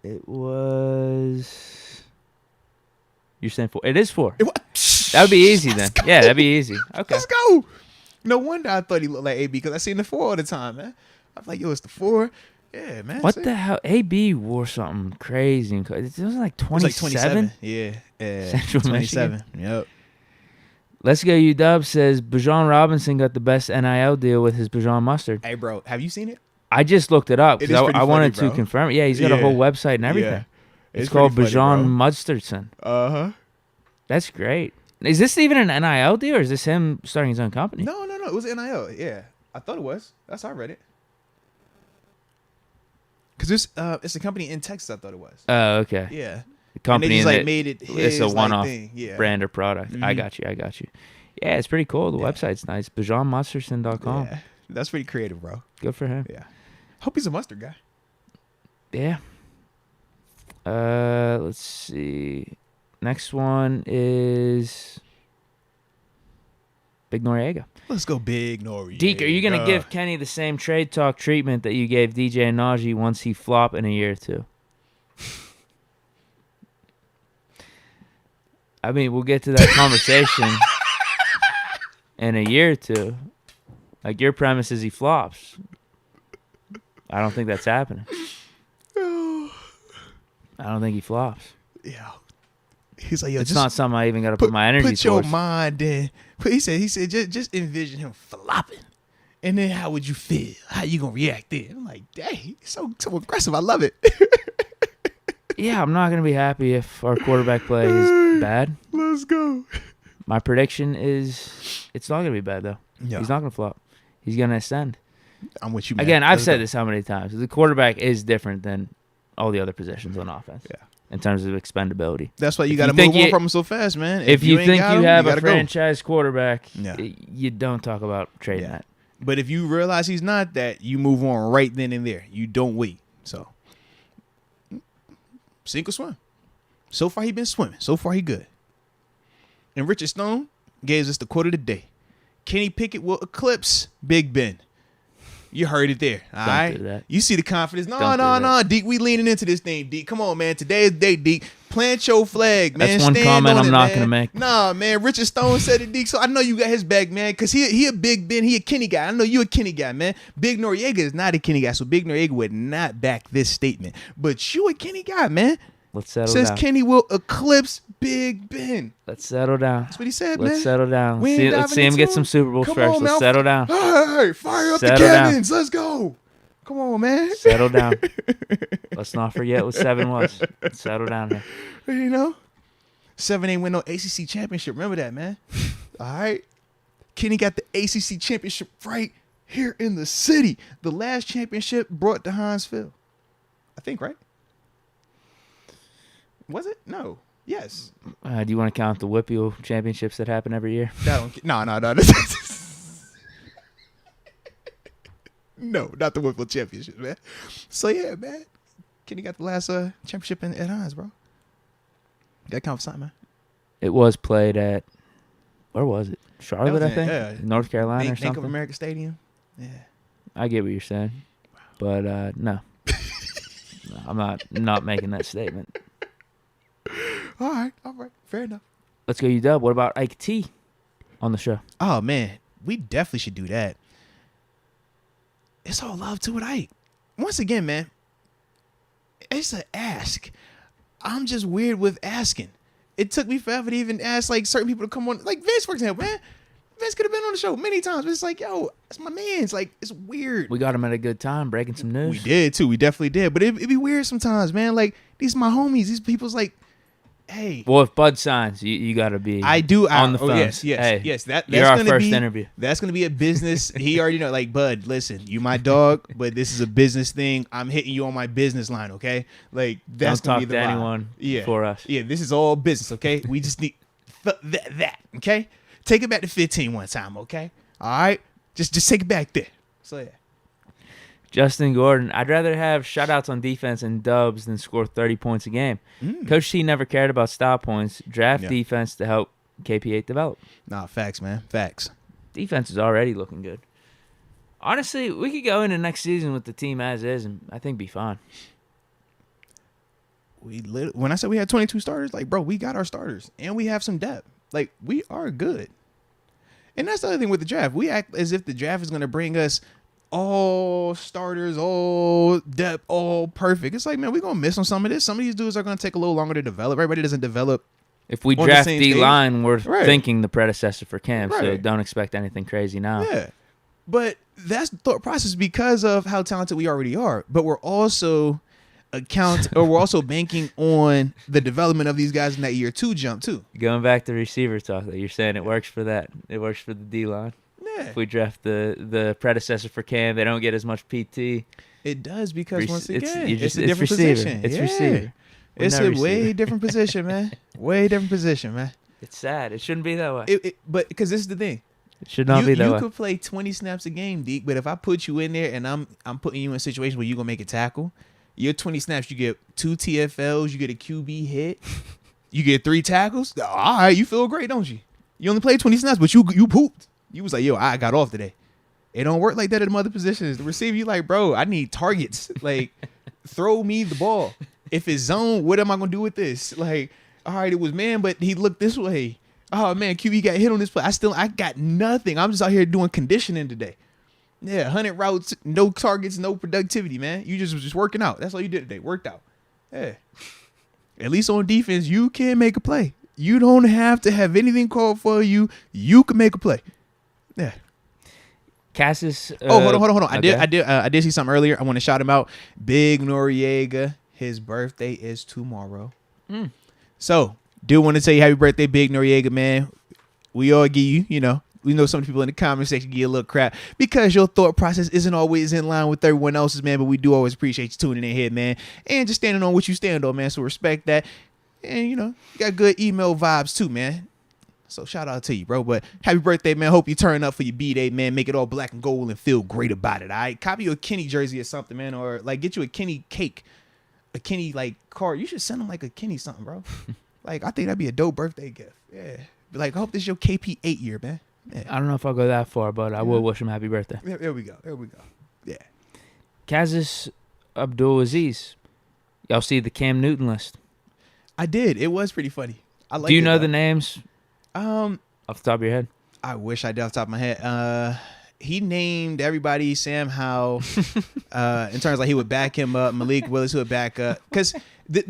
It was. You're saying 4? It is 4. That would be easy then. Yeah, that'd be easy. Okay. Let's go. No wonder I thought he looked like AB because I seen the 4 all the time, man. I was like, yo, it's the 4. Yeah, man. What the hell? AB wore something crazy. It was like 27. It was like 27. Yeah. Central 27. Michigan. Yep. Let's go. UW says Bijan Robinson got the best NIL deal with his Bijan mustard. Hey, bro, have you seen it? I just looked it up because I wanted funny, to confirm it. Yeah, he's got a whole website and everything. Yeah. It's called pretty funny, Bijan Mustardson. Uh-huh. That's great. Is this even an NIL deal or is this him starting his own company? No. It was NIL. Yeah. I thought it was. That's how I read it. Because it's a company in Texas, I thought it was. Oh, okay. Yeah. The company and they just, made it his, it's a one-off thing. Yeah. brand or product. Mm-hmm. I got you. Yeah, it's pretty cool. The website's nice. BijanMustardson.com. Yeah. That's pretty creative, bro. Good for him. Yeah. Hope he's a mustard guy. Yeah. Let's see. Next one is Big Noriega. Let's go Big Noriega. Deke, are you going to give Kenny the same trade talk treatment that you gave DJ and Najee once he flop in a year or two? I mean, we'll get to that conversation in a year or two. Like, your premise is he flops. I don't think that's happening. I don't think he flops. Yeah. He's like, yo, It's just not something I even got to put my energy put your towards. mind in. He said, just envision him flopping. And then how would you feel? How you gonna react then? I'm like, dang, he's so aggressive. I love it. Yeah, I'm not going to be happy if our quarterback play is bad. Let's go. My prediction is it's not going to be bad, though. Yeah. He's not going to flop. He's going to ascend. I'm with you, man. Again, I've Let's said go. this how many times. The quarterback is different than all the other positions on offense. Yeah. In terms of expendability. That's why you If got to you think move on you- from him so fast, man. If you ain't think got you him, have a gotta go. franchise quarterback, Yeah. you don't talk about trading Yeah. that. But if you realize he's not that, you move on right then and there. You don't wait. So, sink or swim. So far, he been swimming. So far, he good. And Richard Stone gave us the quote of the day. Kenny Pickett will eclipse Big Ben. You heard it there. All Don't right. do that. You see the confidence. No, Don't do no, that. no. Deke, we leaning into this thing, Deke. Come on, man. Today is day, Deke. Plant your flag, man. That's one Stand comment on I'm it, not man. gonna make. Nah, man. Richard Stone said it, Deke. So I know you got his back, man. Because he a Big Ben. He a Kenny guy. I know you a Kenny guy, man. Big Noriega is not a Kenny guy. So Big Noriega would not back this statement. But you a Kenny guy, man. Let's settle Says down. Kenny will eclipse Big Ben. Let's settle down. That's what he said, man. Let's settle down. We ain't Let's diving see him into get him. some Super Bowls Come first. on, Let's man. settle down. Hey, fire up the Settle down. cannons. Let's go. Come on, man. Settle down. Let's not forget what 7 was. Let's settle down here. You know, 7 ain't win no ACC championship. Remember that, man. All right. Kenny got the ACC championship right here in the city. The last championship brought to Heinz Field. I think, right? Was it? No. Yes. Do you want to count the Whippeal championships that happen every year? No. No, not the Whipple championship, man. So, yeah, man. Kenny got the last championship at Heinz, bro. Got to count for something, man. It was played at, where was it? Charlotte, was I in- think? yeah. North Carolina or Bank of something? America Stadium. Yeah. I get what you're saying. But, no. No, I'm not making that statement. All right. Fair enough. Let's go UW. What about Ike T on the show? Oh, man. We definitely should do that. It's all love to it, Ike. Once again, man, it's an ask. I'm just weird with asking. It took me forever to even ask, like, certain people to come on. Like, Vince, for example, man. Vince could have been on the show many times. But it's like, yo, it's my man. It's like, it's weird. We got him at a good time, breaking some news. We did, too. We definitely did. But it'd be weird sometimes, man. Like, these are my homies. These people's like, hey. Well, if Bud signs, you got to be I do on the phone. Yes. Hey, Yes. That's you're our gonna first be, interview. That's gonna be a business. He already know. Like, Bud, listen, you my dog, but this is a business thing. I'm hitting you on my business line, okay? Like, that's Don't gonna talk be the to vibe. anyone Yeah. for us. Yeah, this is all business, okay? We just need that, okay? Take it back to 15 one time, okay? All right, just take it back there. So yeah. Justin Gordon, I'd rather have shutouts on defense and dubs than score 30 points a game. Coach T never cared about stop points. Draft Yeah. defense to help KP8 develop. Nah, facts, man, facts. Defense is already looking good. Honestly, we could go into next season with the team as is, and I think be fine. When I said we had 22 starters, like, bro, we got our starters and we have some depth. Like, we are good. And that's the other thing with the draft. We act as if the draft is going to bring us all starters, all depth, all perfect. It's like, man, we're going to miss on some of this. Some of these dudes are going to take a little longer to develop. Everybody doesn't develop. If we On the draft same D-line, we're Right. thinking the predecessor for Cam, so Right. don't expect anything crazy now. Yeah. But that's the thought process because of how talented we already are. But we're also we're also banking on the development of these guys in that year 2 jump too. Going back to receiver talk, that you're saying it works for that. It works for the D-line. Yeah. If we draft the predecessor for Cam, they don't get as much PT. It does because once again, you're it's a it's different receiver. position. It's Yeah. receiver. We're It's not a receiver. way different position, man. Way different position, man. It's sad. It shouldn't be that way. It, But because this is the thing, should not be that you way. could play 20 snaps a game, Deke. But if I put you in there and I'm putting you in a situation where you're gonna make a tackle, your 20 snaps, you get 2 TFLs, you get a QB hit, you get 3 tackles. All right, you feel great, don't you? You only played 20 snaps, but you pooped. You was like, yo, I got off today. It don't work like that at the other positions. The receiver, you like, bro, I need targets. Like, throw me the ball. If it's zone, what am I gonna do with this? Like, all right, it was man, but he looked this way. Oh man, QB got hit on this play. I got nothing. I'm just out here doing conditioning today. Yeah, 100 routes, no targets, no productivity, man. You just was just working out. That's all you did today. Worked out. Yeah. At least on defense, you can make a play. You don't have to have anything called for you. You can make a play. Yeah. Cassis. Hold on. Okay. I did see something earlier. I want to shout him out. Big Noriega. His birthday is tomorrow. So, do want to tell you happy birthday, Big Noriega, man. We all give you, we know some people in the comment section give you a little crap because your thought process isn't always in line with everyone else's, man. But we do always appreciate you tuning in here, man, and just standing on what you stand on, man. So respect that, and you got good email vibes too, man. So shout out to you, bro. But happy birthday, man. Hope you turn up for your B-Day, man. Make it all black and gold and feel great about it, all right? Copy you a Kenny jersey or something, man, or like get you a Kenny cake, a Kenny like card. You should send him like a Kenny something, bro. Like I think that'd be a dope birthday gift. Yeah, but like I hope this is your KP 8 year, man. Yeah. I don't know if I'll go that far, but I will wish him happy birthday. There we go. Yeah. Kazis Abdul Aziz. Y'all see the Cam Newton list? I did. It was pretty funny. I like. Do you know the names? Off the top of your head? I wish I did off the top of my head. He named everybody Sam Howell. In terms like he would back him up. Malik Willis would back up. Because the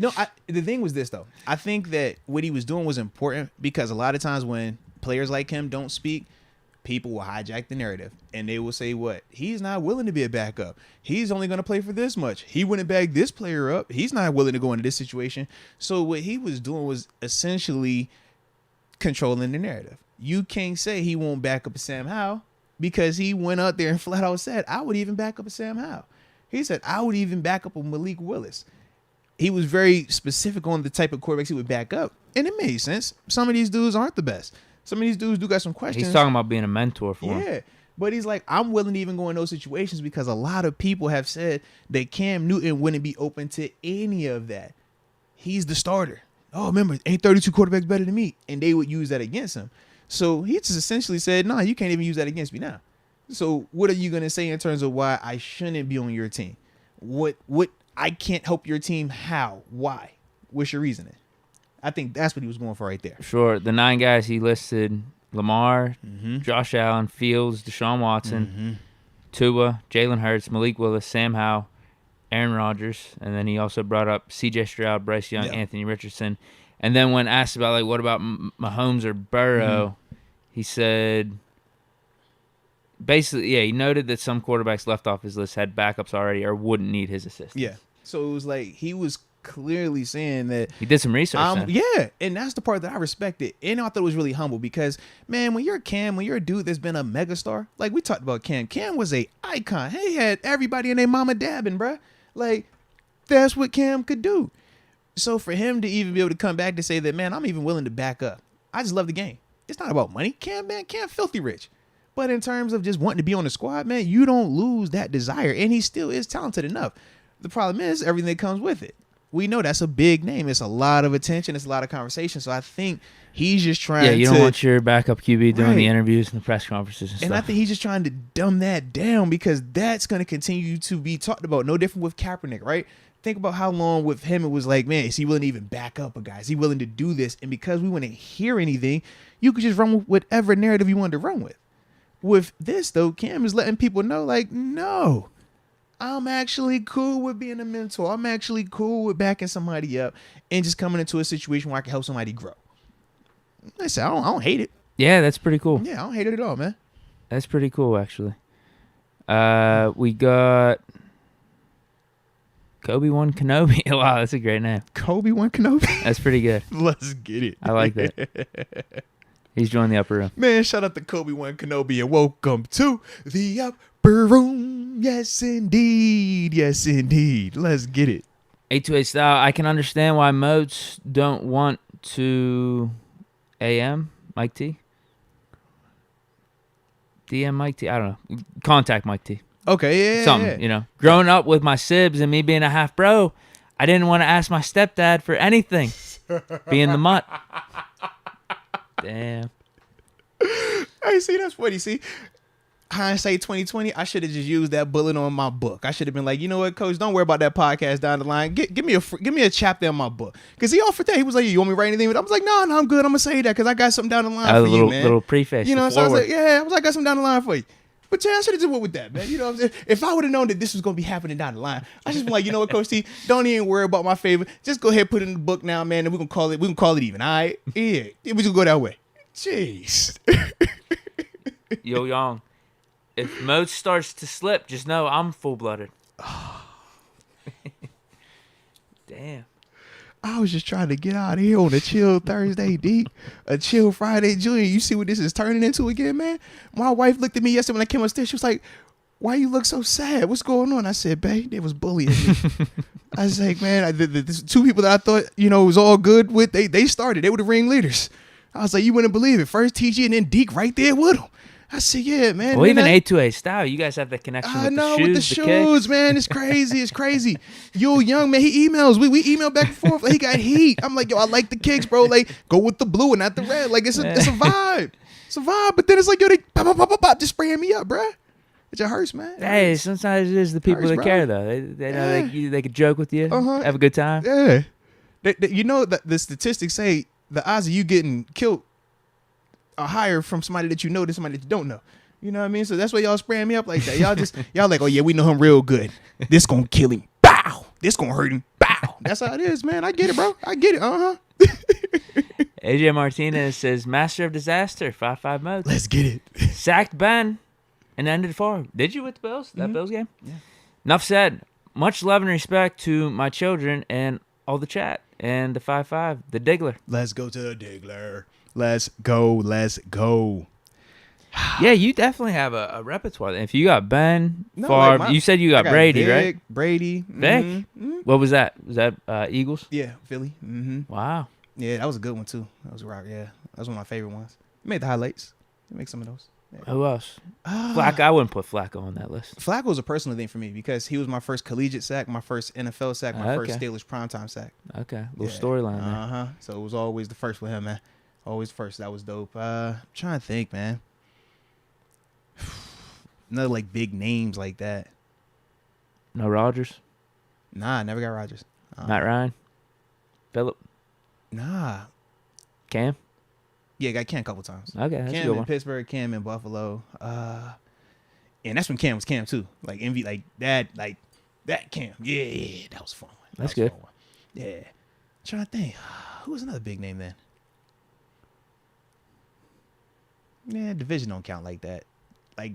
thing was this though. I think that what he was doing was important because a lot of times when players like him don't speak, people will hijack the narrative and they will say what? He's not willing to be a backup. He's only going to play for this much. He wouldn't back this player up. He's not willing to go into this situation. So what he was doing was essentially controlling the narrative. You can't say he won't back up a Sam Howell because he went out there and flat out said, I would even back up a Sam Howell. He said, I would even back up a Malik Willis. He was very specific on the type of quarterbacks he would back up. And it made sense. Some of these dudes aren't the best. Some of these dudes do got some questions. He's talking about being a mentor for him. Yeah. But he's like, I'm willing to even go in those situations because a lot of people have said that Cam Newton wouldn't be open to any of that. He's the starter. Oh, remember, ain't 32 quarterbacks better than me? And they would use that against him. So he just essentially said, no, you can't even use that against me now. So what are you going to say in terms of why I shouldn't be on your team? What I can't help your team? How? Why? What's your reasoning? I think that's what he was going for right there. Sure. The 9 guys he listed, Lamar, Josh Allen, Fields, Deshaun Watson, Tua, Jalen Hurts, Malik Willis, Sam Howell, Aaron Rodgers, and then he also brought up C.J. Stroud, Bryce Young, Anthony Richardson. And then when asked about, like, what about Mahomes or Burrow, he said, basically, he noted that some quarterbacks left off his list had backups already or wouldn't need his assistance. Yeah. So it was like he was clearly saying that he did some research. Yeah, and that's the part that I respected, and I thought it was really humble because, man, when you're a dude that's been a megastar, like we talked about Cam was a icon. He had everybody and their mama dabbing, bruh. Like that's what Cam could do. So for him to even be able to come back to say that, man, I'm even willing to back up. I just love the game. It's not about money. Cam filthy rich. But in terms of just wanting to be on the squad, man, you don't lose that desire, and he still is talented enough. The problem is everything that comes with it. We know that's a big name. It's a lot of attention. It's a lot of conversation. So I think he's just trying to... Yeah, you don't want your backup QB doing the interviews and the press conferences and stuff. And I think he's just trying to dumb that down because that's going to continue to be talked about. No different with Kaepernick, right? Think about how long with him it was like, man, is he willing to even back up a guy? Is he willing to do this? And because we wouldn't hear anything, you could just run with whatever narrative you wanted to run with. With this, though, Cam is letting people know, like, no, I'm actually cool with being a mentor. I'm actually cool with backing somebody up and just coming into a situation where I can help somebody grow. I said, I don't hate it. Yeah, that's pretty cool. Yeah, I don't hate it at all, man. That's pretty cool, actually. We got Kobe-1 Kenobi. Wow, that's a great name. Kobe-1 Kenobi? That's pretty good. Let's get it. I like that. He's joined the upper room. Man, shout out to Kobe-1 Kenobi and welcome to the upper room. Yes, indeed. Yes, indeed. Let's get it. 828 style. I can understand why Moats don't want to AM Mike T. DM Mike T. I don't know. Contact Mike T. Okay, yeah. Something, you know. Growing up with my sibs and me being a half bro, I didn't want to ask my stepdad for anything. Being the mutt. Damn. Hey, see, that's funny. See, hindsight 2020, I should have just used that bullet on my book. I should have been like, you know what, coach, don't worry about that podcast down the line. Give me a chapter in my book. Because he offered that. He was like, you want me to write anything? I was like, no, I'm good. I'm going to say that because I got something down the line for you, man. Little preface. You know, so I was like, yeah, I got something down the line for you. But yeah, I should have just went with that, man. You know what I'm saying? If I would have known that this was gonna be happening down the line, I just been like, you know what, Coach T, don't even worry about my favor. Just go ahead and put it in the book now, man, and we can call it even. All right? Yeah. We just go that way. Jeez. Yo, Young, if Moats starts to slip, just know I'm full-blooded. Damn. I was just trying to get out of here on a chill Thursday, Deke. A chill Friday, Julian. You see what this is turning into again, man? My wife looked at me yesterday when I came upstairs. She was like, why you look so sad? What's going on? I said, babe, they was bullying me. I was like, man, the two people that I thought, was all good with, they started. They were the ringleaders. I was like, you wouldn't believe it. First TG and then Deke right there with them. I said, yeah, man. Well, even A2A style, you guys have that connection with the shoes. With the shoes, man. It's crazy. It's crazy. Yo, Young, man, he emails. We email back and forth. Like, he got heat. I'm like, yo, I like the kicks, bro. Like, go with the blue and not the red. Like, it's a vibe. It's a vibe. But then it's like, yo, they pop, pop, pop, pop, pop, just spraying me up, bro. It just hurts, man. Hey, sometimes it is the people that care, though. They know they could joke with you, have a good time. Yeah. The statistics say the odds of you getting killed are higher from somebody that you know than somebody that you don't know. You know what I mean? So that's why y'all spraying me up like that. Y'all like, oh yeah, we know him real good. This gonna kill him. Bow. This gonna hurt him. Bow. That's how it is, man. I get it, bro. I get it. AJ Martinez says, Master of Disaster, 5-5 Moats. Let's get it. Sacked Ben and ended for. Did you with the Bills? That Bills game? Yeah. Enough said. Much love and respect to my children and all the chat. And the 5-5, the Diggler. Let's go to the Diggler. Let's go. Let's go. Yeah, you definitely have a repertoire. If you got Ben, Favre, you said you got Brady, Vic, right? Brady. Vic? Mm-hmm. What was that? Was that Eagles? Yeah, Philly. Mm-hmm. Wow. Yeah, that was a good one, too. That was rock. Yeah, that was one of my favorite ones. You made the highlights. You make some of those. Yeah. Who else? Flacco. I wouldn't put Flacco on that list. Flacco was a personal thing for me because he was my first collegiate sack, my first NFL sack, my first Steelers primetime sack. Okay, little storyline there. Uh-huh. So it was always the first for him, man. Always first. That was dope. I'm trying to think, man. Another like big names like that. No Rodgers? Nah, I never got Rodgers. Matt Ryan? Phillip? Nah. Cam? Yeah, got Cam a couple times. Okay, that's Cam a good in one. Pittsburgh, Cam in Buffalo. And that's when Cam was Cam too. Like envy, like that Cam. Yeah, that was fun. That's good. Fun. Yeah. Trying to think. Who was another big name then? Yeah, division don't count like that. Like,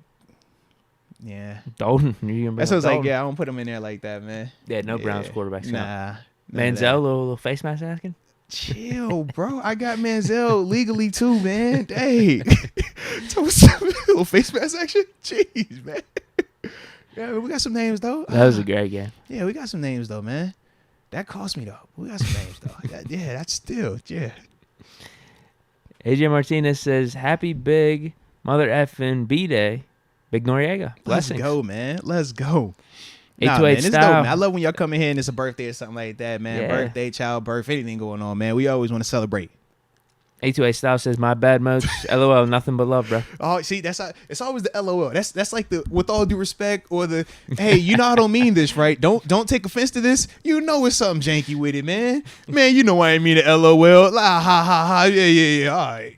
yeah. Dalton. That's what I was like, yeah, I don't put him in there like that, man. Yeah, no Browns quarterbacks. Nah. Manziel, little face mask asking? Chill, bro. I got Manziel legally too, man. Dang. Little face mask action? Jeez, man. Yeah, we got some names, though. That was a great game. Yeah, we got some names, though, man. That cost me, though. We got some names, though. Yeah, that's still, yeah. AJ Martinez says, happy big mother effing B-Day. Big Noriega. Blessings. Let's go, man. Let's go. Nah, man, it's it's dope, dope, man. I love when y'all come in here and it's a birthday or something like that, man. Yeah. Birthday, childbirth, anything going on, man. We always want to celebrate. A2A Style says, my bad, Moats. LOL, nothing but love, bro. Oh, see, it's always the LOL. That's like the with all due respect or the, hey, you know I don't mean this, right? Don't take offense to this. You know it's something janky with it, man. Man, you know I ain't mean to LOL. La, ha, ha, ha. Yeah. All right.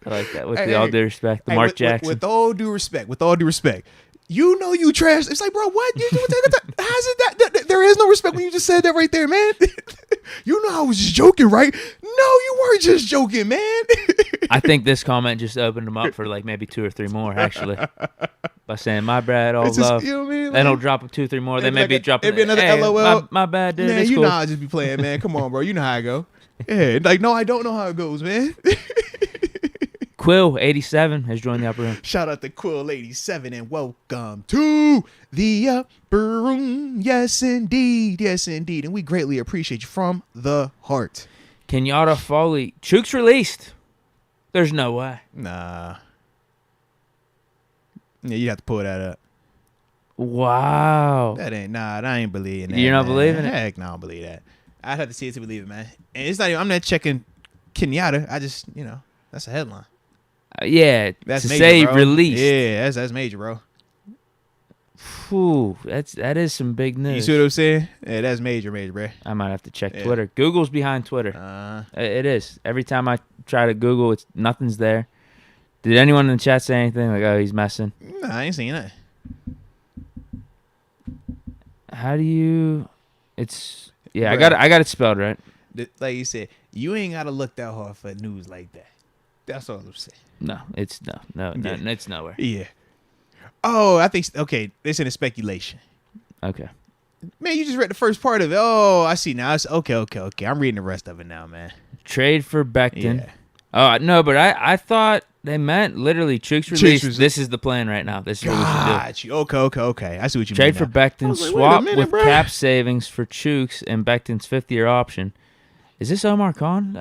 I like that. With all due respect. The Mark Jackson. With all due respect. You know you trash. It's like, bro, what? How's it that? There is no respect when you just said that right there, man. You know I was just joking, right? No, you weren't just joking, man. I think this comment just opened them up for like maybe 2 or 3 more, actually. By saying, my bad, all just, love. You know what I mean? They don't drop 2 or 3 more. They may be dropping. It'd be another hey, LOL. My bad, dude. Man, you know I just be playing, man. Come on, bro. You know how I go. Yeah, like, no, I don't know how it goes, man. Quill87 has joined the upper room. Shout out to Quill87 and welcome to the upper room. Yes, indeed. Yes, indeed. And we greatly appreciate you from the heart. Kenyatta Foley. Chooks released. There's no way. Nah. Yeah, you have to pull that up. Wow. I ain't believing that. You're not man. believing it? Heck no, I don't believe that. I'd have to see it to believe it, man. And it's not even, I'm not checking Kenyatta. I just, that's a headline. Yeah, That's to major, say bro. released. Yeah, that's major, bro. Whew, that is some big news. You see what I'm saying? Yeah, that's major, bro. I might have to check Twitter. Google's behind Twitter. It is. Every time I try to Google, nothing's there. Did anyone in the chat say anything like, "Oh, he's messing"? Nah, I ain't seen that. How do you? It's yeah. Bruh. I got it spelled right. Like you said, you ain't gotta look that hard for news like that. That's all I'm saying. No, it's no, Yeah. it's nowhere. Yeah. Oh, I think okay. It's in a speculation. Okay. Man, you just read the first part of it. Oh, I see now. It's okay. I'm reading the rest of it now, man. Trade for Becton. Yeah. Oh no, but I thought they meant literally Chooks release. This is the plan right now. This is what we should do. Got you. Okay. I see what you Trade mean. for now. Becton, I was like, swap wait a minute, with bruh. cap savings for Chooks and Becton's 5th-year option. Is this Omar Khan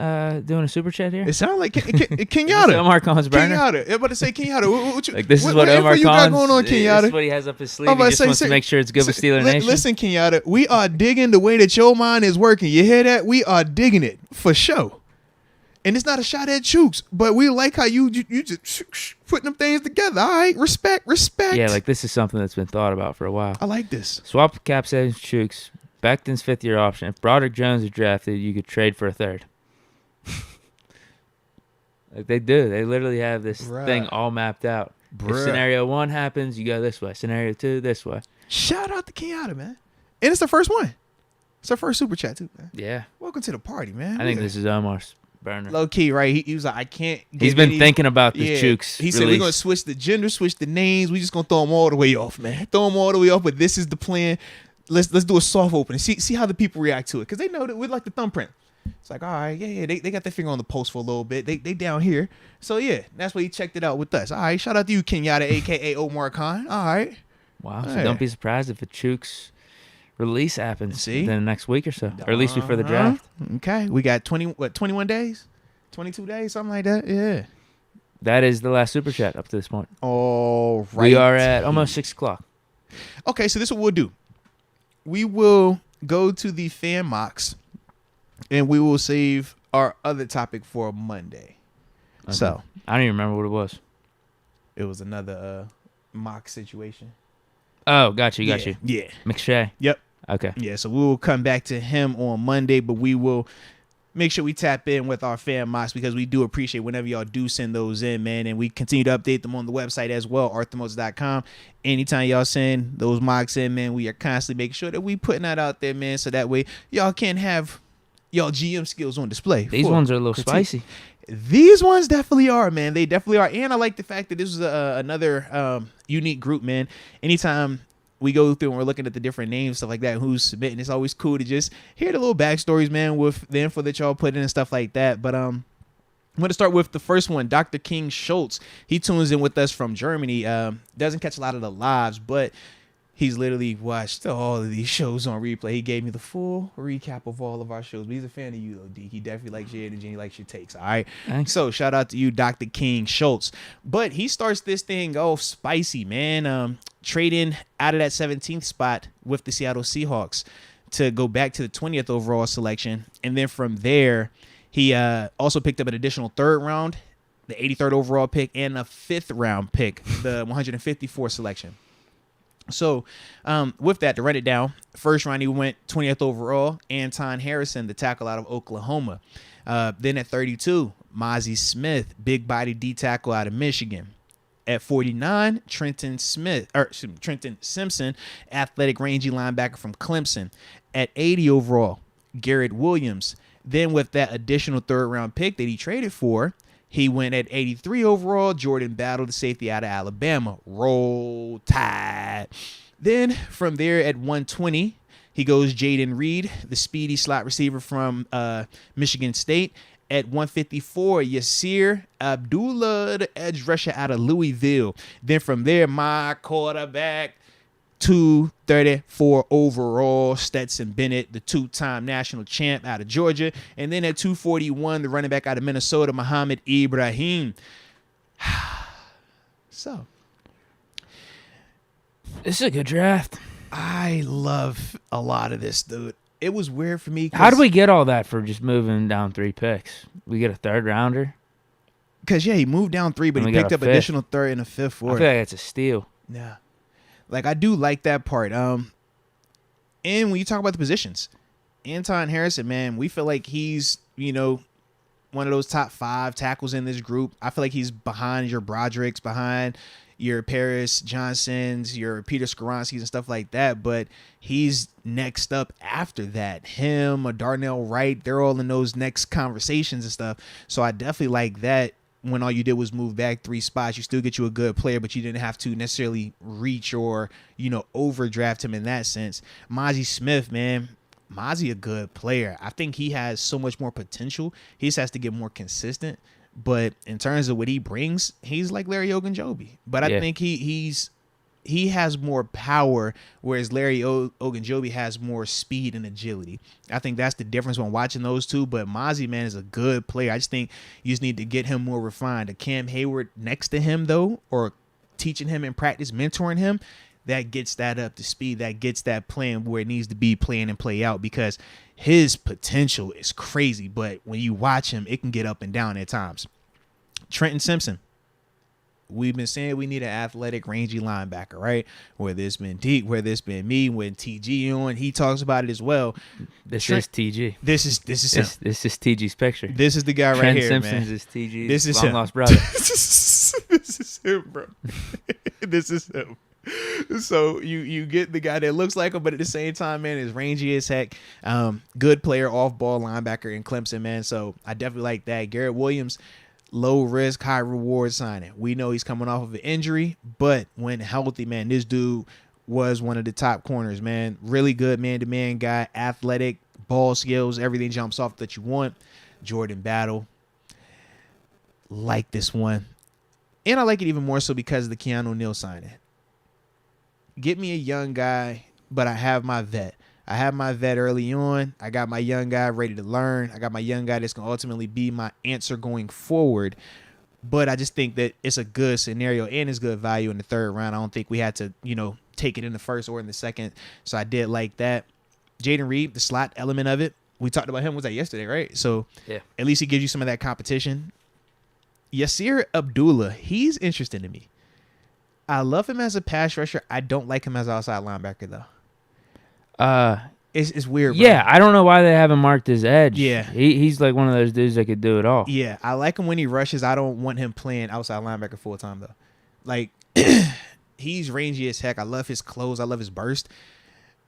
doing a super chat here? It sounds like Is this Kenyatta. Omar Khan's burner? Kenyatta. I'm about to say Kenyatta. What you, Like this is what what Omar info you got Khan's going on, This Kenyatta? is what he has up his sleeve. I'm He about just to wants to make sure it's good with Steeler Nation. Listen, Kenyatta, we are digging the way that your mind is working. You hear that? We are digging it for sure. And it's not a shot at Chooks, but we like how you just putting them things together. All right, respect. Yeah, like this is something that's been thought about for a while. I like this. Swap with cap savings Chooks. Becton's 5th-year option. If Broderick Jones is drafted, you could trade for a 3rd. Like they do. They literally have this thing all mapped out. If scenario 1 happens, you go this way. Scenario 2, this way. Shout out to Kenyatta, man. And it's the first one. It's our first super chat too, man. Yeah. Welcome to the party, man. I think this is Omar's burner. Low key, right? He was like, I can't. He's been thinking about the Chooks. He said we're gonna switch the gender, switch the names. We just gonna throw them all the way off, man. Throw them all the way off. But this is the plan. Let's do a soft opening. See how the people react to it, because they know that we're like the thumbprint. It's like, all right, yeah. They got their finger on the pulse for a little bit. They down here. So yeah, that's why he checked it out with us. All right, shout out to you, Kenyatta, aka Omar Khan. All right. Wow. So Hey. don't be surprised if a Chooks release happens See? in the next week or so, or at least before the draft. Okay, we got 21 days, 22 days, something like that. Yeah. That is the last super chat up to this point. All right. We are at almost 6 o'clock. Okay, so this is what we'll do. We will go to the fan mocks, and we will save our other topic for Monday. Okay. So I don't even remember what it was. it was another mock situation. Oh, got you. Yeah. McShay. Yep. Okay. Yeah. So we will come back to him on Monday, but we will make sure we tap in with our fan mocks, because we do appreciate whenever y'all do send those in, man. And we continue to update them on the website as well, arthurmoats.com. Anytime y'all send those mocks in, man, we are constantly making sure that we putting that out there, man, so that way y'all can have y'all GM skills on display. These ones are a little spicy. These ones definitely are, man. They definitely are. And I like the fact that this is another unique group, man. Anytime we go through and we're looking at the different names, stuff like that, who's submitting, it's always cool to just hear the little backstories, man, with the info that y'all put in and stuff like that. But I'm going to start with the first one, Dr. King Schultz. He tunes in with us from Germany. Doesn't catch a lot of the lives, but he's literally watched all of these shows on replay. He gave me the full recap of all of our shows. But he's a fan of you, though, Deke. He definitely likes your energy. He likes your takes, all right? Thanks. So shout out to you, Dr. King Schultz. But he starts this thing off spicy, man. Trading out of that 17th spot with the Seattle Seahawks to go back to the 20th overall selection. And then from there, he also picked up an additional 3rd round, the 83rd overall pick, and a 5th round pick, the 154th selection. So with that, to run it down, first round, he went 20th overall, Anton Harrison, the tackle out of Oklahoma. Then at 32, Mozzie Smith, big body D tackle out of Michigan. At 49, Trenton Simpson, athletic rangy linebacker from Clemson. At 80 overall, Garrett Williams. Then with that additional 3rd round pick that he traded for, he went at 83 overall, Jordan Battle, the safety out of Alabama. Roll Tide. Then from there at 120, he goes Jaden Reed, the speedy slot receiver from Michigan State. At 154, Yasir Abdullah, the edge rusher out of Louisville. Then from there, my quarterback, 234 overall, Stetson Bennett, the 2-time national champ out of Georgia. And then at 241, the running back out of Minnesota, Muhammad Ibrahim. So, This is a good draft. I love a lot of this, dude. It was weird for me. How do we get all that for just moving down 3 picks? We get a 3rd rounder? Because, yeah, he moved down 3, but And he we got picked a up 5th. additional 3rd and a 5th I for feel it. like that's a steal. Yeah. Like, I do like that part. And when you talk about the positions, Anton Harrison, man, we feel like he's, one of those top 5 tackles in this group. I feel like he's behind your Broderick's, behind your Paris Johnsons, your Peter Skoronskis and stuff like that. But he's next up after that. Him, or Darnell Wright, they're all in those next conversations and stuff. So I definitely like that. When all you did was move back 3 spots, you still get you a good player, but you didn't have to necessarily reach or, overdraft him in that sense. Mozzie Smith, man. Mozzie a good player. I think he has so much more potential. He just has to get more consistent. But in terms of what he brings, he's like Larry Ogunjobi. But I think he has more power, whereas Larry Ogunjobi has more speed and agility. I think that's the difference when watching those two. But Mozzie, man, is a good player. I just think you just need to get him more refined. A Cam Hayward next to him, though, or teaching him in practice, mentoring him, that gets that up to speed. That gets that playing where it needs to be, playing and play out, because his potential is crazy. But when you watch him, it can get up and down at times. Trenton Simpson. We've been saying we need an athletic, rangy linebacker, right? Whether it's been Deke, whether it's been me, when TG on, he talks about it as well. This is TG. This is him. This is TG's picture. This is the guy right Trent here, Simpson's man. is TG's This is long him. lost brother. This is him, bro. This is him. So you get the guy that looks like him, but at the same time, man, is rangy as heck. Good player, off-ball linebacker in Clemson, man. So I definitely like that. Garrett Williams, low risk, high reward signing. We know he's coming off of an injury, but when healthy, man, this dude was one of the top corners, man. Really good man-to-man guy, athletic, ball skills, everything jumps off that you want. Jordan Battle. Like this one. And I like it even more so because of the Keanu Neal signing. Get me a young guy, but I have my vet. I have my vet early on. I got my young guy ready to learn. I got my young guy that's going to ultimately be my answer going forward. But I just think that it's a good scenario and it's good value in the 3rd round. I don't think we had to, take it in the 1st or in the 2nd. So I did like that. Jaden Reed, the slot element of it. We talked about him, was that yesterday, right? So yeah, at least he gives you some of that competition. Yasir Abdullah, he's interesting to me. I love him as a pass rusher. I don't like him as an outside linebacker, though. It's weird, bro. Yeah, I don't know why they haven't marked his edge. Yeah. He's like one of those dudes that could do it all. Yeah, I like him when he rushes. I don't want him playing outside linebacker full time, though. Like, he's rangy as heck. I love his clothes. I love his burst.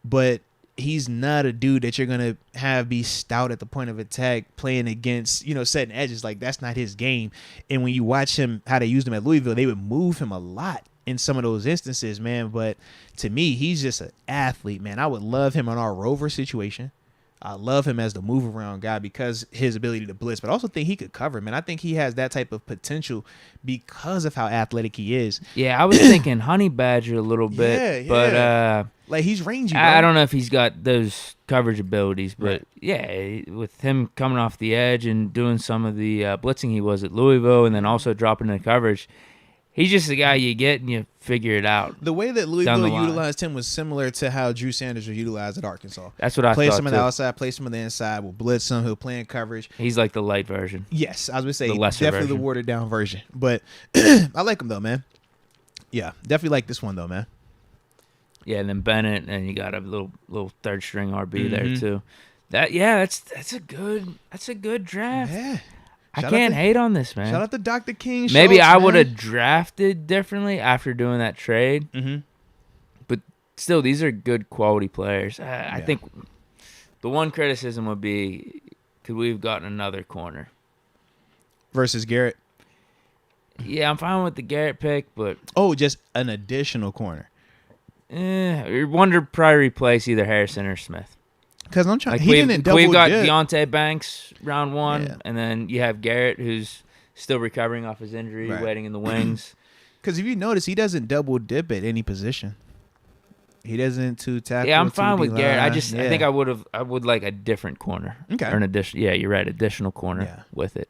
But he's not a dude that you're going to have be stout at the point of attack playing against, setting edges. Like, that's not his game. And when you watch him, how they used him at Louisville, they would move him a lot in some of those instances, man. But to me, he's just an athlete, man. I would love him on our Rover situation. I love him as the move around guy because his ability to blitz, but I also think he could cover, man. I think he has that type of potential because of how athletic he is. Yeah, I was thinking Honey Badger a little bit, but like he's rangy, bro. I don't know if he's got those coverage abilities, but Right. yeah, with him coming off the edge and doing some of the blitzing he was at Louisville and then also dropping into coverage, he's just the guy you get and you figure it out. The way that down Louisville the line. utilized him was similar to how Drew Sanders was utilized at Arkansas. That's what I Play thought, some on too. the outside, play some on the inside. We'll blitz him. He'll play in coverage. He's like the light version. Yes, I was going to say The lesser definitely version. the watered down version. But I like him, though, man. Yeah, definitely like this one, though, man. Yeah, and then Bennett, and you got a little 3rd string RB there Mhm. too. That's a good draft. Yeah. I Shout can't out to- hate on this, man. Shout out to Dr. King. Maybe Schultz, I would man. have drafted differently after doing that trade, Mhm. but still, these are good quality players. I Yeah. think the one criticism would be, could we have gotten another corner? Versus Garrett. Yeah, I'm fine with the Garrett pick, but Oh, just an additional corner. I wonder probably replace either Harrison or Smith. Because I'm trying. Like He didn't double we've got dip. Deontay Banks round 1, Yeah. and then you have Garrett who's still recovering off his injury, Right. waiting in the wings. Because if you notice, he doesn't double dip at any position. He doesn't two tackle. Yeah, I'm two fine with Garrett. I D-line. I think I would like a different corner. Okay. Or an addition. Yeah, you're right. Additional corner Yeah. with it.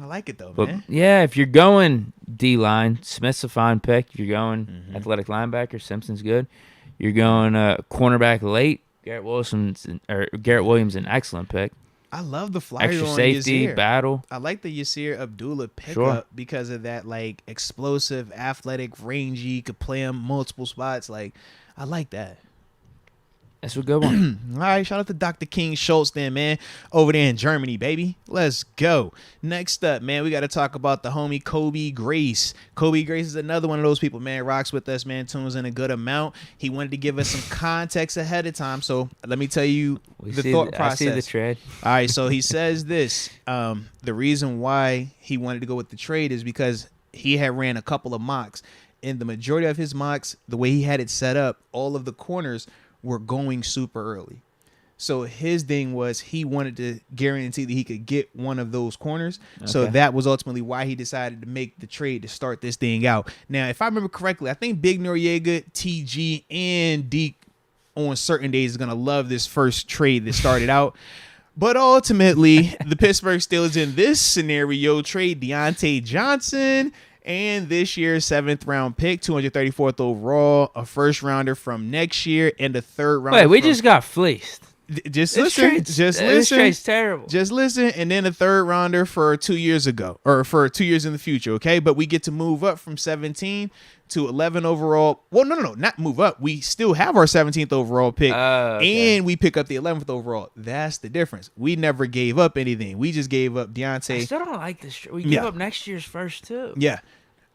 I like it though, But man. yeah, if you're going D line, Smith's a fine pick. If you're going Mhm. athletic linebacker, Simpson's good. You're going cornerback late. Garrett Williams, an excellent pick. I love the flyer Extra on safety, Yasir. battle. I like the Yasir Abdullah pickup Sure. because of that, like explosive, athletic, rangy, could play him multiple spots. Like, I like that. That's a good one. All right, shout out to Dr. King Schultz then, man, over there in Germany, baby. Let's go. Next up, man, we got to talk about the homie Kobe Grace. Kobe Grace is another one of those people, man, rocks with us, man, tunes in a good amount. He wanted to give us some context ahead of time, so let me tell you the thought process. I see the trade. All right, so he says this. The reason why he wanted to go with the trade is because he had ran a couple of mocks. In the majority of his mocks, the way he had it set up, all of the corners were going super early. So his thing was he wanted to guarantee that he could get one of those corners. Okay. So that was ultimately why he decided to make the trade to start this thing out. Now, if I remember correctly, I think Big Noriega, TG, and Deke on certain days is going to love this first trade that started out. But ultimately, the Pittsburgh Steelers in this scenario trade Deontay Johnson and this year's 7th round pick, 234th overall, a first rounder from next year, and a third rounder. Wait, we just got fleeced. Just listen. This trade's terrible. Just listen, and then a third rounder for 2 years ago, or for 2 years in the future. Okay, but we get to move up from 17 to 11 overall. Well, no, not move up. We still have our 17th overall pick, and we pick up the 11th overall. That's the difference. We never gave up anything. We just gave up Deontay. I still don't like this. We gave up next year's first too. Yeah,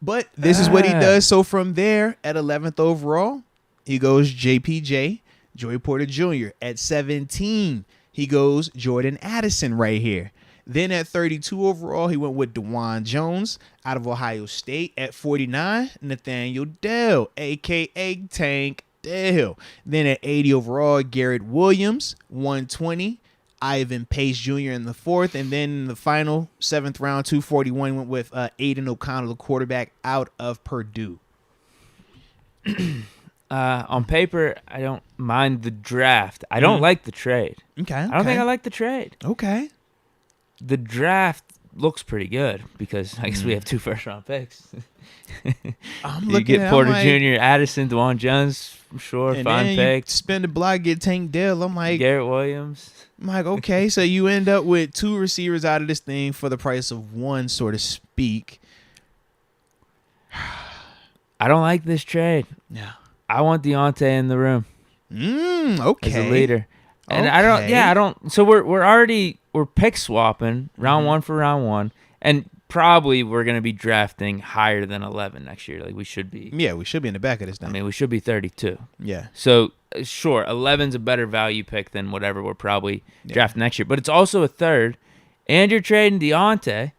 but this is what he does. So from there, at 11th overall, he goes JPJ, Joey Porter Jr. At 17, he goes Jordan Addison right here. Then at 32 overall, he went with DeJuan Jones out of Ohio State. At 49, Nathaniel Dell, a.k.a. Tank Dell. Then at 80 overall, Garrett Williams. 120, Ivan Pace Jr. in the 4th. And then in the final 7th round, 241, went with Aiden O'Connell, the quarterback out of Purdue. On paper, I don't mind the draft. I don't like the trade. Okay. I don't think I like the trade. Okay. The draft looks pretty good because I guess we have 2 first-round picks. You get Porter Jr., Addison, DeJuan Jones, sure, and fine pick. You spend the block, get Tank Dell. I'm like Garrett Williams. I'm like, okay, so you end up with 2 receivers out of this thing for the price of 1, so to speak. I don't like this trade. Yeah. I want Deontay in the room. Okay. As a leader. And okay. I don't. So we're pick swapping round 1 for round 1, and probably we're gonna be drafting higher than 11 next year. Like we should be. Yeah, we should be in the back of this now. I mean, we should be 32. Yeah. So sure, 11's a better value pick than whatever we're probably drafting next year. But it's also a third, and you're trading Deontay,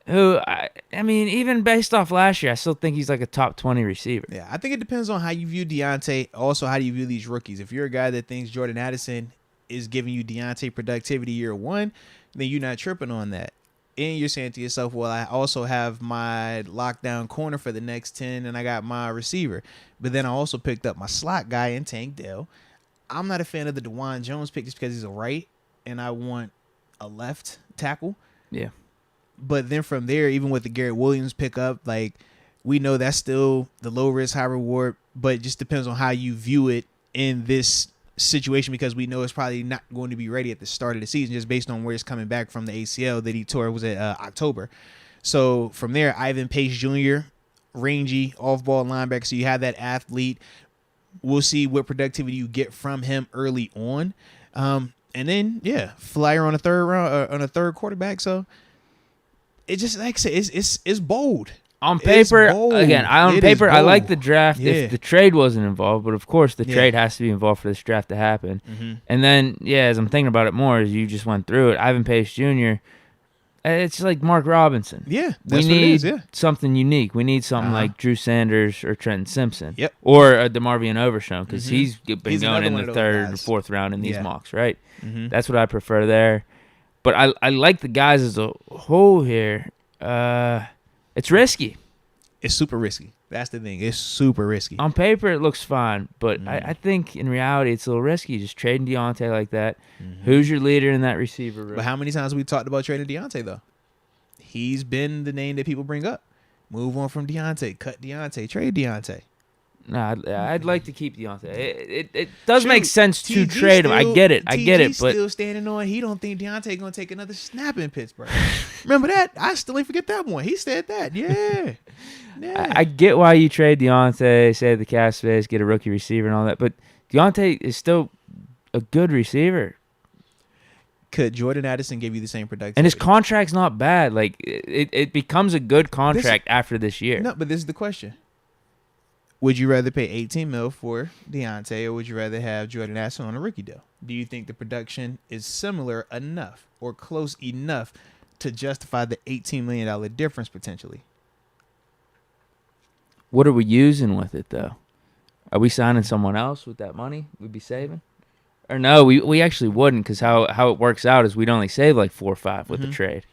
who I mean, even based off last year, I still think he's like a top 20 receiver. Yeah, I think it depends on how you view Deontay. Also, how do you view these rookies? If you're a guy that thinks Jordan Addison is giving you Deontay productivity year 1, then you're not tripping on that. And you're saying to yourself, well, I also have my lockdown corner for the next 10, and I got my receiver. But then I also picked up my slot guy in Tank Dell. I'm not a fan of the DeJuan Jones pick just because he's a right, and I want a left tackle. Yeah. But then from there, even with the Garrett Williams pickup, like we know that's still the low risk, high reward, but it just depends on how you view it in this situation because we know it's probably not going to be ready at the start of the season just based on where it's coming back from the ACL that he tore was at October. So from there, Ivan Pace Jr., rangy, off-ball linebacker, so you have that athlete. We'll see what productivity you get from him early on. And then, flyer on a third round, on a third quarterback, so it just like I said, it's bold. On paper, again, I like the draft if the trade wasn't involved, but of course the trade has to be involved for this draft to happen. And then, as I'm thinking about it more, as you just went through it, Ivan Pace Jr., it's like Mark Robinson. Yeah, that's what it is, something unique. We need something like Drew Sanders or Trenton Simpson. Yep. Or DeMarvion Overshown because he's been going in the 3rd and 4th round in these mocks, right? That's what I prefer there. But I like the guys as a whole here. It's risky. It's super risky. That's the thing. It's super risky. On paper, it looks fine, but I think in reality, it's a little risky. Just trading Deontay like that. Who's your leader in that receiver room? But how many times have we talked about trading Deontay, though? He's been the name that people bring up. Move on from Deontay. Cut Deontay. Trade Deontay. Nah, I'd like to keep Deontay. It does make sense to trade him. I get it. But still standing on. He don't think Deontay gonna take another snap in Pittsburgh. Remember that? I still ain't forget that one. He said that. Yeah. I get why you trade Deontay, save the cap space, get a rookie receiver and all that. But Deontay is still a good receiver. Could Jordan Addison give you the same productivity? And his contract's not bad. Like, it becomes a good contract after this year. No, but this is the question. Would you rather pay $18 million for Deontay, or would you rather have Jordan Addison on a rookie deal? Do you think the production is similar enough or close enough to justify the $18 million difference potentially? What are we using with it, though? Are we signing someone else with that money we'd be saving? Or no, we actually wouldn't, because how it works out is we'd only save like 4 or 5 with the trade.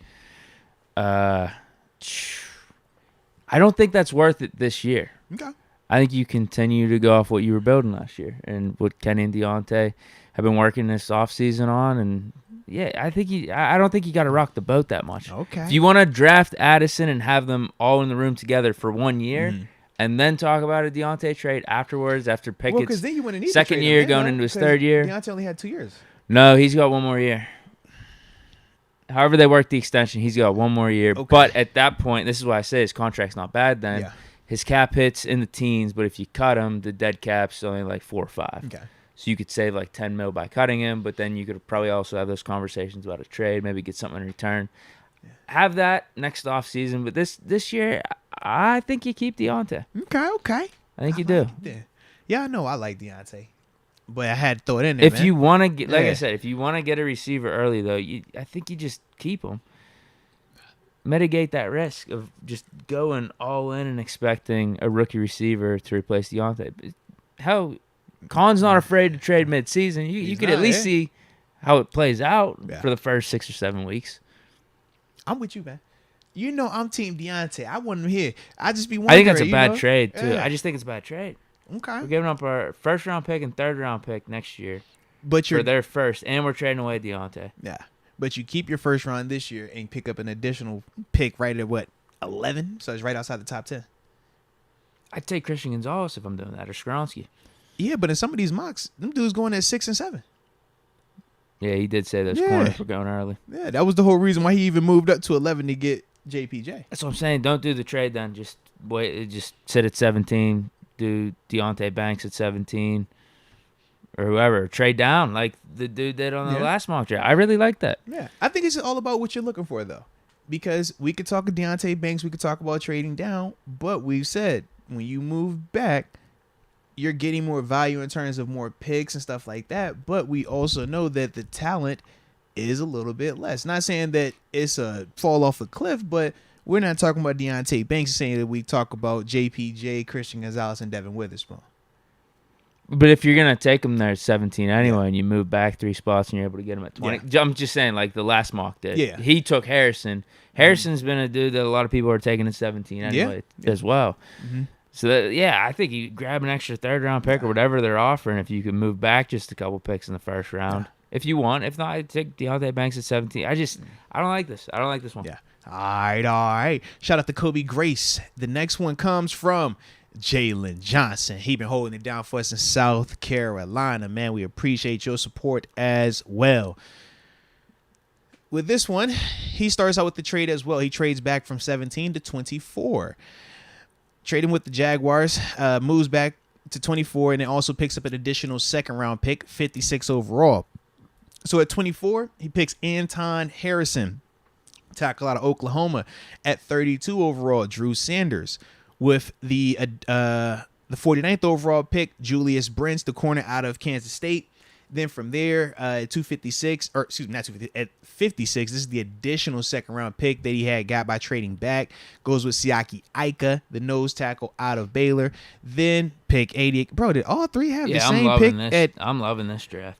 I don't think that's worth it this year. Okay. I think you continue to go off what you were building last year and what Kenny and Deontay have been working this offseason on. And, yeah, I don't think you got to rock the boat that much. Okay. If you want to draft Addison and have them all in the room together for 1 year and then talk about a Deontay trade afterwards after Pickett's then you wouldn't need second year going into his third year. Deontay only had 2 years. No, he's got 1 more year. However they work the extension, he's got 1 more year. Okay. But at that point, this is why I say his contract's not bad then. Yeah. His cap hits in the teens, but if you cut him, the dead cap's only like 4 or 5. Okay. So you could save like $10 million by cutting him, but then you could probably also have those conversations about a trade, maybe get something in return. Yeah. Have that next offseason, but this year, I think you keep Deontay. Okay. I think you do. Yeah, I know I like Deontay, but I had to throw it in there, If man. you want to get, like I said, if you want to get a receiver early, though, I think you just keep him. Mitigate that risk of just going all in and expecting a rookie receiver to replace Deontay. Hell, Khan's not afraid to trade mid-season. You could at least see how it plays out for the first 6 or 7 weeks. I'm with you, man. You know I'm Team Deontay. I want him here. I just be wondering. I think that's a bad trade, too. Yeah. I just think it's a bad trade. Okay. We're giving up our first-round pick and third-round pick next year for their first, and we're trading away Deontay. Yeah. But you keep your first round this year and pick up an additional pick right at, 11? So it's right outside the top 10. I'd take Christian Gonzalez if I'm doing that, or Skronsky. Yeah, but in some of these mocks, them dudes going at 6 and 7. Yeah, he did say those corners were going early. Yeah, that was the whole reason why he even moved up to 11 to get JPJ. That's what I'm saying. Don't do the trade then. Just wait. Just sit at 17. Do Deontay Banks at 17. Or whoever. Trade down like the dude did on the last mock draft. I really like that. Yeah. I think it's all about what you're looking for, though. Because we could talk of Deontay Banks. We could talk about trading down. But we've said when you move back, you're getting more value in terms of more picks and stuff like that. But we also know that the talent is a little bit less. Not saying that it's a fall off a cliff, but we're not talking about Deontay Banks. Saying that we talk about JPJ, Christian Gonzalez, and Devin Witherspoon. But if you're going to take him there at 17 anyway and you move back 3 spots and you're able to get him at 20, I'm just saying like the last mock did. Yeah. He took Harrison. Harrison's been a dude that a lot of people are taking at 17 anyway as well. Mm-hmm. So, I think you grab an extra third-round pick or whatever they're offering if you can move back just a couple picks in the first round. If you want. If not, I'd take Deontay Banks at 17. I don't like this. I don't like this one. Yeah. All right. Shout out to Kobe Grace. The next one comes from Jalen Johnson. He been holding it down for us in South Carolina, man. We appreciate your support as well. With this one, he starts out with the trade as well. He trades back from 17 to 24. Trading with the Jaguars, moves back to 24, and then also picks up an additional second-round pick, 56 overall. So at 24, he picks Anton Harrison, tackle out of Oklahoma. At 32 overall, Drew Sanders. With the 49th overall pick, Julius Brents, the corner out of Kansas State. Then from there, at 256, or excuse me, not 250, at 56, this is the additional second round pick that he got by trading back. Goes with Siaki Ika, the nose tackle out of Baylor. Then pick 88. Bro, did all three have the same pick? I'm loving this draft.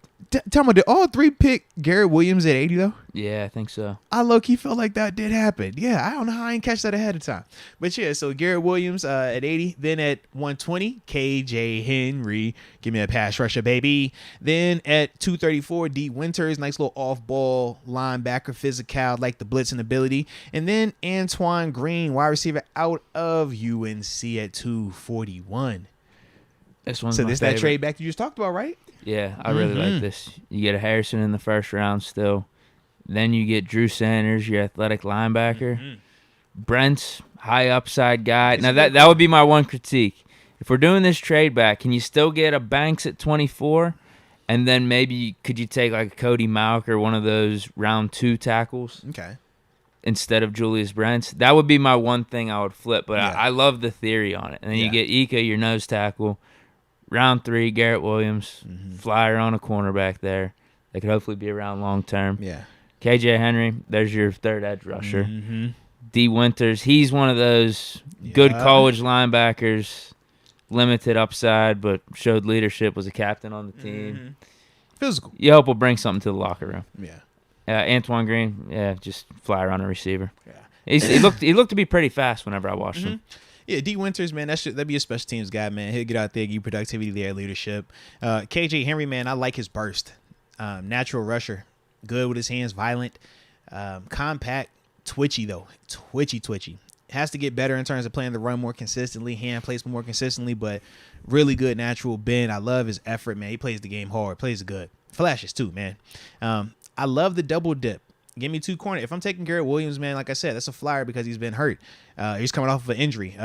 Tell me, did all three pick Garrett Williams at 80 though? Yeah, I think so. I low-key felt like that did happen. Yeah, I don't know how I didn't catch that ahead of time. But yeah, so Garrett Williams at 80. Then at 120, KJ Henry. Give me a pass rusher, baby. Then at 234, D Winters. Nice little off-ball linebacker, physical, like the blitzing ability. And then Antoine Green, wide receiver out of UNC at 241. This one's so my this favorite. That trade back you just talked about, right? Yeah, I really like this. You get a Harrison in the first round still. Then you get Drew Sanders, your athletic linebacker. Brent's high upside guy. Now that would be my one critique. if we're doing this trade back, can you still get a Banks at 24? And then maybe could you take like a Cody Mauck or one of those round 2 tackles Okay. instead of Julius Brents? That would be my one thing I would flip, but Yeah. I love the theory on it. And then Yeah. you get Ika, your nose tackle. Round 3, Garrett Williams, flyer on a cornerback there. They could hopefully be around long term. Yeah. KJ Henry, there's your third edge rusher. Mm-hmm. D. Winters, he's one of those good college linebackers, limited upside, but showed leadership, was a captain on the team. Mm-hmm. Physical. You hope will bring something to the locker room. Yeah. Antoine Green, just flyer on a receiver. Yeah. He looked to be pretty fast whenever I watched him. Yeah, D. Winters, man, that'd be a special teams guy, man. He'll get out there, give you productivity there, leadership. KJ Henry, man, I like his burst. Natural rusher, good with his hands, violent, compact, twitchy though, twitchy. Has to get better in terms of playing the run more consistently, hand placement more consistently, but really good natural bend. I love his effort, man. He plays the game hard, plays good, flashes too, man. I love the double dip. Give me 2 corner. If I'm taking Garrett Williams, man, like I said, that's a flyer because he's been hurt. He's coming off of an injury.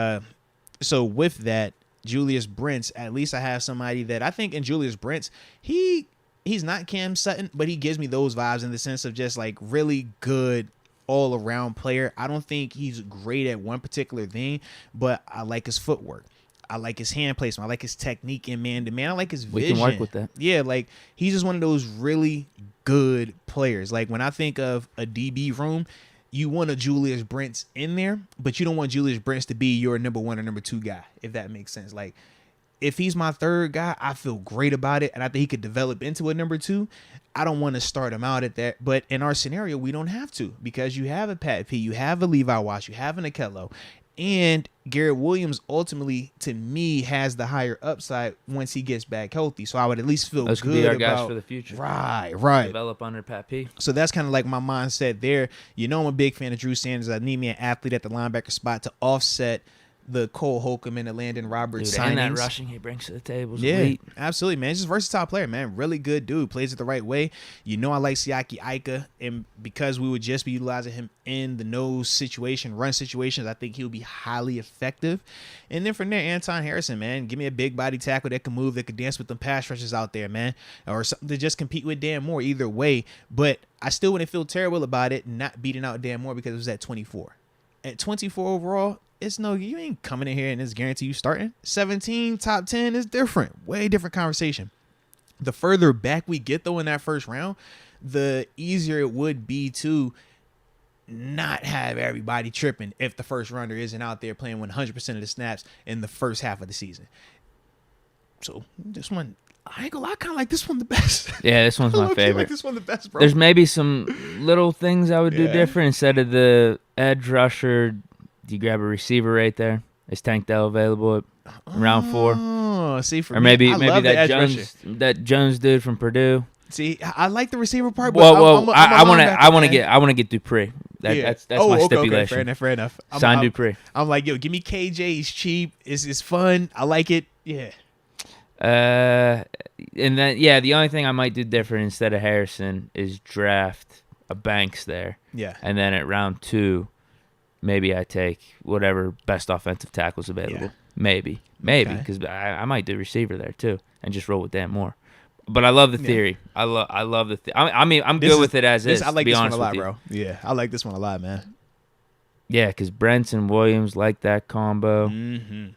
So with that, Julius Brents, at least I have somebody that I think in Julius Brents, he's not Cam Sutton, but he gives me those vibes in the sense of just like really good all-around player. I don't think he's great at one particular thing, but I like his footwork. I like his hand placement. I like his technique in man-to-man. I like his vision. We can work with that. Yeah, like he's just one of those really good players. Like when I think of a DB room, you want a Julius Brents in there, but you don't want Julius Brents to be your number 1 or number 2 guy, if that makes sense. Like if he's my 3rd guy, I feel great about it, and I think he could develop into a number 2. I don't want to start him out at that, but in our scenario, we don't have to because you have a Pat P, you have a Levi Wash, you have an Akello, and Garrett Williams ultimately, to me, has the higher upside once he gets back healthy. So I would at least feel Those good could be our about guys for the future. Right. Develop under Pat P. So that's kind of like my mindset there. You know, I'm a big fan of Drew Sanders. I need me an athlete at the linebacker spot to offset the Cole Holcomb and the Landon Roberts signings. And that rushing he brings to the table is Yeah, elite. absolutely, man. Just a versatile player, man. Really good dude. Plays it the right way. You know I like Siaki Ika, and because we would just be utilizing him in the nose situation, run situations, I think he'll be highly effective. And then from there, Anton Harrison, man. Give me a big body tackle that can move, that can dance with them pass rushers out there, man. Or something to just compete with Dan Moore either way. But I still wouldn't feel terrible about it not beating out Dan Moore because it was at 24. At 24 overall, it's no, you ain't coming in here and it's guaranteed you starting. 17, top 10 is different. Way different conversation. The further back we get, though, in that first round, the easier it would be to not have everybody tripping if the first rounder isn't out there playing 100% of the snaps in the first half of the season. So this one, I ain't gonna lie, I kind of like this one the best. Yeah, this one's my I favorite. like this one the best, bro. There's maybe some little things I would do different. Instead of the edge rusher, do you grab a receiver right there? Is Tank Dell available at round 4? Oh, see, for Or me, maybe I love the that edge Jones rusher. Jones dude from Purdue. See, I like the receiver part, but Whoa! I want to get Dupree. That's my stipulation. Okay, fair enough. Sign Dupree. I'm like, yo, give me KJ. He's cheap. It's fun. I like it. Yeah. And then the only thing I might do different instead of Harrison is draft a Banks there. Yeah. And then at round 2, maybe I take whatever best offensive tackles available. Yeah. Maybe, Okay. because I might do receiver there too and just roll with Dan Moore. But I love the theory. I love the theory. I mean, I'm good with it as is. I like to be this one honest a lot, with you. bro. Yeah, I like this one a lot, man. Yeah, because Brents and Williams like that combo. Mm-hmm.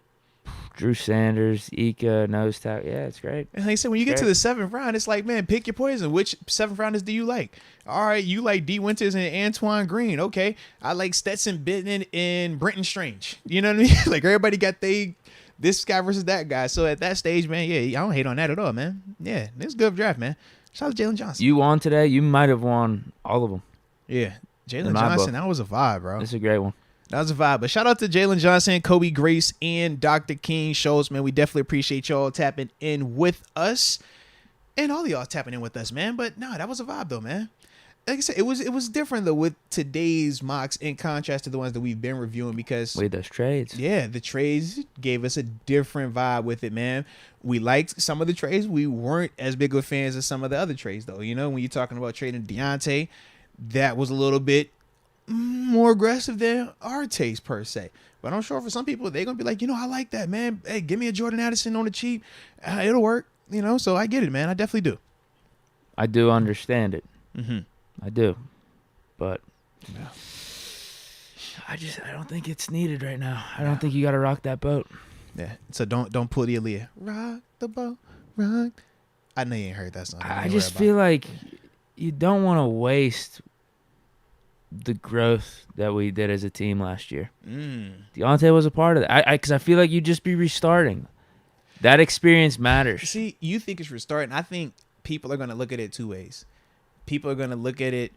Drew Sanders, Ika, nose tackle. Yeah, it's great. And like I said, when you get to the 7th round, it's like, man, pick your poison. Which 7th rounders do you like? All right, you like D. Winters and Antoine Green. Okay, I like Stetson Bennett and Brenton Strange. You know what I mean? Like everybody got this guy versus that guy. So at that stage, man, yeah, I don't hate on that at all, man. Yeah, it's a good draft, man. Shout out to Jalen Johnson. You won today. You might have won all of them. Yeah, Jalen Johnson, that was a vibe, bro. It's a great one. That was a vibe. But shout out to Jalen Johnson, Kobe Grace, and Dr. King Schultz, man. We definitely appreciate y'all tapping in with us. And all of y'all tapping in with us, man. But no, that was a vibe though, man. Like I said, it was different though with today's mocks in contrast to the ones that we've been reviewing because Wait, those trades. yeah, the trades gave us a different vibe with it, man. We liked some of the trades. We weren't as big of fans of some of the other trades though. You know, when you're talking about trading Deontay, that was a little bit more aggressive than our taste per se. But I'm sure for some people, they're going to be like, I like that, man. Hey, give me a Jordan Addison on the cheap. It'll work, So I get it, man. I definitely do. I do understand it. Mm-hmm. I do. But Yeah. I don't think it's needed right now. I don't think you got to rock that boat. Yeah. So don't pull the Aaliyah. Rock the boat, rock. I know you ain't heard that song. I just feel like you don't want to waste the growth that we did as a team last year. Deontay was a part of that. Because I feel like you'd just be restarting. That experience matters. See, you think it's restarting. I think people are going to look at it two ways. People are going to look at it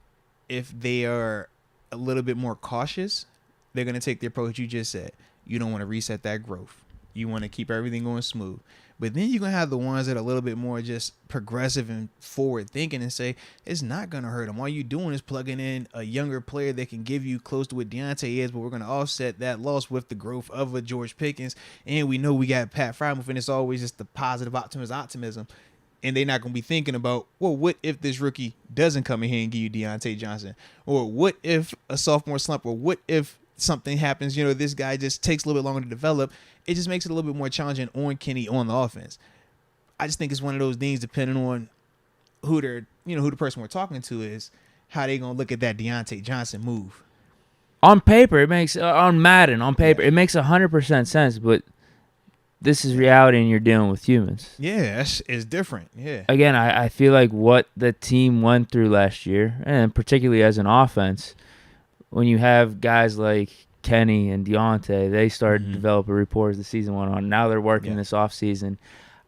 if they are a little bit more cautious. They're going to take the approach you just said. You don't want to reset that growth. You want to keep everything going smooth. But then you're going to have the ones that are a little bit more just progressive and forward thinking and say, it's not going to hurt them. All you're doing is plugging in a younger player that can give you close to what Deontay is, but we're going to offset that loss with the growth of a George Pickens. And we know we got Pat Frymouth, and it's always just the positive optimism. And they're not going to be thinking about, well, what if this rookie doesn't come in here and give you Deontay Johnson? Or what if a sophomore slump? Or what if something happens, this guy just takes a little bit longer to develop? It just makes it a little bit more challenging on Kenny on the offense. I just think it's one of those things, depending on who they're, who the person we're talking to is, how they going to look at that Deontay Johnson move. On paper, it makes, on Madden, it makes 100% sense, but this is reality and you're dealing with humans. Yeah, it's different. Yeah. Again, I feel like what the team went through last year, and particularly as an offense, when you have guys like Kenny and Deontay, they started to develop a rapport as the season went on. Now they're working this offseason.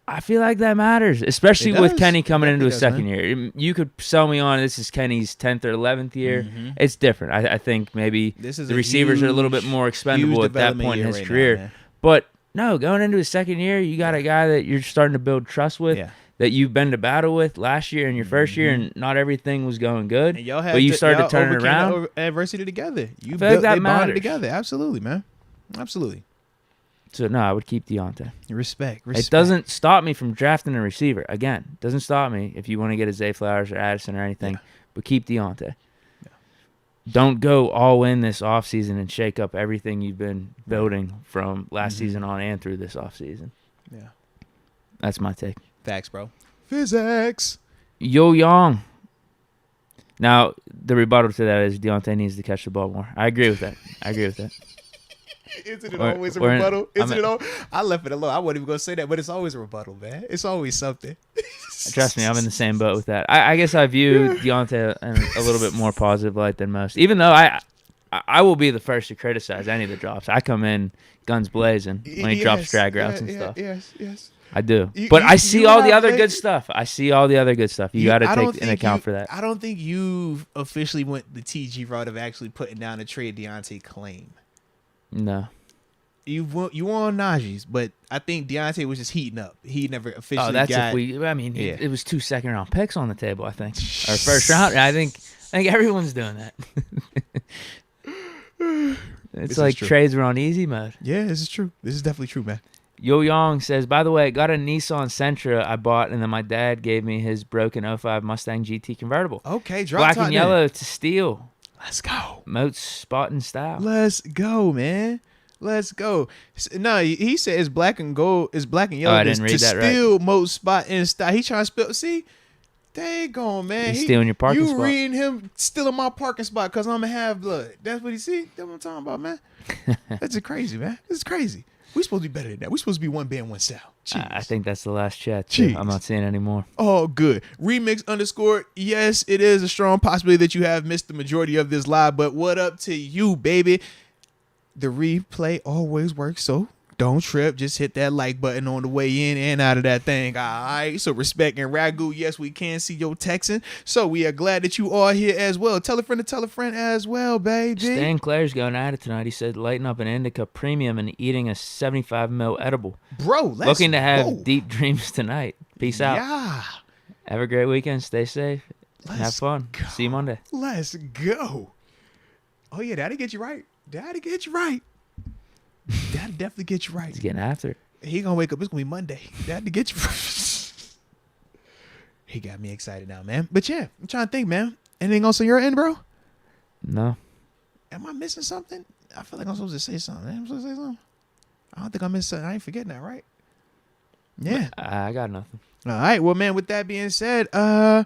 I feel like that matters, especially with Kenny coming into his second year. You could sell me on this is Kenny's 10th or 11th year. It's different. I think maybe the receivers are a little bit more expendable at that point in his career. But no, going into his second year, you got a guy that you're starting to build trust with, that you've been to battle with last year and your first year, and not everything was going good. And y'all but you started to turn it around. Adversity together. You built that bonded matters. Together. Absolutely, man. Absolutely. So, no, I would keep Deontay. Respect. It doesn't stop me from drafting a receiver. Again, doesn't stop me if you want to get a Zay Flowers or Addison or anything, but keep Deontay. Don't go all in this offseason and shake up everything you've been building from last season on and through this offseason. Yeah. That's my take. Facts, bro. Physics. Yo Young. Now, the rebuttal to that is Deontay needs to catch the ball more. I agree with that. Isn't it always a rebuttal? I left it alone. I wasn't even going to say that, but it's always a rebuttal, man. It's always something. Trust me, I'm in the same boat with that. I guess I view Deontay in a little bit more positive light than most. Even though I will be the first to criticize any of the drops. I come in guns blazing when he drops drag routes and stuff. Yes. I do. But I see all the other good stuff. You got to take into account for that. I don't think you've officially went the TG route of actually putting down a trade Deontay claim. No. You on Najee's, but I think Deontay was just heating up. He never officially it was 2 second-round picks on the table, I think. Or first round. I think everyone's doing that. It's like trades were on easy mode. Yeah, this is true. This is definitely true, man. Yo Young says, by the way, got a Nissan Sentra I bought, and then my dad gave me his broken 05 Mustang GT convertible. Okay, drop black and yellow to steel. Let's go. Moats spot and style. Let's go, man. Let's go. No, he said it's black and gold. It's black and yellow. I didn't read that right. Steel, Moats spot and style. He trying to spell. See, dang on, man. He's stealing your parking spot. You reading him stealing my parking spot because I'm a half blood. That's what he see. That's what I'm talking about, man. That's just crazy, man. This is crazy. We supposed to be better than that. We supposed to be one band, one sound. I think that's the last chat. I'm not seeing any more. Oh, good. Remix _ yes, it is a strong possibility that you have missed the majority of this live, but what up to you, baby? The replay always works, so don't trip. Just hit that like button on the way in and out of that thing. All right. So respect and Ragu. Yes, we can see your texting. So we are glad that you are here as well. Tell a friend to tell a friend as well, baby. Stan Claire's going at it tonight. He said lighting up an Indica Premium and eating a 75 ml edible. Bro, let's looking to have deep dreams tonight. Peace out. Yeah. Have a great weekend. Stay safe. Have fun. Go. See you Monday. Let's go. Oh, yeah. That'll get you right. That'll definitely get you right. He's getting after it. He gonna wake up. It's gonna be Monday. That'll get you right. He got me excited now, man. But yeah, I'm trying to think, man. Anything else on your end, bro? No. Am I missing something? I feel like I'm supposed to say something. I'm supposed to say something. I don't think I missed something. I ain't forgetting that, right? Yeah. I got nothing. All right. Well, man, with that being said, Rod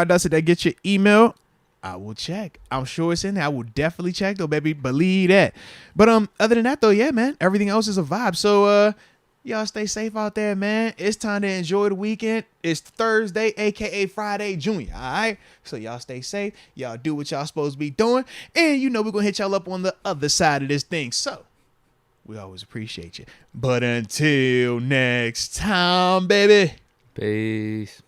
Dusty, that get your email. I will check. I'm sure it's in there. I will definitely check though, baby. Believe that. But other than that though, yeah, man, everything else is a vibe. So y'all stay safe out there, man. It's time to enjoy the weekend. It's Thursday, aka Friday Junior. All right. So y'all stay safe. Y'all do what y'all supposed to be doing, and you know we're gonna hit y'all up on the other side of this thing. So we always appreciate you. But until next time, baby. Peace.